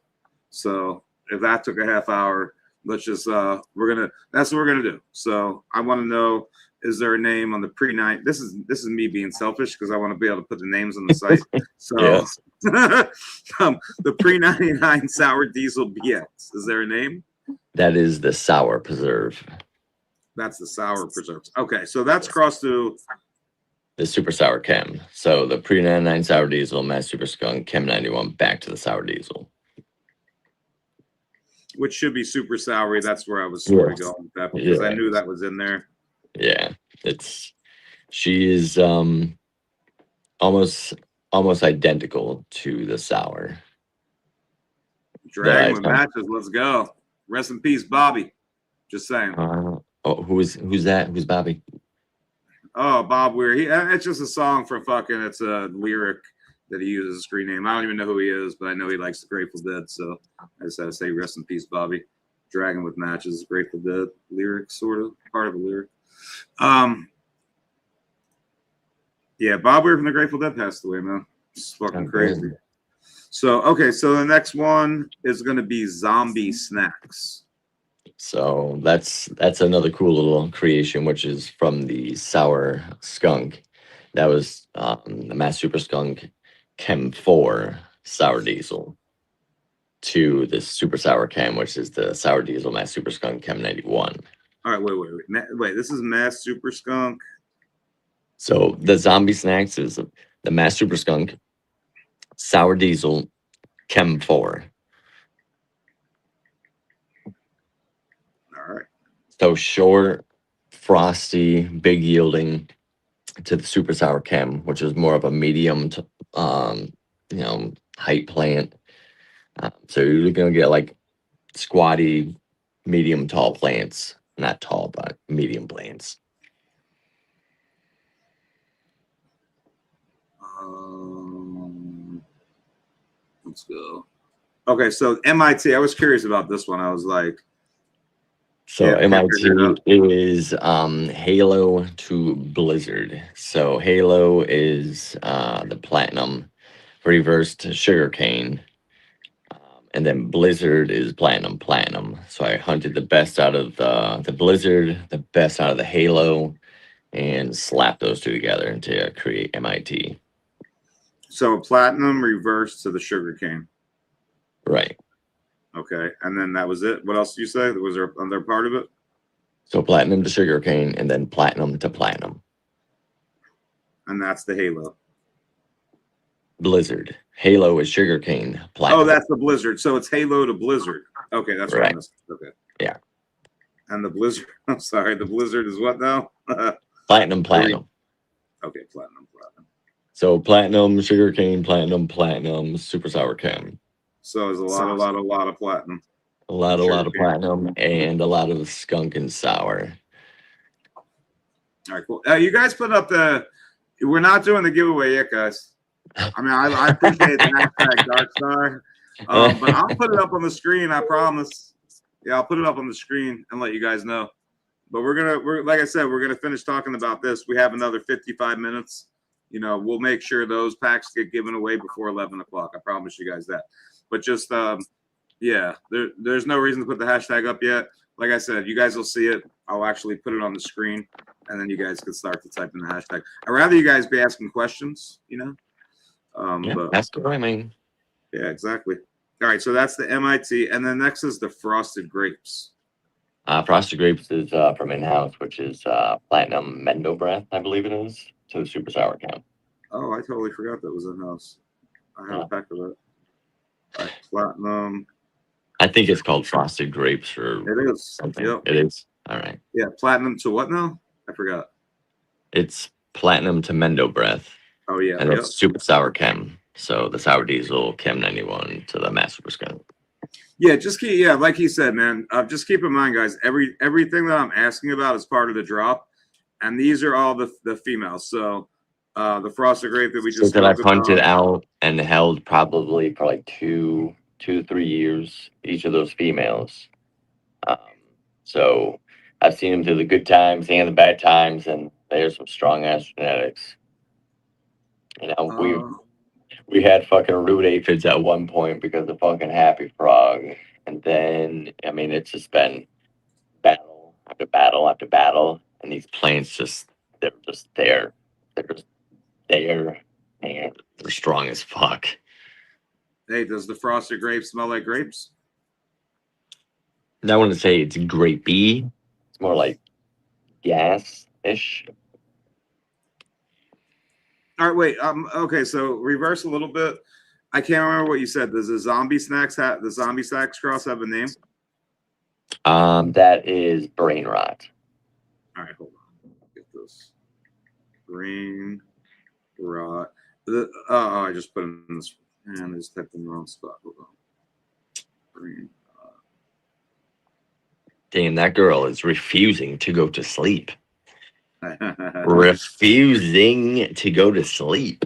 So if that took a half hour, let's just that's what we're gonna do. So I want to know, is there a name on the pre-9? This is me being selfish because I want to be able to put the names on the site. So Yes. The pre-99 sour diesel BX. Is there a name? That is the sour preserve. That's the sour preserves. Okay, so that's crossed to The super sour chem. So the pre-99 sour diesel, Mass Super Skunk, Chem 91, back to the sour diesel. which should be super soury. That's where I was sort of going with that because I knew that was in there. Yeah, she is almost identical to the sour. Dragon with matches. Let's go. Rest in peace, Bobby. Just saying. Oh, who's that? Who's Bobby? Oh, Bob Weir. It's just a song from fucking. It's a lyric that he uses as a screen name. I don't even know who he is, but I know he likes the Grateful Dead. So I just had to say rest in peace, Bobby. Dragon with Matches, Grateful Dead lyric, sort of part of a lyric. Yeah, Bob Weir from the Grateful Dead passed away, man. It's fucking crazy. So okay, so the next one is gonna be zombie snacks. So that's another cool little creation, which is from the Sour Skunk. That was the Mass Super Skunk Chem 4 Sour Diesel to the Super Sour Chem, which is the Sour Diesel Mass Super Skunk Chem 91. All right, wait. This is Mass Super Skunk. So the zombie snacks is the Mass Super Skunk Sour Diesel Chem 4. All right. So short, frosty, big yielding to the Super Sour Chem, which is more of a medium to, height plant. So you're gonna get like squatty, medium tall plants, not tall, but medium plants. Let's go. Okay, so MIT. I was curious about this one. I was like, So yeah, MIT is Halo to Blizzard. So Halo is the platinum reversed sugarcane. And then Blizzard is platinum. So I hunted the best out of the Blizzard, the best out of the Halo, and slapped those two together to create MIT. so platinum reversed to the sugarcane. Right. Okay, and then that was it. What else did you say? Was there another part of it? So platinum to sugarcane, and then platinum to platinum. And that's the Halo. Blizzard. Halo is sugarcane. Platinum. Oh, that's the Blizzard. So it's Halo to Blizzard. Okay, that's right. Okay. Yeah. And the Blizzard. I'm sorry. The Blizzard is what now? Platinum. Okay, platinum. So platinum, sugarcane, platinum, super sour chem. So there's a lot of platinum. A lot of platinum and a lot of skunk and sour. All right, cool. You guys put up we're not doing the giveaway yet, guys. I mean, I appreciate the hashtag Darkstar, but I'll put it up on the screen. I promise. Yeah, I'll put it up on the screen and let you guys know. But we're like I said, we're gonna finish talking about this. We have another 55 minutes. You know, we'll make sure those packs get given away before 11 o'clock. I promise you guys that. But just yeah, there's no reason to put the hashtag up yet. Like I said, you guys will see it. I'll actually put it on the screen, and then you guys can start to type in the hashtag. I'd rather you guys be asking questions, you know. Yeah, but, that's what I mean. Yeah, exactly. All right, so that's the MIT, and then next is the frosted grapes. Frosted grapes is from in-house, which is platinum Mendo breath, I believe it is, to the super sour chem. Oh, I totally forgot that was in-house. I have a pack of it. All right, platinum. I think it's called frosted grapes or It is something. Yep. It is. All right. Yeah, platinum to what now? I forgot. It's platinum to Mendo breath. Oh yeah, and it's super sour chem. So the sour diesel chem 91 to the mass super skunk. Yeah, like he said, man. Just keep in mind, guys. Everything that I'm asking about is part of the drop, and these are all the females. So the frosted grape that we just that I punted out and held probably for like 2 to 3 years, each of those females. So I've seen them through the good times and the bad times, and there's some strong ass genetics. You know, we had fucking root aphids at one point because of fucking Happy Frog, and then I mean it's just been battle after battle after battle, and these plants they're just there, and they're strong as fuck. Hey, does the frosted grape smell like grapes? I wouldn't say it's grapey. It's more like gas-ish. All right, wait. Okay, so reverse a little bit. I can't remember what you said. Does the zombie snacks cross have a name? That is brain rot. All right, hold on. Get this. Brain rot. I just put it in this. And I just typed in the wrong spot. Hold on. Brain rot. Damn, that girl is refusing to go to sleep. Refusing to go to sleep.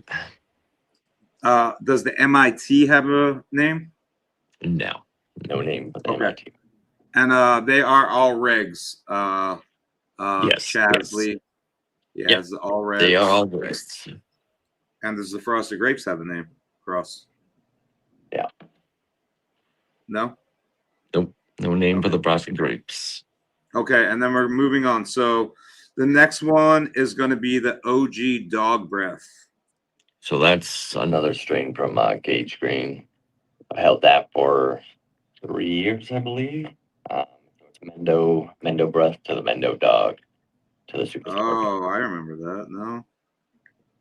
Does the MIT have a name? No, no name but the Okay. MIT. And they are all regs. Yes, Chasley. Yep. Yes, all regs. They are all regs. And does the Frosted Grapes have a name? Cross. Yeah. No? Nope. No name for Okay. the frosted grapes. Okay, and then we're moving on. So the next one is going to be the OG Dog Breath. So that's another strain from Gage Green. I held that for 3 years, I believe. It's Mendo Breath to the Mendo Dog to the Super. Oh, I remember that. No.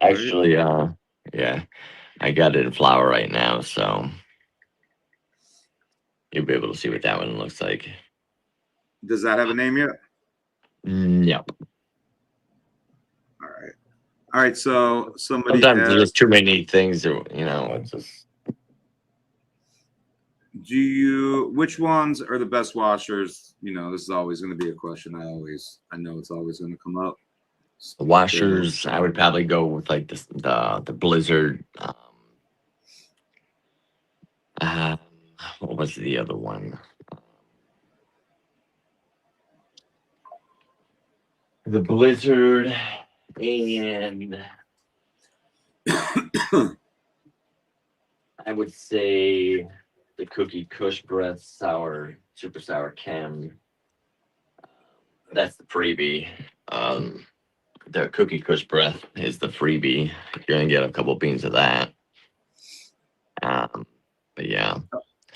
Actually, yeah, I got it in flower right now, so you'll be able to see what that one looks like. Does that have a name yet? Yep. All right. All right. So somebody Sometimes there's asked, just too many things, it's just. which ones are the best washers? This is always going to be a question. I know it's always going to come up. The washers, I would probably go with like the Blizzard. What was the other one? The Blizzard and I would say the Cookie Kush Breath Super Sour Chem. That's the freebie. The Cookie Kush Breath is the freebie. You're gonna get a couple beans of that. But yeah.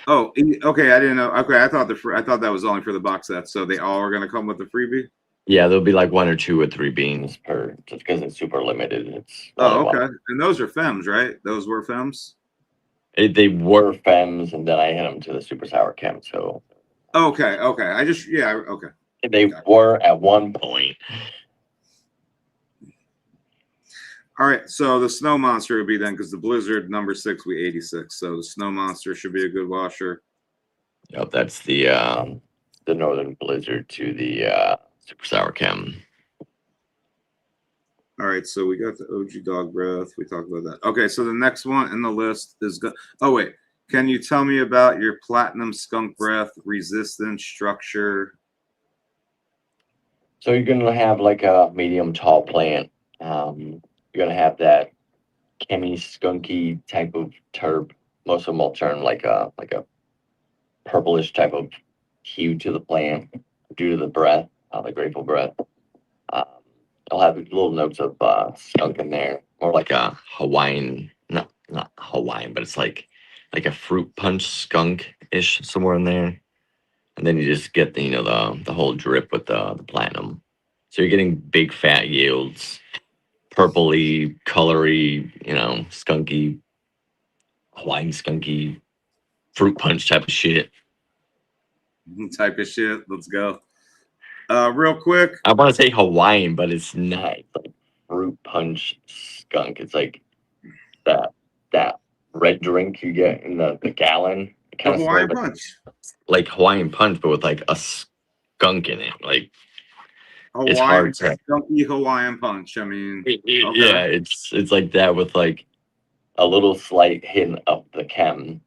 Oh, okay. I didn't know. Okay, I thought that was only for the box set. So they all are going to come with the freebie. Yeah, there'll be like 1 or 2 or 3 beans per, just because it's super limited. It's okay. And those are Fems, right? Those were Fems. They were Fems, and then I hit them to the Super Sour Chem. So okay. Okay. They were at one point. All right, so the Snow Monster would be then, because the Blizzard number 6, we 86. So the Snow Monster should be a good washer. Yep, that's the Northern Blizzard to the Super Sour Chem. All right, so we got the OG Dog Breath. We talked about that. Okay, so the next one in the list is oh wait, can you tell me about your Platinum Skunk Breath resistance structure? So you're gonna have like a medium tall plant. You're gonna have that chemi skunky type of terp. Most of them will turn like a purplish type of hue to the plant due to the breath, the grateful breath. It'll have little notes of skunk in there, or like a Hawaiian, not Hawaiian, but it's like a fruit punch skunk ish somewhere in there. And then you just get the whole drip with the platinum. So you're getting big fat yields, purpley, colory, skunky, Hawaiian skunky, fruit punch type of shit. Let's go. Real quick. I want to say Hawaiian, but it's not. It's like fruit punch skunk. It's like that red drink you get in the gallon. The Hawaiian Punch. Like Hawaiian Punch, but with like a skunk in it. Like it's hard to skunky Hawaiian Punch. I mean, okay. Yeah, it's like that with like a little slight hint of the chem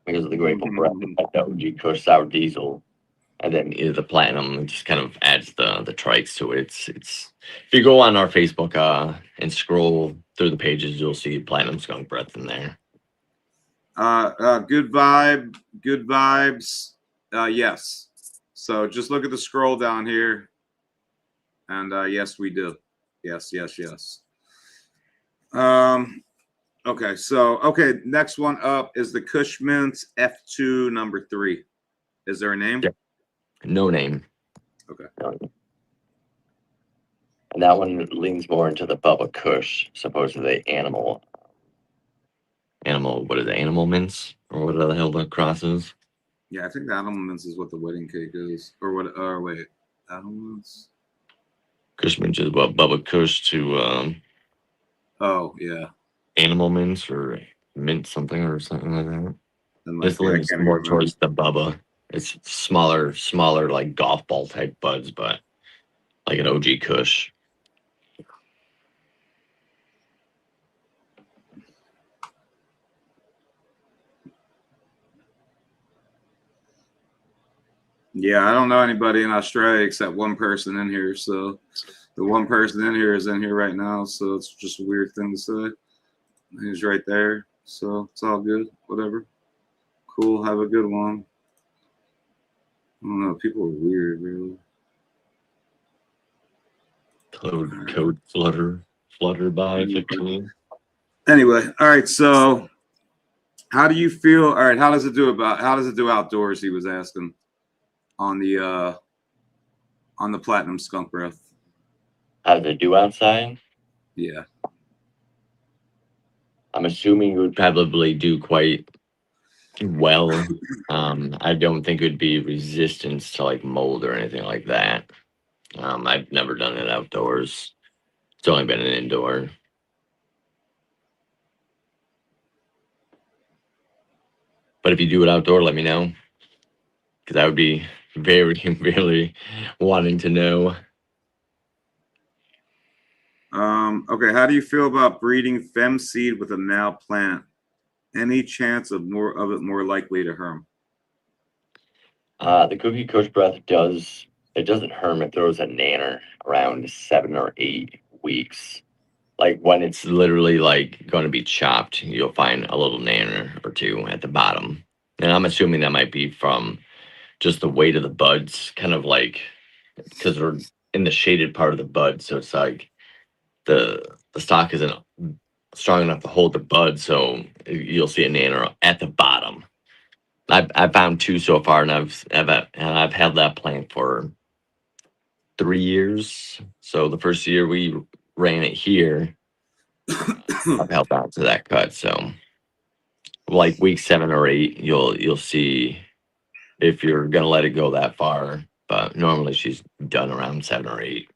because of the grateful breath, like the OG Kush Sour Diesel, and then either the platinum. It just kind of adds the trikes to it. It's if you go on our Facebook and scroll through the pages, you'll see platinum skunk breath in there. Good vibes. Yes. So just look at the scroll down here. And yes, we do. Yes. Okay, next one up is the Kush Mint F2 number 3. Is there a name? Yep. No name. Okay. And that one leans more into the Bubba Kush, supposedly animal, what is it, animal mints? Or what the hell that cross is? Yeah, I think the animal mints is what the wedding cake is. Or what, wait. Animal mints? Kush mints is what Bubba Kush to, oh, yeah. Animal mints or mint something like that. And This leans more towards the Bubba. It's smaller like golf ball type buds, but like an OG Kush. Yeah, I don't know anybody in Australia except one person in here. So the one person in here is in here right now. So it's just a weird thing to say. He's right there. So it's all good. Whatever. Cool. Have a good one. I don't know. People are weird, really. Code flutter by 15. Anyway, all right. So how do you feel? All right. How does it do outdoors? He was asking on the platinum skunk breath. How does it do outside? Yeah. I'm assuming it would probably do quite well. I don't think it would be resistance to like mold or anything like that. I've never done it outdoors. It's only been an indoor. But if you do it outdoor, let me know. Because I would be very, really wanting to know. Okay. How do you feel about breeding fem seed with a male plant? Any chance of it more likely to harm? The Cookie Kush breath doesn't harm. It throws a nanner around 7 or 8 weeks. Like when it's literally like going to be chopped, you'll find a little nanner or two at the bottom. And I'm assuming that might be from just the weight of the buds, kind of like because we're in the shaded part of the bud, so it's like the stalk isn't strong enough to hold the bud, so you'll see a nanner at the bottom. I've found 2 so far, and I've had that plant for 3 years. So the first year we ran it here, I've held on to that cut. So like week 7 or 8, you'll see if you're gonna let it go that far. But normally she's done around 7 or 8.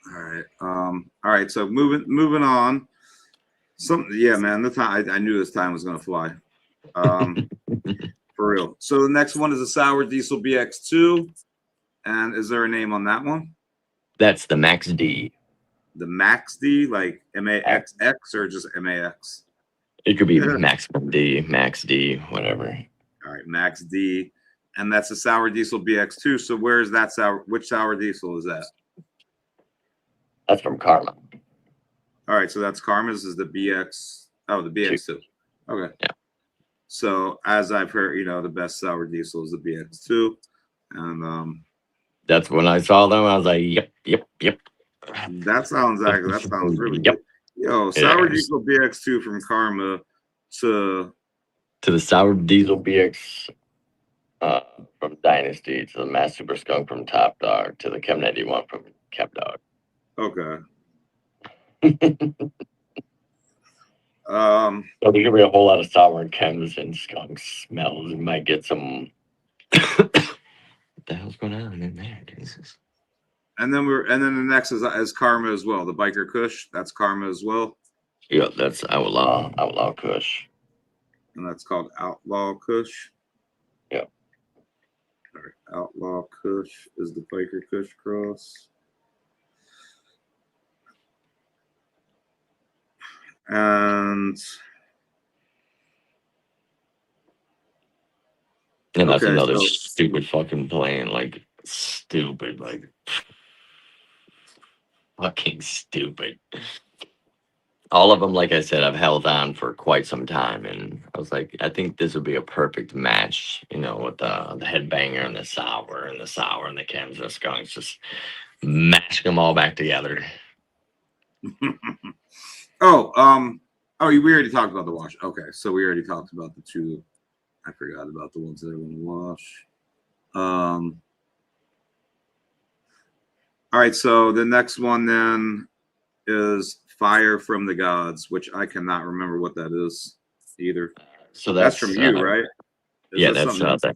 All right. All right. So moving on. Yeah, man. The time I knew this time was gonna fly. For real. So the next one is a Sour Diesel BX2. And is there a name on that one? That's the Max D. The Max D, like MAXX or just MAX? It could be Maximum D, Max D, whatever. All right, Max D. And that's a Sour Diesel BX2. So where's that which Sour Diesel is that? That's from Karma. All right, so that's Karma's is the BX. Oh, the BX2. Okay. Yeah. So as I've heard, the best Sour Diesel is the BX2. And that's when I saw them. I was like, yep. That sounds really yep. good. Yo, Sour Diesel BX2 from Karma to the Sour Diesel BX from Dynasty, to the Mass Super Skunk from Top Dog, to the Chem 91 from Chemdog. Okay. So there's gonna be a whole lot of sour chems and skunk smells. You might get some. What the hell's going on in there? Jesus. And then the next is Karma as well. The Biker Kush, that's Karma as well. Yeah, that's Outlaw Kush. And that's called Outlaw Kush. Yeah. All right. Outlaw Kush is the Biker Kush cross. And that's another stupid fucking plan. Like stupid, like fucking stupid. All of them, like I said, I've held on for quite some time, and I was like, I think this would be a perfect match, with the headbanger and the sour and the chems and the skunks, just mashing them all back together. We already talked about the wash. Okay, so we already talked about the 2. I forgot about the ones that are going to wash. All right, so the next one then is Fire from the Gods, which I cannot remember what that is either. So that's from you, right? That's the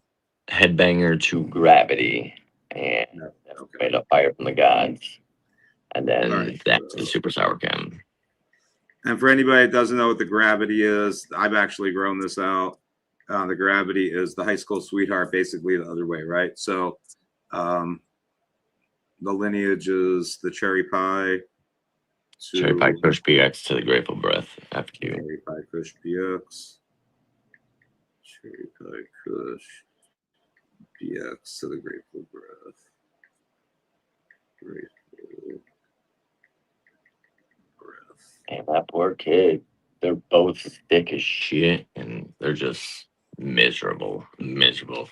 headbanger to Gravity, and made up Fire from the Gods, and then that's the Super Sour Chem. And for anybody that doesn't know what the Gravity is, I've actually grown this out. The gravity is the high school sweetheart, basically the other way, right? So the lineage is the cherry pie to Cherry Pie Kush PX to the Grateful Breath FQ. cherry pie Kush BX. Cherry pie Kush BX to the Grateful Breath. Grateful Breath. And that poor kid. They're both thick as shit, and they're just miserable. Miserable.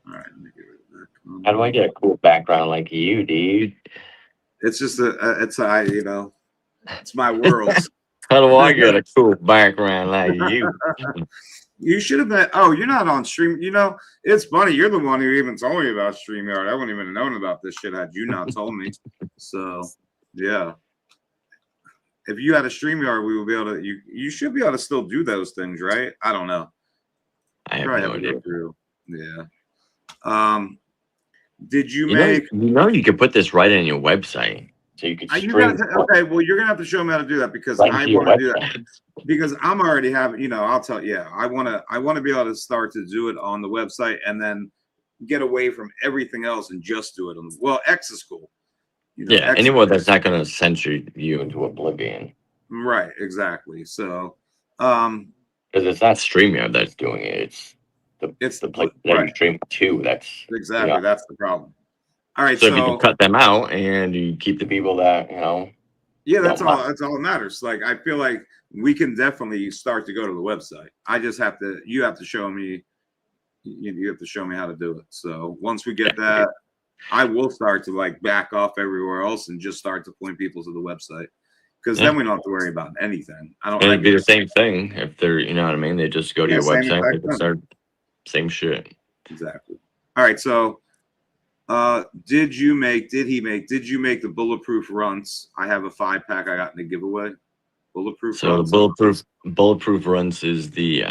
All right, let me get rid of that. How do I get a cool background like you, dude? It's just it's it's my world. How do I get a cool background like you? You should have been. Oh, you're not on stream. It's funny. You're the one who even told me about StreamYard. I wouldn't even have known about this shit had you not told me. So, yeah. If you had a StreamYard, we would be able to. You should be able to still do those things, right? I don't know. I have no idea. Yeah. Did you You make? know, you can put this right on your website, so you could stream. Okay, well, you're gonna have to show me how to do that because right I want to do that. Because I'm already having, I'll tell you, yeah, I want to be able to start to do it on the website and then get away from everything else and just do it on. Well, X is cool. Yeah, X anyone that's not going to censor you into oblivion. Right, exactly. So, because it's not StreamYard that's doing it; it's the place that you stream to. That's exactly that's the problem. All right, so if you can cut them out and you keep the people that Yeah, that's all. That's all that matters. Like, I feel like we can definitely start to go to the website. I just have to. You have to show me. You have to show me how to do it. So once we get that, I will start to like back off everywhere else and just start to point people to the website because then we don't have to worry about anything. It'd be the same thing if they're, you know what I mean. They just go to your website. They can start same shit. Exactly. All right. So. Did you make the bulletproof runs? I have a 5-pack I got in the giveaway. Bulletproof. So runs. The bulletproof runs is the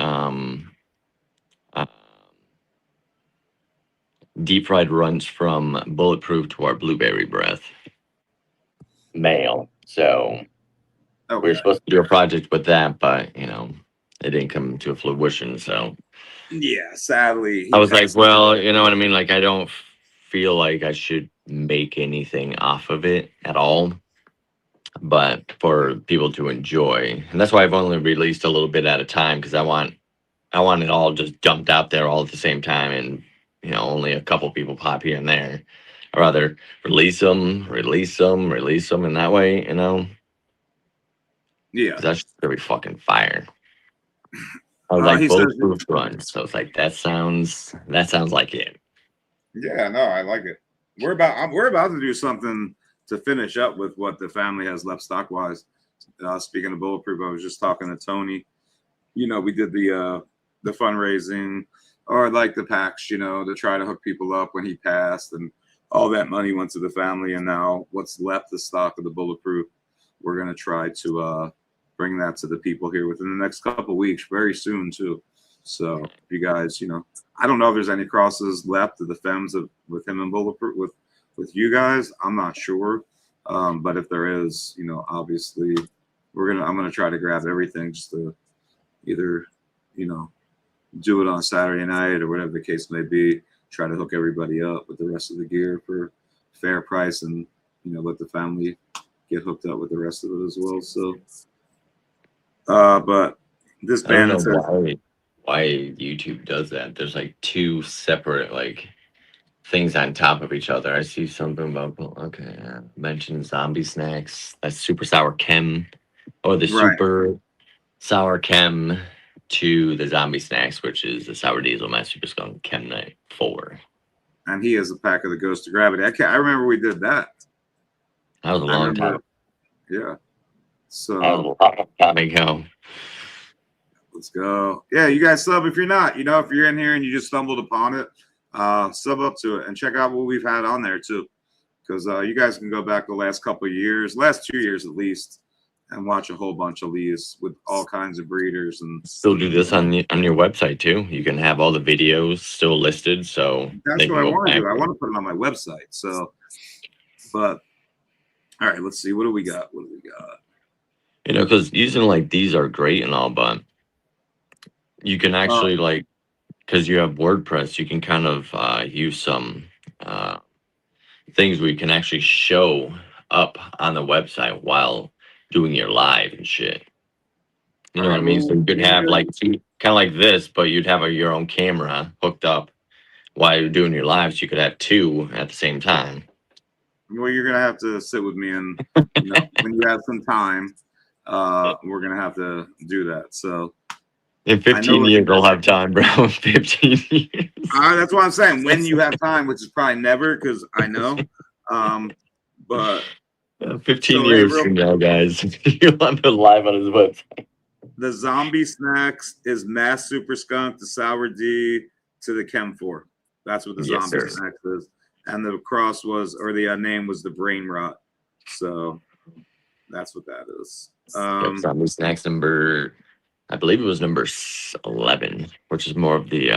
deep fried runs from Bulletproof to our Blueberry Breath male. So we were supposed to do a project with that, but it didn't come to a fruition. So yeah, sadly, I was like, well, you know what I mean? Like, I don't feel like I should make anything off of it at all, but for people to enjoy. And that's why I've only released a little bit at a time, because I want it all just dumped out there all at the same time, and only a couple people pop here and there. I'd rather release them, and that way, yeah, that's just gonna be fucking fire. I was like, bulletproof runs. So it's like that sounds like it. Yeah, no, I like it. We're about to do something to finish up with what the family has left stock wise. Speaking of bulletproof, I was just talking to Tony. We did the fundraising or like the packs, to try to hook people up when he passed, and all that money went to the family. And now what's left, the stock of the bulletproof, we're gonna try to bring that to the people here within the next couple of weeks, very soon too. So if you guys, I don't know if there's any crosses left of the Fems with him and Bulletproof with you guys. I'm not sure, but if there is, obviously I'm gonna try to grab everything just to either, do it on Saturday night or whatever the case may be. Try to hook everybody up with the rest of the gear for fair price, and let the family get hooked up with the rest of it as well. So, but this band I don't know why YouTube does that. There's like two separate things on top of each other. I see something about mention zombie snacks. That's super sour chem, or the super sour chem to the zombie snacks, which is the sour diesel mass super skunk chem night 4. And he has a pack of the Ghost of Gravity. I remember we did that. That was a long time. Yeah. So that was a long time ago. Let's go. Yeah, you guys sub if you're not. If you're in here and you just stumbled upon it, sub up to it and check out what we've had on there too. Because you guys can go back the last couple of years, last 2 years at least, and watch a whole bunch of these with all kinds of breeders. And still do this on your website too. You can have all the videos still listed. So that's what I want to do. I want to put it on my website. So, but All right, let's see. What do we got? What do we got? You know, because using like these are great and all, but you can actually like, because you have WordPress, you can kind of use some things where you can actually show up on the website while doing your live and shit. You know what I mean? So you could have like kind of like this, but you'd have your own camera hooked up while you're doing your live, so you could have two at the same time. Well, you're gonna have to sit with me, and when you have some time, we're gonna have to do that. So in 15 years, I'll have time, bro. In 15 years. That's what I'm saying. When you have time, which is probably never, because I know. But 15 years from now, guys, you'll have it live on his website. The zombie snacks is Mass Super Skunk, the Sour D to the Chem 4. That's what the zombie snacks is. And the cross was, or the name was the Brain Rot. So that's what that is. Zombie snacks number, I believe it was number 11, which is more of the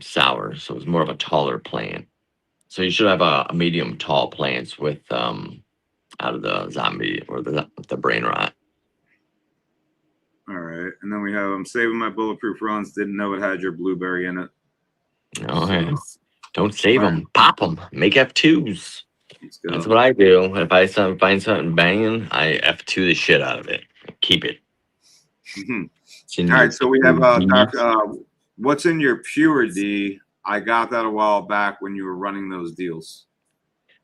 sour. So it's more of a taller plant. So you should have a medium tall plants with out of the zombie or the Brain Rot. All right, and then we have I'm saving my bulletproof runs. Didn't know it had your blueberry in it. Oh, yeah. Don't save them, pop them, make F2s. That's what I do. If I find something banging, I F2 the shit out of it. Keep it. All right, so we have what's in your Pure D? I got that a while back when you were running those deals.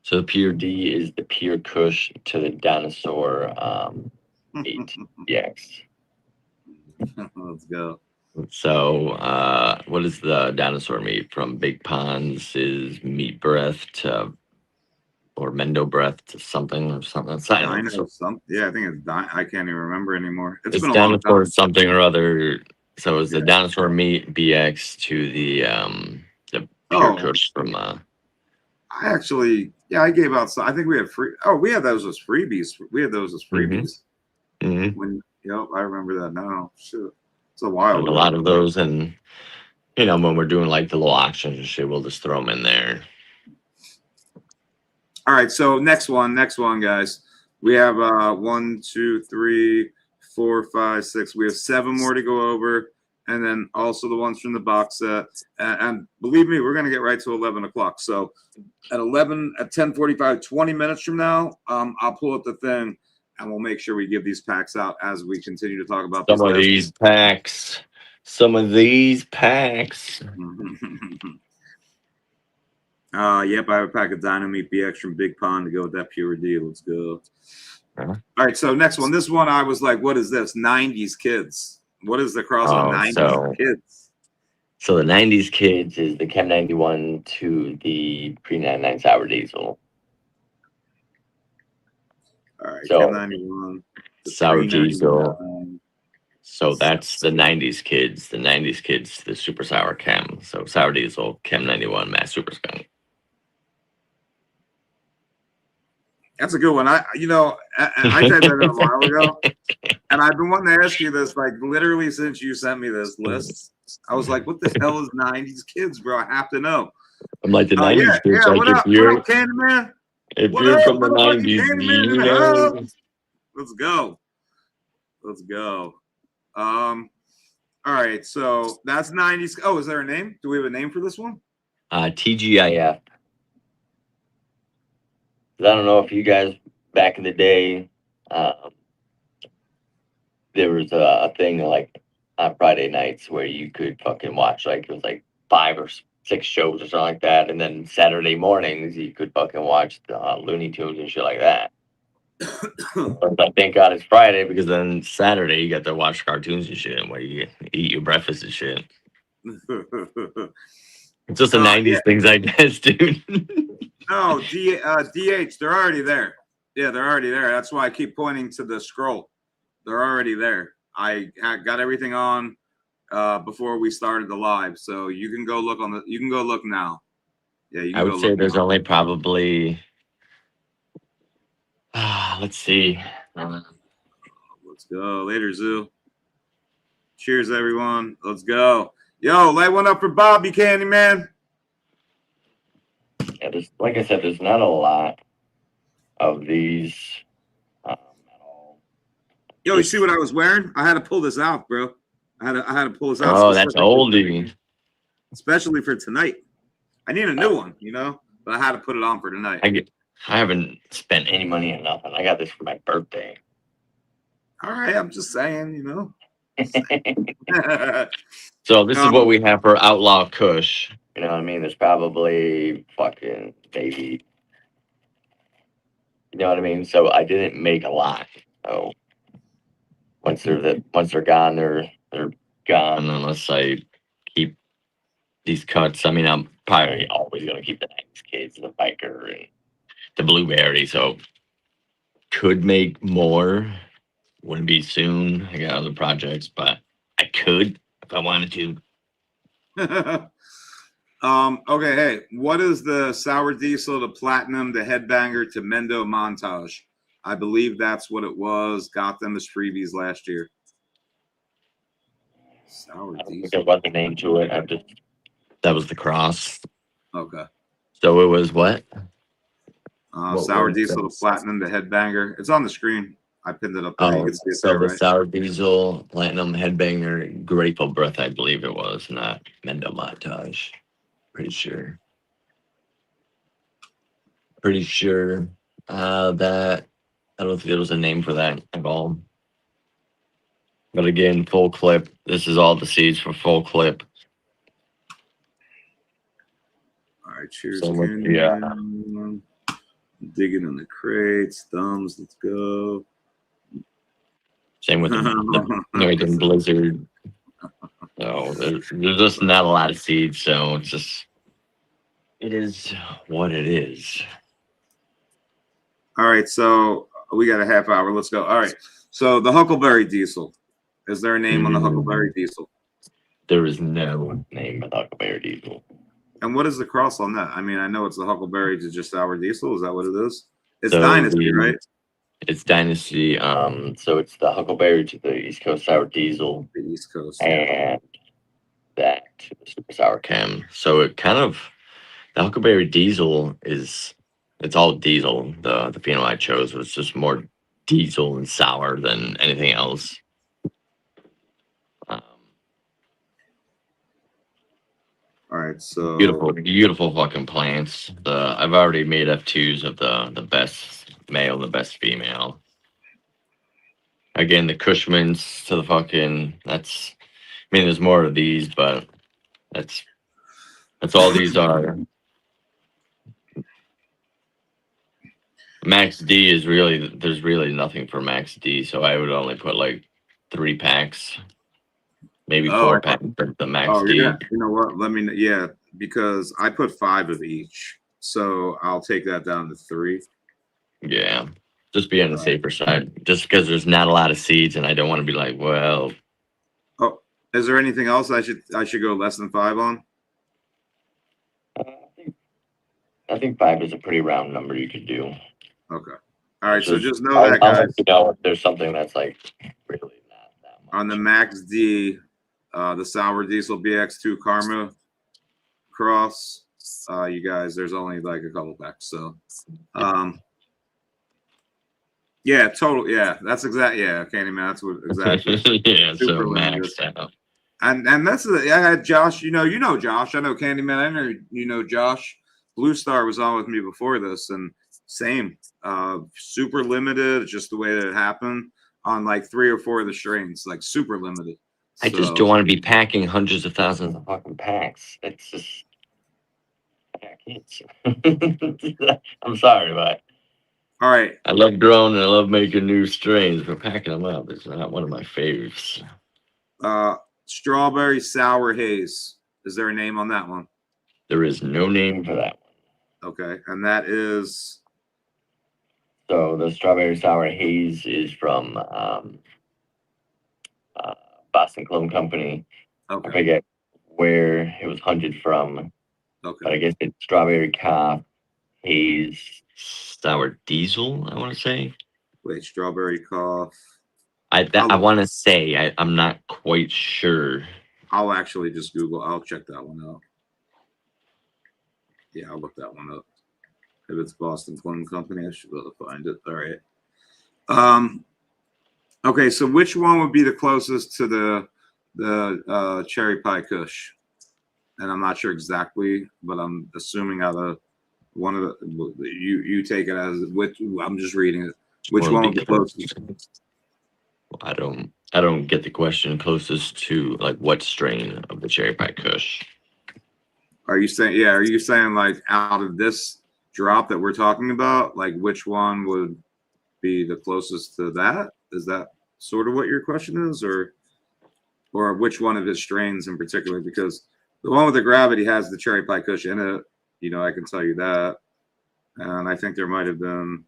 So the Pure D is the Pure Kush to the Dinosaur 8EX. Let's go. So what is the dinosaur meat? From Big Ponds is meat breath to, or Mendo breath to something or something. Yeah, I think it's I can't even remember anymore. It's been a dinosaur long time. Something or other. So it's the dinosaur meat BX to the Pure Kush from I actually, I gave out some. I think we had we had those as freebies. When I remember that now. Shit. It's a while ago. A lot of those, and when we're doing like the little auctions and shit, we'll just throw them in there. All right, so next one, guys. We have 1, 2, 3, 4, 5, 6. We have 7 more to go over, and then also the ones from the box set. And believe me, we're gonna get right to 11 o'clock. So at 10:45, 20 minutes from now, I'll pull up the thing. And we'll make sure we give these packs out as we continue to talk about some of these packs. Yep, I have a pack of Dynamite BX from Big Pond to go with that Pure D. Let's go. All right, so next one. This one I was like, what is this? 90s Kids. What is the cross with 90s Kids? So the 90s Kids is the Chem 91 to the pre-99 Sour Diesel. All right, Chem 91. Sour Diesel. So that's the 90s Kids. The 90s Kids, the Super Sour Chem. So Sour Diesel, Chem 91, Mass Super Skunk. That's a good one. I typed that in a while ago, and I've been wanting to ask you this, like literally since you sent me this list. I was like, "What the hell is 90s Kids, bro? I have to know." I'm like the 90s Kids. Yeah, like what up, Candyman? If you're from the 90s, Let's go. All right, so that's 90s. Oh, is there a name? Do we have a name for this one? TGIF. I don't know if you guys back in the day, there was a thing like on Friday nights where you could fucking watch like it was like 5 or 6 shows or something like that, and then Saturday mornings you could fucking watch Looney Tunes and shit like that. But thank God it's Friday, because then Saturday you got to watch cartoons and shit where you eat your breakfast and shit. It's just the 90s things, I guess, dude. No, DH, they're already there. Yeah, they're already there. That's why I keep pointing to the scroll. They're already there. I got everything on before we started the live, so you can go look you can go look now. Yeah, you can I would say there's only probably let's see. Let's go. Later, Zoo. Cheers, everyone. Let's go. Yo, light one up for Bobby Candyman. Yeah, like I said, there's not a lot. of these at all. Yo, you see what I was wearing? I had to pull this out, bro. I had to pull this out. Oh, that's specifically- oldie. Especially for tonight. I need a new one, you know, but I had to put it on for tonight. I haven't spent any money on nothing. I got this for my birthday. All right, I'm just saying, you know. So this is what we have for Outlaw Kush. You know what I mean? There's probably fucking maybe. You know what I mean? So I didn't make a lot. So once they're gone, they're gone unless I keep these cuts. I mean, I'm probably always gonna keep the 90s kids, the biker, and the blueberry. So could make more. Wouldn't be soon. I got other projects, but I could if I wanted to. Okay, hey, what is the Sour Diesel to Platinum to Headbanger to Mendo montage? I believe that's what it was. Got them as freebies last year. Sour I don't think Diesel. there was a name to it. That was the cross. Okay. So it was what? Sour was Diesel to this? Platinum to Headbanger. It's on the screen. I pinned it up there. You Oh, can see it so there, the right? Sour Diesel, Platinum Headbanger, Grateful Breath, I believe it was, not Mendo Montage. Pretty sure. That I don't think there was a name for that at all. But again, full clip. This is all the seeds for full clip. All right, cheers. So with Candy. the, Digging in the crates. Thumbs. Let's go. same with the Northern Blizzard. So there's just not a lot of seeds. So it's just, it is what it is. All right, so we got a half hour. Let's go. All right, so the Huckleberry Diesel. Is there a name on the Huckleberry Diesel? There is no name of Huckleberry Diesel. And what is the cross on that? I mean, I know it's the Huckleberry to just Sour Diesel. Is that what it is? It's So Dynasty, right? It's Dynasty. So it's the Huckleberry to the East Coast Sour Diesel. The East Coast. And that to the Super Sour Chem. So it kind of, the Huckleberry Diesel it's all diesel. The phenol I chose was just more diesel and sour than anything else. All right, so Beautiful fucking plants. I've already made F2s of the best male, the best female. Again, the Cushmans to the fucking, that's, I mean, there's more of these, but that's all these are. Max D is really, there's really nothing for Max D, so I would only put like 3 packs, maybe 4 packs for the Max D. Yeah, you know what? Let me, yeah, because I put 5 of each, so I'll take that down to 3. Yeah, just be on the safer side, just because there's not a lot of seeds, and I don't want to be like, well. Oh, is there anything else I should go less than 5 on? I think 5 is a pretty round number you could do. Okay. All right. So just know that, I'll guys. let you know if there's something that's like really not that much. On the Max D, the Sour Diesel BX2 Karma cross, you guys, there's only like a couple packs. So, yeah, total. Yeah, that's exactly. Yeah, Candyman. That's what exactly. Yeah, Super so limited. Max out. And that's I had Josh. You know Josh. I know Candyman. I know you know Josh. Blue Star was on with me before this, and same. Super limited, just the way that it happened on like 3 or 4 of the strains, like super limited. I just don't want to be packing hundreds of thousands of fucking packs. It's just, I can't. I'm sorry, but all right. I love growing and I love making new strains, but packing them up is not one of my faves. Strawberry Sour Haze. Is there a name on that one? There is no name for that one. Okay, and that is. So the Strawberry Sour Haze is from Boston Clone Company. Okay. I forget where it was hunted from. Okay. But I guess it's Strawberry Cough, Haze, Sour Diesel, I want to say. Wait, Strawberry Cough. I want to say, I'm not quite sure. I'll actually just Google. I'll check that one out. Yeah, I'll look that one up. If it's Boston Clone Company, I should be able to find it. All right. Okay, so which one would be the closest to the cherry pie Kush? And I'm not sure exactly, but I'm assuming out of one of the you take it as which. I'm just reading it. Which one would be closest? I don't get the question. Closest to like what strain of the cherry pie Kush? Are you saying, yeah, are you saying like out of this drop that we're talking about, like which one would be the closest to that? Is that sort of what your question is, or which one of his strains in particular? Because the one with the gravity has the cherry pie Kush in it. You know, I can tell you that. And I think there might have been,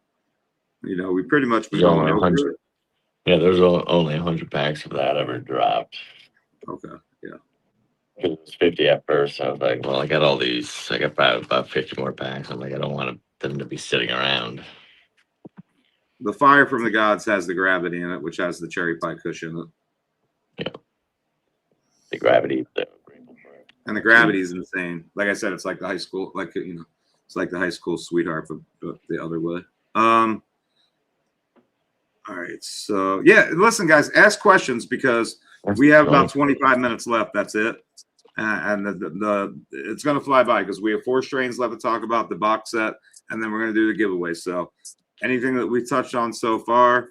you know, we pretty much been going over it. Yeah, there's only 100 packs of that ever dropped. Okay, yeah. It was 50 at first. I was like, well, I got all these. I got about 50 more packs. I'm like, I don't want them to be sitting around. The Fire from the Gods has the gravity in it, which has the cherry pie Kush in it. Yeah. The gravity. And the gravity is insane. Like I said, it's like the high school, like, you know, it's like the high school sweetheart, but the other way. All right. So yeah, listen, guys, ask questions because we have about 25 minutes left. That's it. And the it's gonna fly by because we have 4 strains left to talk about, the box set, and then we're gonna do the giveaway. So anything that we touched on so far,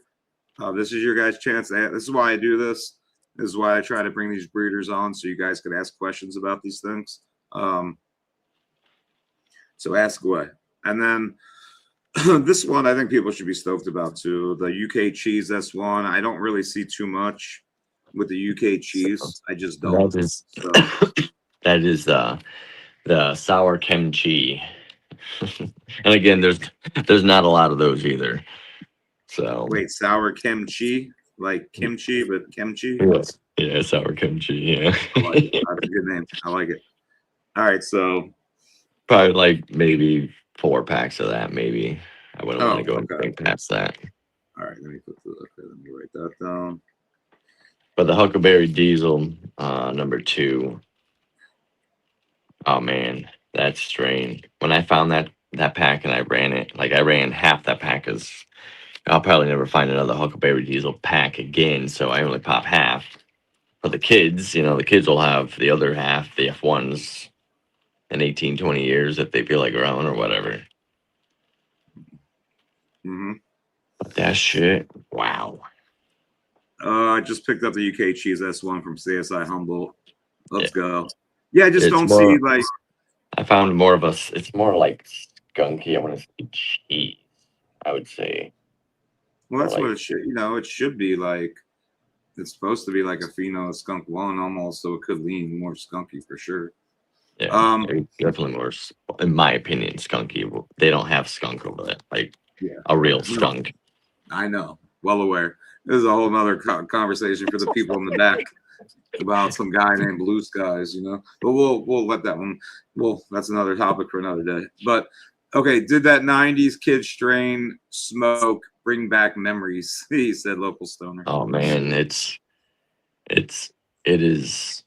this is your guys' chance. This is why I do this. This is why I try to bring these breeders on so you guys can ask questions about these things. So ask away. And then this one, I think people should be stoked about too. The UK cheese S1. I don't really see too much with the UK cheese. I just don't. That is the Sour Chem. And again, there's not a lot of those either. So wait, Sour Kimchi, like kimchi, but kimchi. Yeah, Sour Kimchi. Yeah, I like it. That's a good name. I like it. All right, so probably like maybe 4 packs of that. Maybe I wouldn't want to go anything past that. All right, let me write that down. But the Huckleberry Diesel number 2. Oh man, that strain. When I found that pack and I ran it, like I ran half that pack, because I'll probably never find another Huckleberry Diesel pack again. So I only pop half. For the kids, you know, the kids will have the other half, the F1s, in 18, 20 years if they feel like growing or whatever. But that shit, wow. I just picked up the UK cheese S1 from CSI Humboldt. Let's go. Yeah, I just don't see like. I found more of it's more like skunky. I want to say cheese, I would say. Well, that's what it should, you know, it should be like. It's supposed to be like a pheno skunk one almost, so it could lean more skunky for sure. Yeah, definitely more, in my opinion, skunky. They don't have skunk over it, like a real skunk. I know, well aware. This is a whole nother conversation for the people in the back about some guy named Blue Skies, you know. But we'll let that one. Well, that's another topic for another day. But okay, did that '90s kid strain smoke bring back memories? He said, local stoner. Oh man, it is.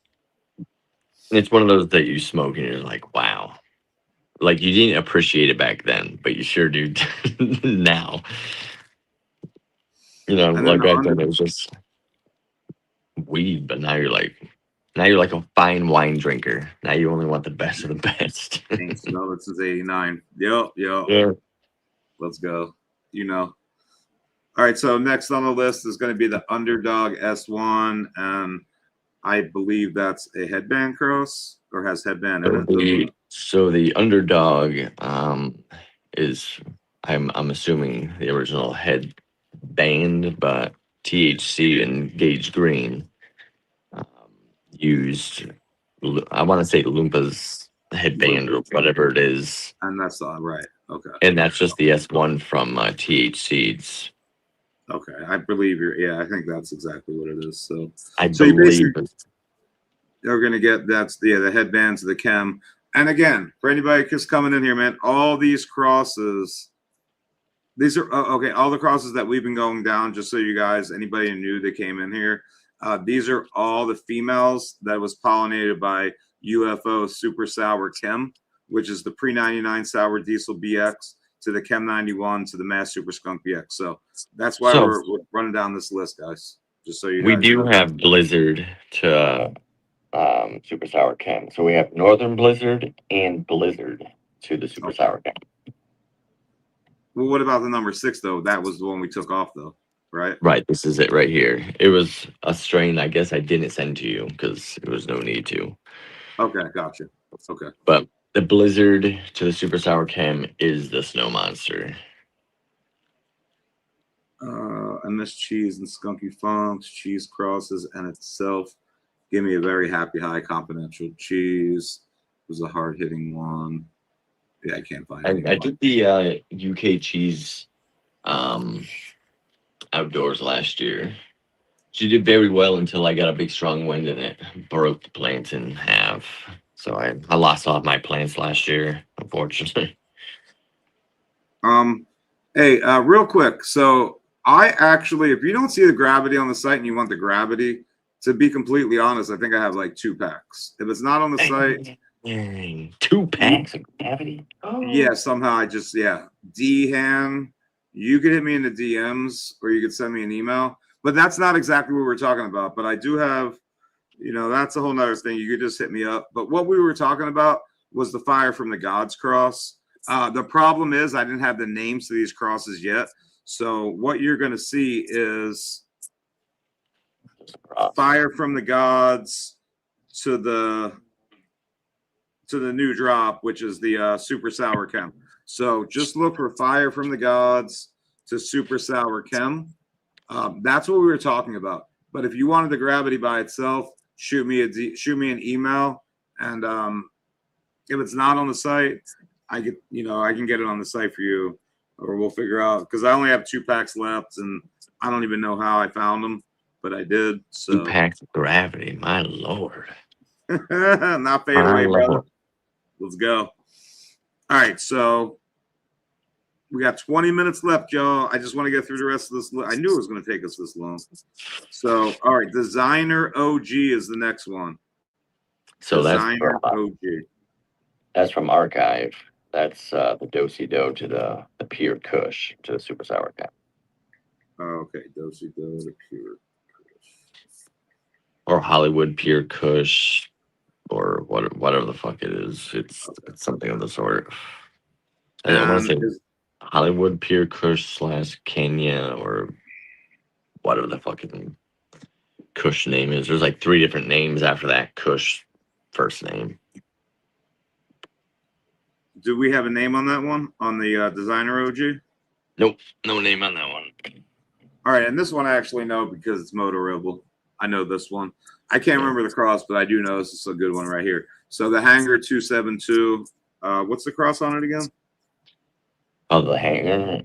It's one of those that you smoke and you're like, wow. Like you didn't appreciate it back then, but you sure do now. You know, like back then it was just weed, but now you're like a fine wine drinker. Now you only want the best of the best. Ain't smelled it since '89. Yep. Yeah. Let's go. You know. All right, so next on the list is going to be the Underdog S1, and I believe that's a headband cross or has headband in it. So the Underdog is, I'm assuming, the original headband, but THC and Gauge Green used, I want to say Lumpa's headband or whatever it is. And that's right. Okay. And that's just the S1 from THC's. Okay, I believe I think that's exactly what it is. So I believe they're gonna get the headbands, the chem. And again, for anybody just coming in here, man, all these crosses, these are okay, all the crosses that we've been going down, just so you guys, anybody new that came in here, these are all the females that was pollinated by UFO Super Sour Chem, which is the pre-99 Sour Diesel BX. to the Chem 91 to the Mass Super Skunk BX. So that's why So- we're running down this list, guys. Just so you We guys do know. have Blizzard to Super Sour Chem. So we have Northern Blizzard and Blizzard to the Super Sour Chem. Well, what about the number 6 though? That was the one we took off though, right? Right, this is it right here. It was a strain I guess I didn't send to you because there was no need to. Okay, gotcha. Okay. But the Blizzard to the Super Sour Chem is the Snow Monster. I miss cheese and skunky funks, cheese crosses, and itself. Give me a very happy high confidential cheese. Was a hard hitting one. Yeah, I can't find it. I did the UK cheese outdoors last year. She did very well until I got a big strong wind and it broke the plants in half. So I lost all of my plants last year, unfortunately. Hey, real quick. So I actually, if you don't see the gravity on the site and you want the gravity, to be completely honest, I think I have like 2 packs. If it's not on the site, Dang, 2 packs of gravity. Oh. yeah, somehow I just D-Han. You could hit me in the DMs or you could send me an email. But that's not exactly what we're talking about. But I do have, that's a whole nother thing. You could just hit me up. But what we were talking about was the Fire from the Gods cross. The problem is I didn't have the names to these crosses yet. So what you're going to see is Fire from the Gods to the new drop, which is the Super Sour Chem. So just look for Fire from the Gods to Super Sour Chem. That's what we were talking about. But if you wanted the gravity by itself, shoot me an email, and if it's not on the site, I can get it on the site for you, or we'll figure out, because I only have 2 packs left, and I don't even know how I found them, but I did. So 2 packs of gravity, my lord. not fade away, brother. Let's go. All right, so we got 20 minutes left, y'all. I just want to get through the rest of this. I knew it was going to take us this long. So, all right, Designer OG is the next one. So Designer OG. That's from Archive. That's the Do-Si-Do to the Pure Kush to the Super Sour Chem. Okay, Do-Si-Do to Pure Kush. Or Hollywood Pure Kush, or whatever the fuck it is. It's something of the sort. I want to say Hollywood Pure Kush / Kenya, or whatever the fucking Kush name is. There's like 3 different names after that Kush first name. Do we have a name on that one, on the Designer OG? Nope, no name on that one. All right, and this one I actually know because it's Moto Rebel. I know this one. I can't remember the cross, but I do know this is a good one right here. So the Hanger 272. What's the cross on it again? Oh, the Hanger.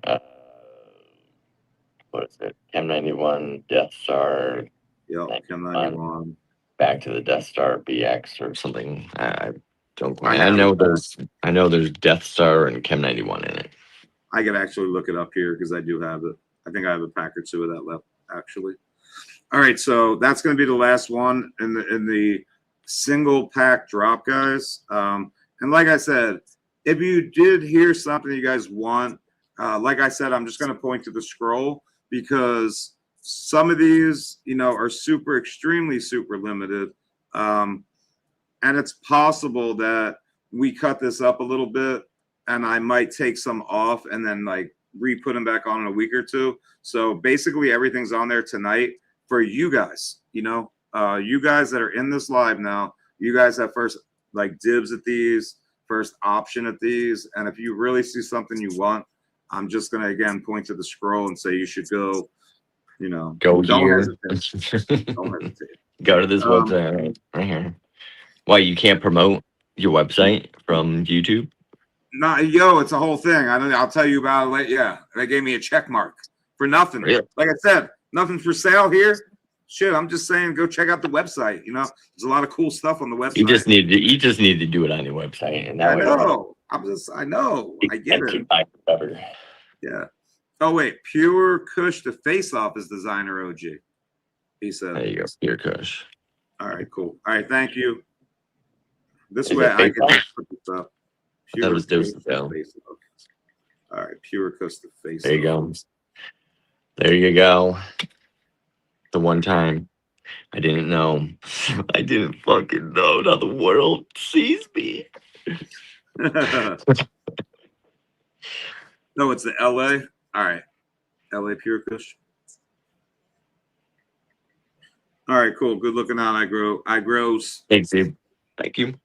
What is it? Chem 91, Death Star. Yep, Chem 91. Back to the Death Star BX or something. I don't quite. I know there's Death Star and Chem 91 in it. I could actually look it up here because I do have it. I think I have a pack or 2 of that left, actually. All right, so that's going to be the last one in the single pack drop, guys. And like I said, if you did hear something you guys want, like I said, I'm just going to point to the scroll because some of these, are extremely super limited. And it's possible that we cut this up a little bit and I might take some off and then like re-put them back on in a week or 2. So basically everything's on there tonight for you guys. You guys that are in this live now, you guys have first like dibs at these, first option at these. And if you really see something you want, I'm just going to again point to the scroll and say you should go, Go don't here. hesitate. Don't hesitate. Go to this website right here. Why, you can't promote your website from YouTube? It's a whole thing. I'll tell you about it later. Yeah, they gave me a check mark for nothing. Really? Like I said, nothing for sale here. Shit, I'm just saying, go check out the website. There's a lot of cool stuff on the website. You just need to do it on your website, and I know. I know. I get it. Yeah. Oh wait, Pure Kush to Face Off is Designer OG. He said. There you go, Pure Kush. All right, cool. All right, thank you. This way I can just put this up. That was Face Do-Si-Do. All right, Pure Kush the face. There you go. There you go. The one time I didn't know. I didn't fucking know. Now the world sees me. No, it's the LA. All right, LA Pure Kush. All right, cool. Good looking out. I grows. Thanks, dude. Thank you.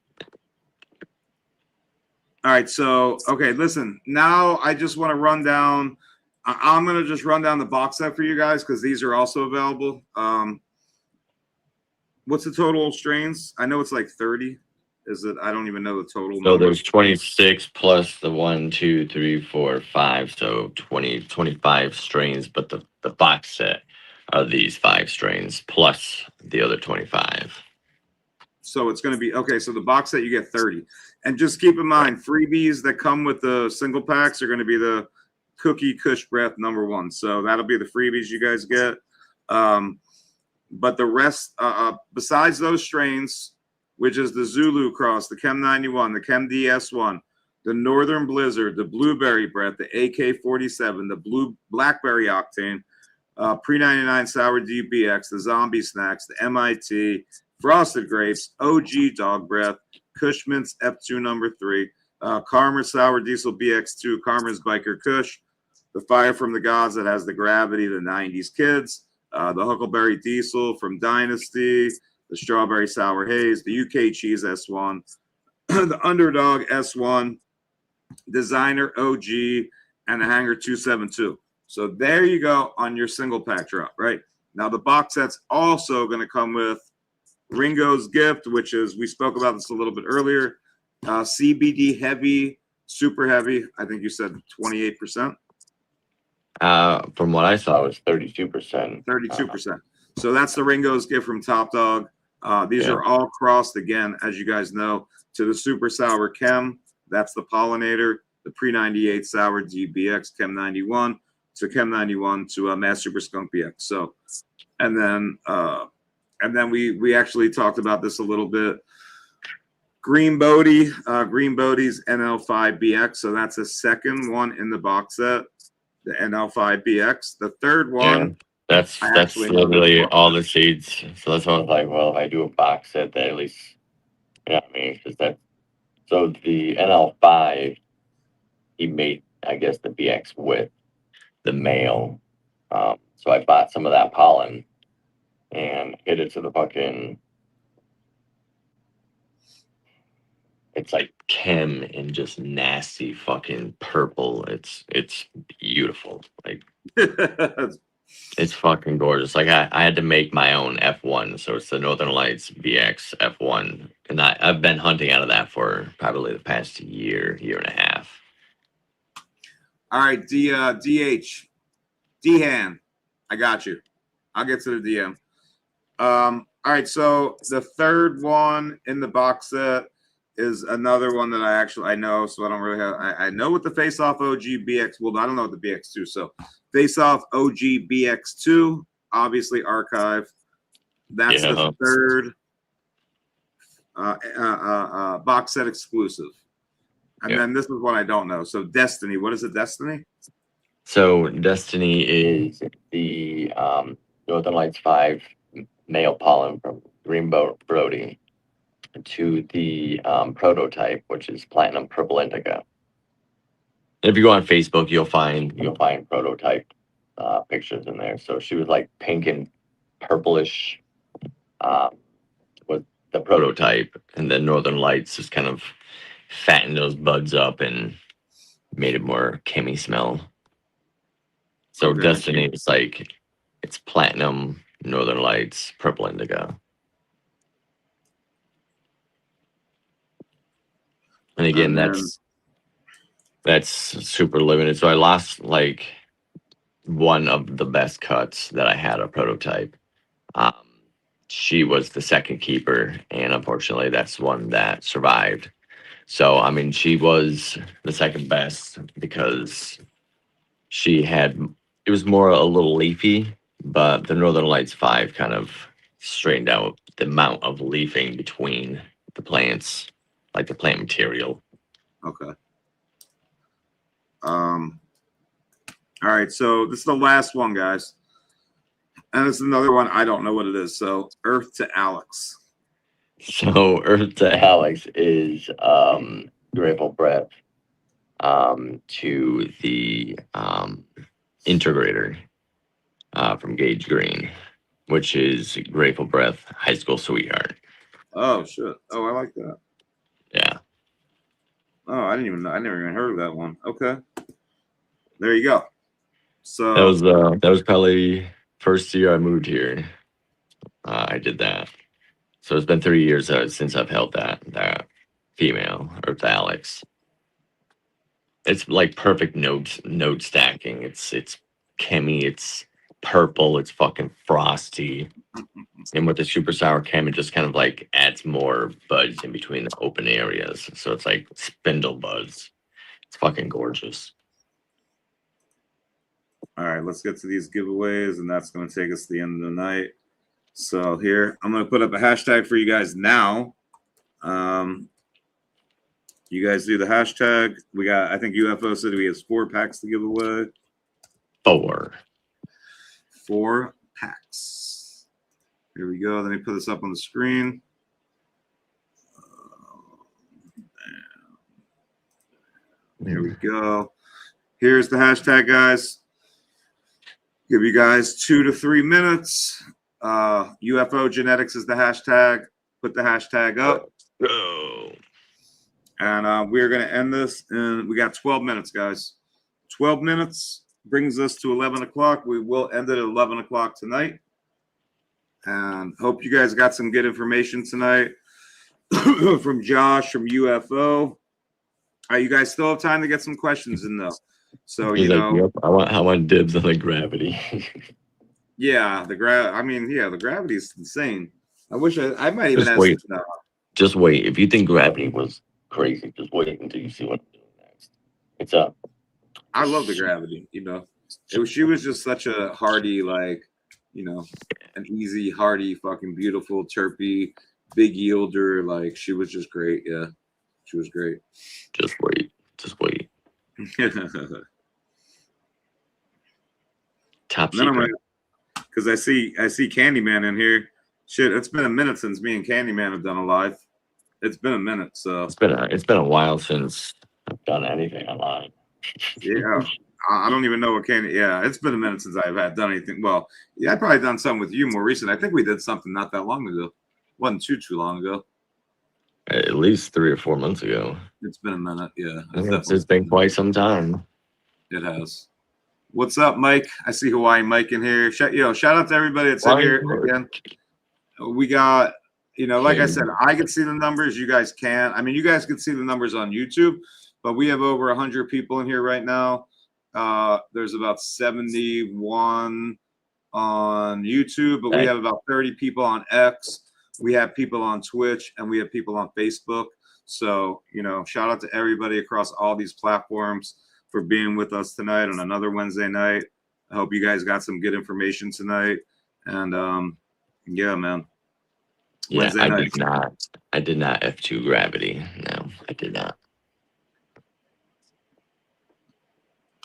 All right, so okay, listen. Now I just want to run down. I'm gonna just run down the box set for you guys because these are also available. What's the total strains? I know it's like 30. Is it? I don't even know the total. So number. there's 26 plus the 1, 2, 3, 4, 5. So 25 strains, but the box set are these 5 strains plus the other 25. So it's going to be okay. So the box set you get 30, and just keep in mind freebies that come with the single packs are going to be the Cookie Kush Breath #1. So that'll be the freebies you guys get. But the rest, besides those strains, which is the Zulu Cross, the Chem 91, the Chem DS1, the Northern Blizzard, the Blueberry Breath, the AK-47, the Blue Blackberry Octane, Pre 99 Sour DBX, the Zombie Snacks, the MIT, Frosted Grapes, OG Dog Breath, Cushman's F2 #3, Karma Sour Diesel BX2, Karma's Biker Kush, the Fire from the Gods that has the Gravity, the 90s Kids, the Huckleberry Diesel from Dynasty, the Strawberry Sour Haze, the UK Cheese S1, the Underdog S1, Designer OG, and the Hanger 272. So there you go on your single pack drop, right? Now the box set's also going to come with Ringo's Gift, which is, we spoke about this a little bit earlier, CBD heavy, super heavy. I think you said 28%. From what I saw, it was 32%. 32%. So that's the Ringo's Gift from Top Dog. These are all crossed again, as you guys know, to the Super Sour Chem. That's the Pollinator, the Pre 98 Sour DBX Chem 91 to Chem 91 to Mass Super Skunk BX. So, and then we actually talked about this a little bit. Green Bodie's NL5BX. So that's the second one in the box set, the NL5BX. The third one. Yeah, that's literally all the seeds. So that's why I was like, well, if I do a box set, that at least, you know what I mean? Because so the NL5, he made, I guess, the BX with the male. So I bought some of that pollen and hit it to the fucking, it's like chem and just nasty fucking purple. It's beautiful. Like it's fucking gorgeous. Like I had to make my own F1, so it's the Northern Lights VX F1, and I've been hunting out of that for probably the past year and a half. All right, DH, D-Han, I got you. I'll get to the DM. All right, so the third one in the box set is another one that I know, so I don't really have. I know what the Face Off OG BX. Well, I don't know what the BX2. So Face Off OG BX2, obviously archive. That's the third box set exclusive. And then this is what I don't know. So Destiny, what is it? Destiny? So Destiny is the Northern Lights 5 male pollen from Greenbow Brody to the prototype, which is Platinum Purple Indigo. And if you go on Facebook, you'll find prototype pictures in there. So she was like pink and purplish with the prototype, and then Northern Lights just kind of fattened those buds up and made it more chemi smell. So okay. Destiny is like, it's Platinum, Northern Lights, Purple Indigo. And again, that's super limited. So I lost like one of the best cuts that I had, a prototype. She was the second keeper, and unfortunately that's one that survived. So I mean, she was the second best because it was more a little leafy, but the Northern Lights 5 kind of straightened out the amount of leafing between the plants, like the plant material. Okay. All right, so this is the last one, guys. And it's another one. I don't know what it is. So Earth to Alex. So Earth to Alex is Grateful Breath to the integrator from Gage Green, which is Grateful Breath High School Sweetheart. Oh shit. Oh, I like that. Yeah. Oh, I didn't even know. I never even heard of that one. Okay. There you go. So That was probably first year I moved here. I did that. So it's been 3 years since I've held that female Earth Alex. It's like perfect node stacking. It's chemi, it's purple, it's fucking frosty. And with the super sour chem, it just kind of like adds more buds in between the open areas. So it's like spindle buds. It's fucking gorgeous. all right, let's get to these giveaways, and that's going to take us to the end of the night. So here, I'm going to put up a hashtag for you guys now. You guys do the hashtag. We got, I think UFO said we have 4 packs to give away. 4 packs. Here we go. Let me put this up on the screen. There we go. Here's the hashtag, guys. Give you guys 2 to 3 minutes. UFO Genetics is the hashtag. Put the hashtag up. Oh. And we're going to end this. And we got 12 minutes, guys. 12 minutes brings us to 11 o'clock. We will end it at 11 o'clock tonight. And hope you guys got some good information tonight from Josh, from UFO. You guys still have time to get some questions in, though. So, He's you like, know. yep, I want dibs on the gravity. Yeah, the gravity is insane. I wish I might even Just ask. wait. Just wait. If you think gravity was crazy, just wait until you see what I'm doing next. It's up. I love the gravity, you know. She was just such a hardy, like, you know, an easy, hardy, fucking beautiful, terpy, big yielder. Like, she was just great. Yeah, she was great. Just wait. Just wait. Top secret. Because I see Candyman in here. Shit, it's been a minute since me and Candyman have done a live. It's been a minute, so It's been a while since I've done anything online. Yeah, I don't even know what Candy. Yeah, it's been a minute since I've done anything. Well, yeah, I've probably done something with you more recent. I think we did something not that long ago. Wasn't too long ago. At least 3 or 4 months ago. It's been a minute. Yeah, It's been quite some time. It has. What's up, Mike? I see Hawaii Mike in here. Shout out to everybody that's in here again. We got, like I said, I can see the numbers. You guys can't. I mean, you guys can see the numbers on YouTube, but we have over 100 people in here right now. There's about 71 on YouTube, but we have about 30 people on X. We have people on Twitch, and we have people on Facebook. So, shout out to everybody across all these platforms for being with us tonight on another Wednesday night. I hope you guys got some good information tonight. And yeah, man. Yeah, Wednesday night. I did not F2 gravity. No, I did not.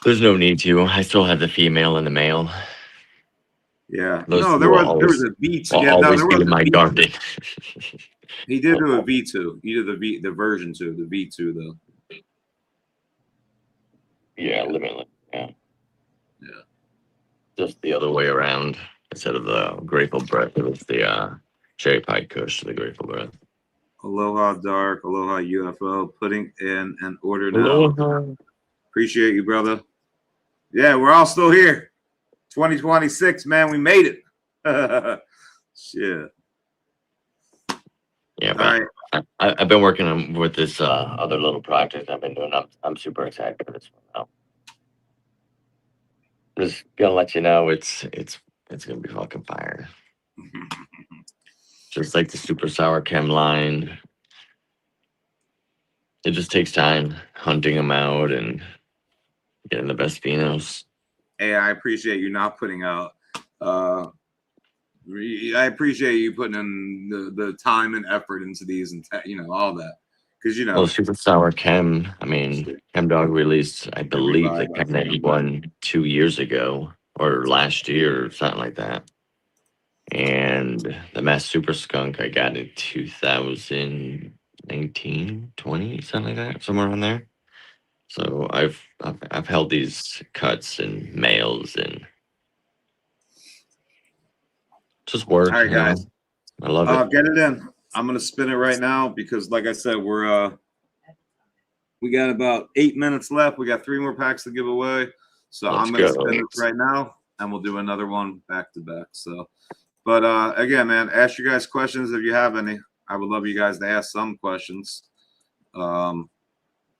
There's no need to. I still have the female and the male. Yeah. Those there was a V2. Yeah, always there be was in my garden. He did do a V2. He did the version 2, the V2 though. Yeah, limitless. Yeah. Yeah. Just the other way around. Instead of the Grateful Breath, it was the Cherry Pie Kush, the Grateful Breath. Aloha Dark, Aloha UFO, putting in an order now. Aloha. Appreciate you, brother. Yeah, we're all still here. 2026, man, we made it. Shit. Yeah, but I've been working with this other little project I've been doing. I'm super excited for this one now. Just gonna let you know it's gonna be fucking fire. Just like the super sour chem line. It just takes time hunting them out and getting the best phenos. Hey, I appreciate you not putting out. I appreciate you putting in the time and effort into these and all that, because you know. Well, Super Sour Chem. I mean, Chemdog released, I believe, the Revive, Chem one 2 years ago or last year or something like that. And the Mass Super Skunk I got in 2019, 20, something like that, somewhere around there. So I've held these cuts and males and just work. All right, You know, guys. I love it. Get it in. I'm gonna spin it right now because, like I said, we got about 8 minutes left. We got 3 more packs to give away, so Let's I'm gonna go. spin this right now, and we'll do another one back to back. So, but again, man, ask you guys questions if you have any. I would love you guys to ask some questions.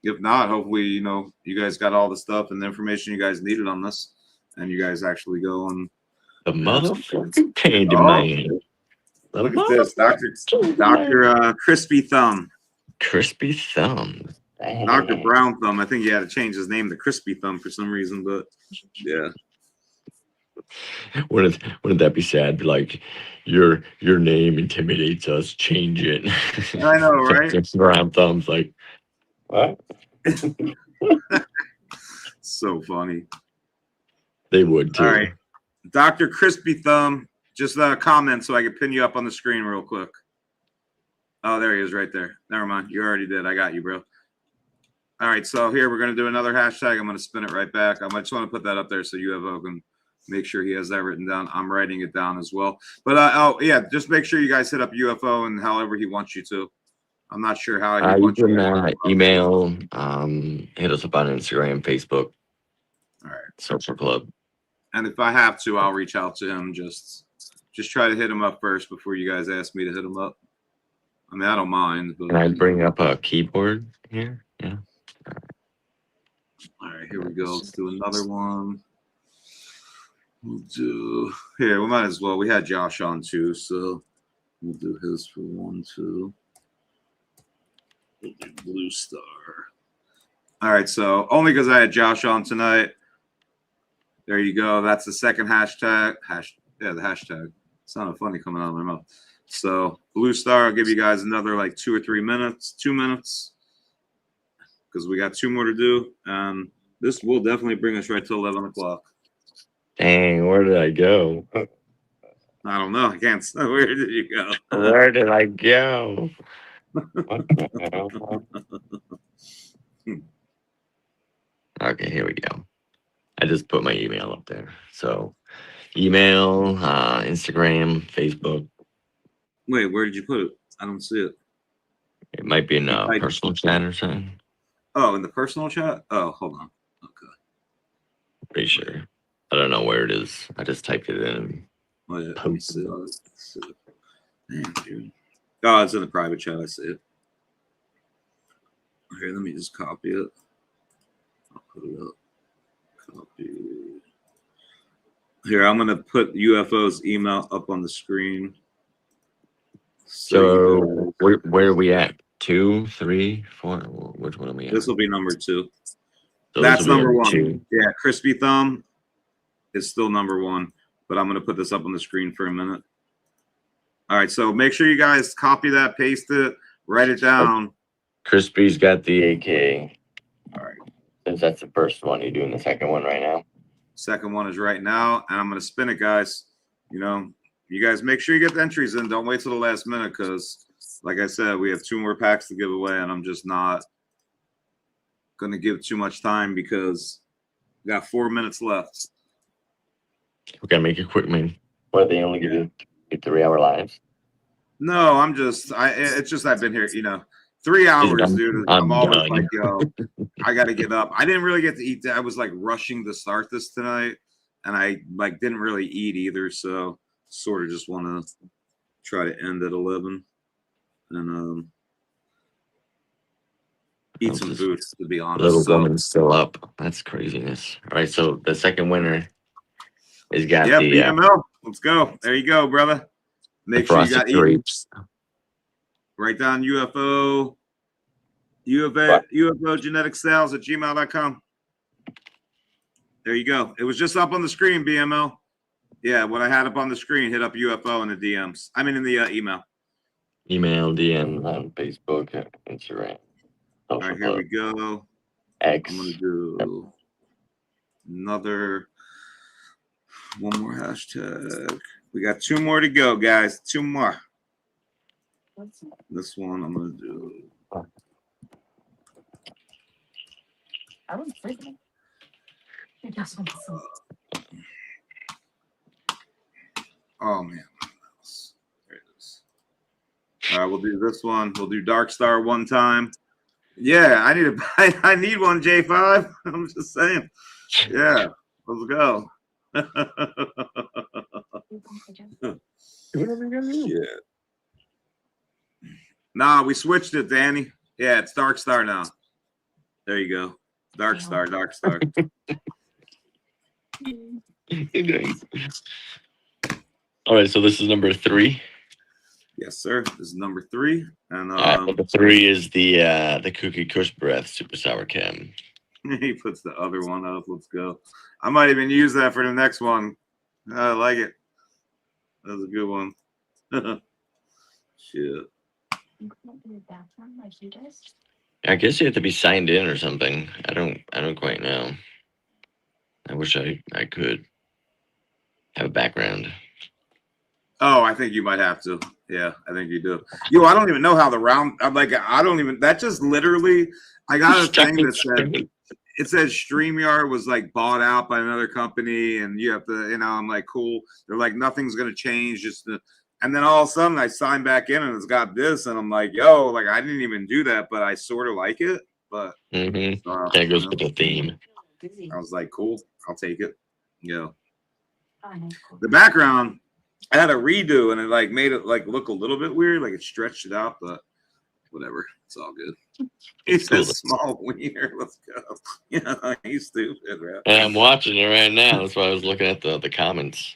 If not, hopefully, you know, you guys got all the stuff and the information you guys needed on this, and you guys actually go and The motherfucking candy Oh. man. The look at this, motherfucking Dr. Crispy Thumb. Crispy Thumb. Dr. Brown Thumb. I think he had to change his name to Crispy Thumb for some reason, but yeah. Wouldn't that be sad? Like your name intimidates us. Change it. I know, right? Dr. Brown Thumb's like, what? So funny. They would too. All right. Dr. Crispy Thumb, just comment so I can pin you up on the screen real quick. Oh, there he is right there. Never mind. You already did. I got you, bro. All right. So here we're going to do another hashtag. I'm going to spin it right back. I just want to put that up there so UFO can make sure he has that written down. I'm writing it down as well. But oh, yeah, just make sure you guys hit up UFO and however he wants you to. I'm not sure how he You wants you can to. email, hit us up on Instagram, Facebook. All right. Social Club. And if I have to, I'll reach out to him. Just try to hit him up first before you guys ask me to hit him up. I mean, I don't mind. But Can I bring up a keyboard here? Yeah. All right, here we go. Let's do another one. We'll do here. We might as well. We had Josh on too, so we'll do his for 1, 2. We'll do Blue Star. All right, so only because I had Josh on tonight. There you go. That's the second hashtag. Yeah, the hashtag. It sounded funny coming out of my mouth. So Blue Star, I'll give you guys another like 2 or 3 minutes, 2 minutes, because we got 2 more to do. And this will definitely bring us right to 11 o'clock. Dang, where did I go? I don't know. I can't say. Where did you go? Where did I go? What the hell? Okay, here we go. I just put my email up there. So email, Instagram, Facebook. Wait, where did you put it? I don't see it. It might be in personal chat or something. Oh, in the personal chat? Oh, hold on. Okay. Pretty sure. I don't know where it is. I just typed it in. Oh, yeah. Let me see it. Let's see it. Damn, dude. Oh, it's in the private chat. I see it. Okay, let me just copy it. I'll put it up. Copy. Here, I'm going to put UFO's email up on the screen. So where are we at? 2, 3, 4? Which one are we at? This will be number 2. So that's number 1. 2. Yeah, Crispy Thumb is still number 1, but I'm going to put this up on the screen for a minute. All right, so make sure you guys copy that, paste it, write it down. Crispy's got the AK. All right. Since that's the first one, you're doing the second one right now? Second one is right now, and I'm going to spin it, guys. You know, you guys make sure you get the entries in. Don't wait till the last minute because, like I said, we have 2 more packs to give away, and I'm just not going to give too much time because we got 4 minutes left. We got to make it quick, man. What, they only give you 3-hour lives? No, I'm just, it's just I've been here, you know, 3 hours, dude. I'm always done. like, yo, I got to get up. I didn't really get to eat. I was like rushing to start this tonight, and I like didn't really eat either. So sort of just want to try to end at 11 and eat some food, to be honest. Little woman's still up. That's craziness. All right, so the second winner is got the BML. Let's go. There you go, brother. Make sure you got grapes. Write down UFO Genetics Sales at gmail.com. There you go. It was just up on the screen, BML. Yeah, what I had up on the screen, hit up UFO in the DMs. I mean, in the email. Email, DM on Facebook, Instagram. All right, here we go. X. I'm gonna do one more hashtag. We got 2 more to go, guys. 2 more. This one I'm gonna do. I was sleeping. Oh man. There it is. All right, we'll do this one. We'll do Dark Star one time. Yeah, I need one, J5. I'm just saying. Yeah, let's go. Shit. Nah, we switched it, Danny. Yeah, it's Dark Star now. There you go. Dark Star, Dark Star. All right, so this is number 3. Yes, sir. This is number 3. And Number 3 is the Cookie Kush Breath Super Sour Chem. he puts the other one up. Let's go. I might even use that for the next one. I like it. That was a good one. Shit. I guess you have to be signed in or something. I don't quite know. I wish I could have a background. Oh, I think you might have to. Yeah, I think you do. Yo, I don't even know how the round. I'm like, I don't even. That just literally. I got a thing that said it says StreamYard was like bought out by another company, and you have to. I'm like, cool. They're like, nothing's gonna change. And then all of a sudden, I sign back in, and it's got this, and I'm like, yo, like I didn't even do that, but I sort of like it. But That goes with the theme. I was like, cool, I'll take it. Yeah. The background. I had a redo and it like made it like look a little bit weird, like it stretched it out, but whatever, it's all good. He says small wiener. Let's go. Yeah, he's stupid, bro. And I'm watching it right now. That's why I was looking at the comments.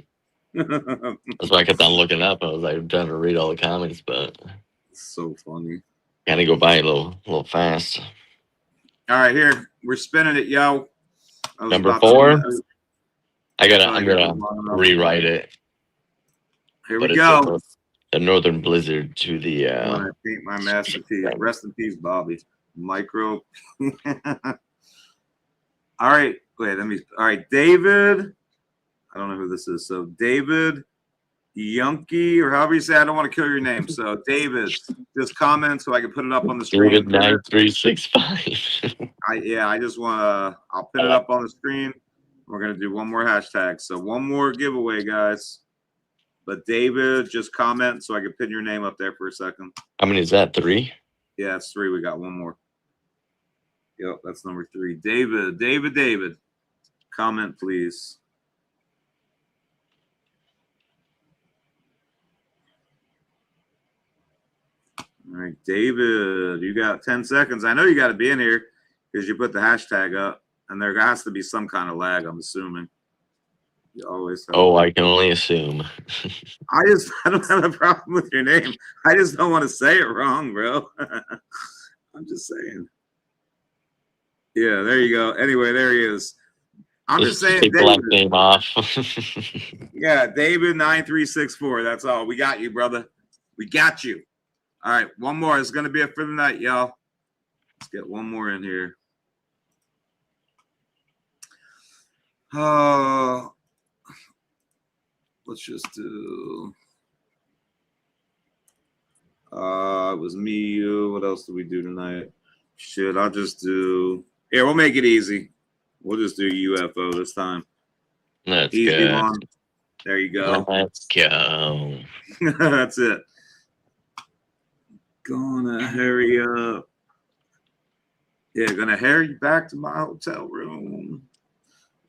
That's why I kept on looking up. I was like trying to read all the comments, but it's so funny. Gotta go by a little fast. All right, here we're spinning it, yo. Number 4. I'm gonna rewrite it. Here we go. The Northern Blizzard to the. When I paint my masterpiece. Rest in peace, Bobby. Micro. All right. Wait, all right, David. I don't know who this is. So David Yunky, or however you say. I don't want to kill your name. So David, just comment so I can put it up on the screen. David 9365. I just want to. I'll put it up on the screen. We're gonna do one more hashtag. So one more giveaway, guys. But David, just comment so I can pin your name up there for a second. How many is that? 3? Yeah, it's 3. We got one more. Yep, that's number 3. David. Comment, please. All right, David, you got 10 seconds. I know you got to be in here because you put the hashtag up, and there has to be some kind of lag, I'm assuming. You always have I can only assume. I don't have a problem with your name. I just don't want to say it wrong, bro. I'm just saying. Yeah, there you go. Anyway, there he is. I'm just saying, take the last name off. Yeah, David 9364. That's all. We got you, brother. We got you. All right, one more. It's gonna be it for the night, y'all. Let's get one more in here. Let's just do. It was me, you. What else did we do tonight? Shit, I'll just do. Here, we'll make it easy. We'll just do UFO this time. Let's Easy go. one. There you go. Let's go. That's it. Gonna hurry up. Yeah, gonna hurry back to my hotel room.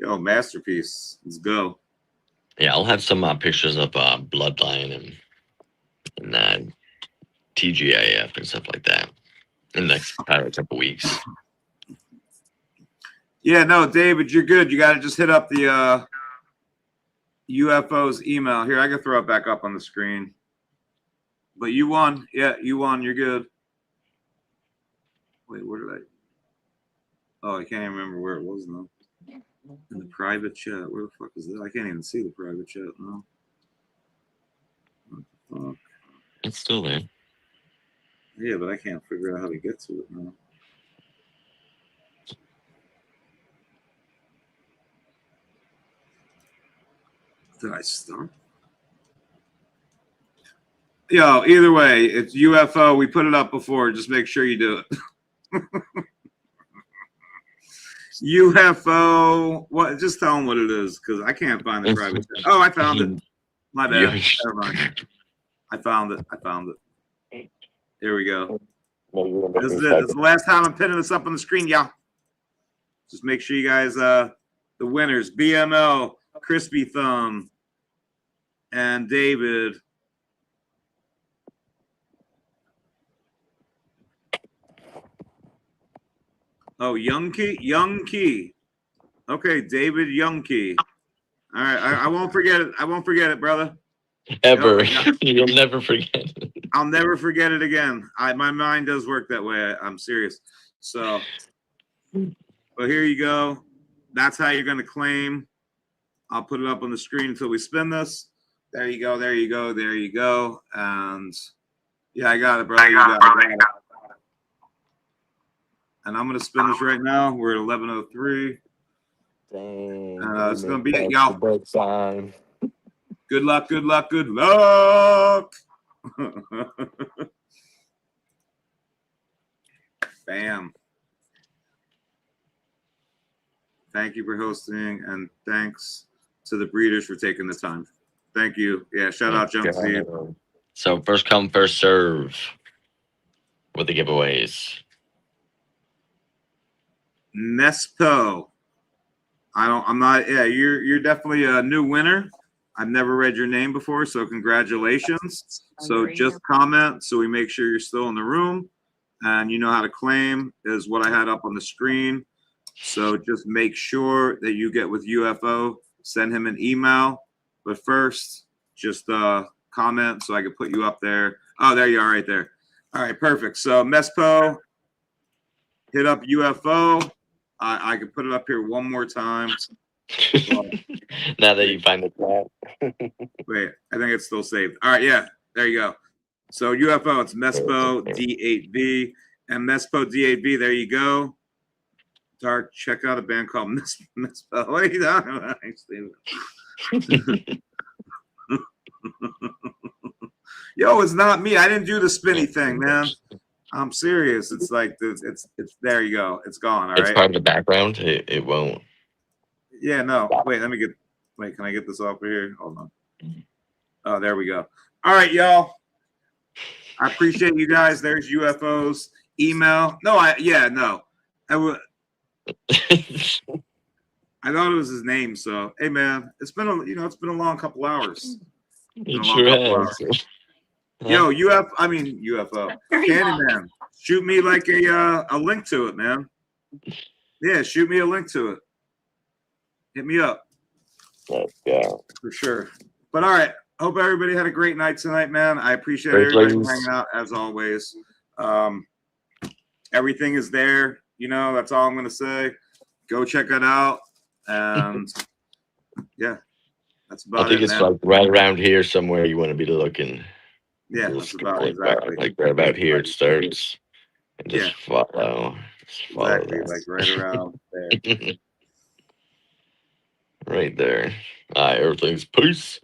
Yo, masterpiece. Let's go. Yeah, I'll have some pictures of Bloodline and TGIF and stuff like that in the next couple weeks. Yeah, no, David, you're good. You got to just hit up the UFO's email. Here, I can throw it back up on the screen. But you won. Yeah, you won. You're good. Wait, where did I? Oh, I can't even remember where it was now. In the private chat. Where the fuck is that? I can't even see the private chat now. What the fuck? It's still there. Yeah, but I can't figure out how to get to it now. Did I start? Yo, either way, it's UFO. We put it up before. Just make sure you do it. UFO. What? Just tell them what it is, because I can't find the private chat. Oh, I found it. My bad. Never mind. I found it. Here we go. This is it. This is the last time I'm pinning this up on the screen, y'all. Just make sure you guys, the winners, BML, Crispy Thumb, and David. Oh, Young Key. Okay, David Young Key. All right, I won't forget it. I won't forget it, brother. Ever. You'll never forget it. I'll never forget it again. My mind does work that way. I'm serious. So, but here you go. That's how you're going to claim. I'll put it up on the screen until we spin this. There you go. There you go. There you go. And yeah, I got it, bro. You got it. And I'm going to spin this right now. We're at 11:03. Dang. It's going to be it, y'all. Time. Good luck. Good luck. Good luck. Bam. Thank you for hosting, and thanks to the breeders for taking the time. Thank you. Yeah, shout out Jump Seed. So first come, first serve with the giveaways. Nespo. I'm not, yeah, you're definitely a new winner. I've never read your name before, so congratulations. So just comment so we make sure you're still in the room, and you know how to claim is what I had up on the screen. So just make sure that you get with UFO, send him an email. But first, just comment so I can put you up there. Oh, there you are right there. All right, perfect. So Mespo, hit up UFO. I can put it up here one more time. Now that you find the chat. Wait, I think it's still saved. All right, yeah, there you go. So UFO, it's Mespo D8V. And Mespo D8V, there you go. Dark, check out a band called Mespo. What are you talking about? Yo, it's not me. I didn't do the spinny thing, man. I'm serious. It's like it's there you go. It's gone. All right. It's part of the background. It won't. Yeah, no. Wait, can I get this off of here? Hold on. Oh, there we go. All right, y'all. I appreciate you guys. There's UFO's email. No, I thought it was his name. So, hey, man, it's been a long couple hours. It sure has. Yo, UFO. Candyman, shoot me like a link to it, man. Yeah, shoot me a link to it. Hit me up. Let's go. For sure. But all right. Hope everybody had a great night tonight, man. I appreciate everybody hanging out as always. Everything is there. That's all I'm going to say. Go check it out. And yeah, that's about it. I think it's like right around here somewhere you want to be looking. Yeah, that's about exactly. Like right about here it starts. And just follow. Exactly, like right around there. Right there. Everything's peace.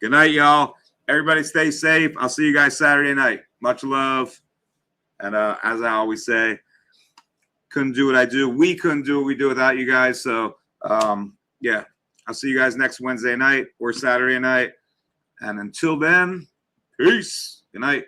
Good night, y'all. Everybody stay safe. I'll see you guys Saturday night. Much love. And as I always say, couldn't do what I do. We couldn't do what we do without you guys. So, yeah, I'll see you guys next Wednesday night or Saturday night. And until then, peace. Good night.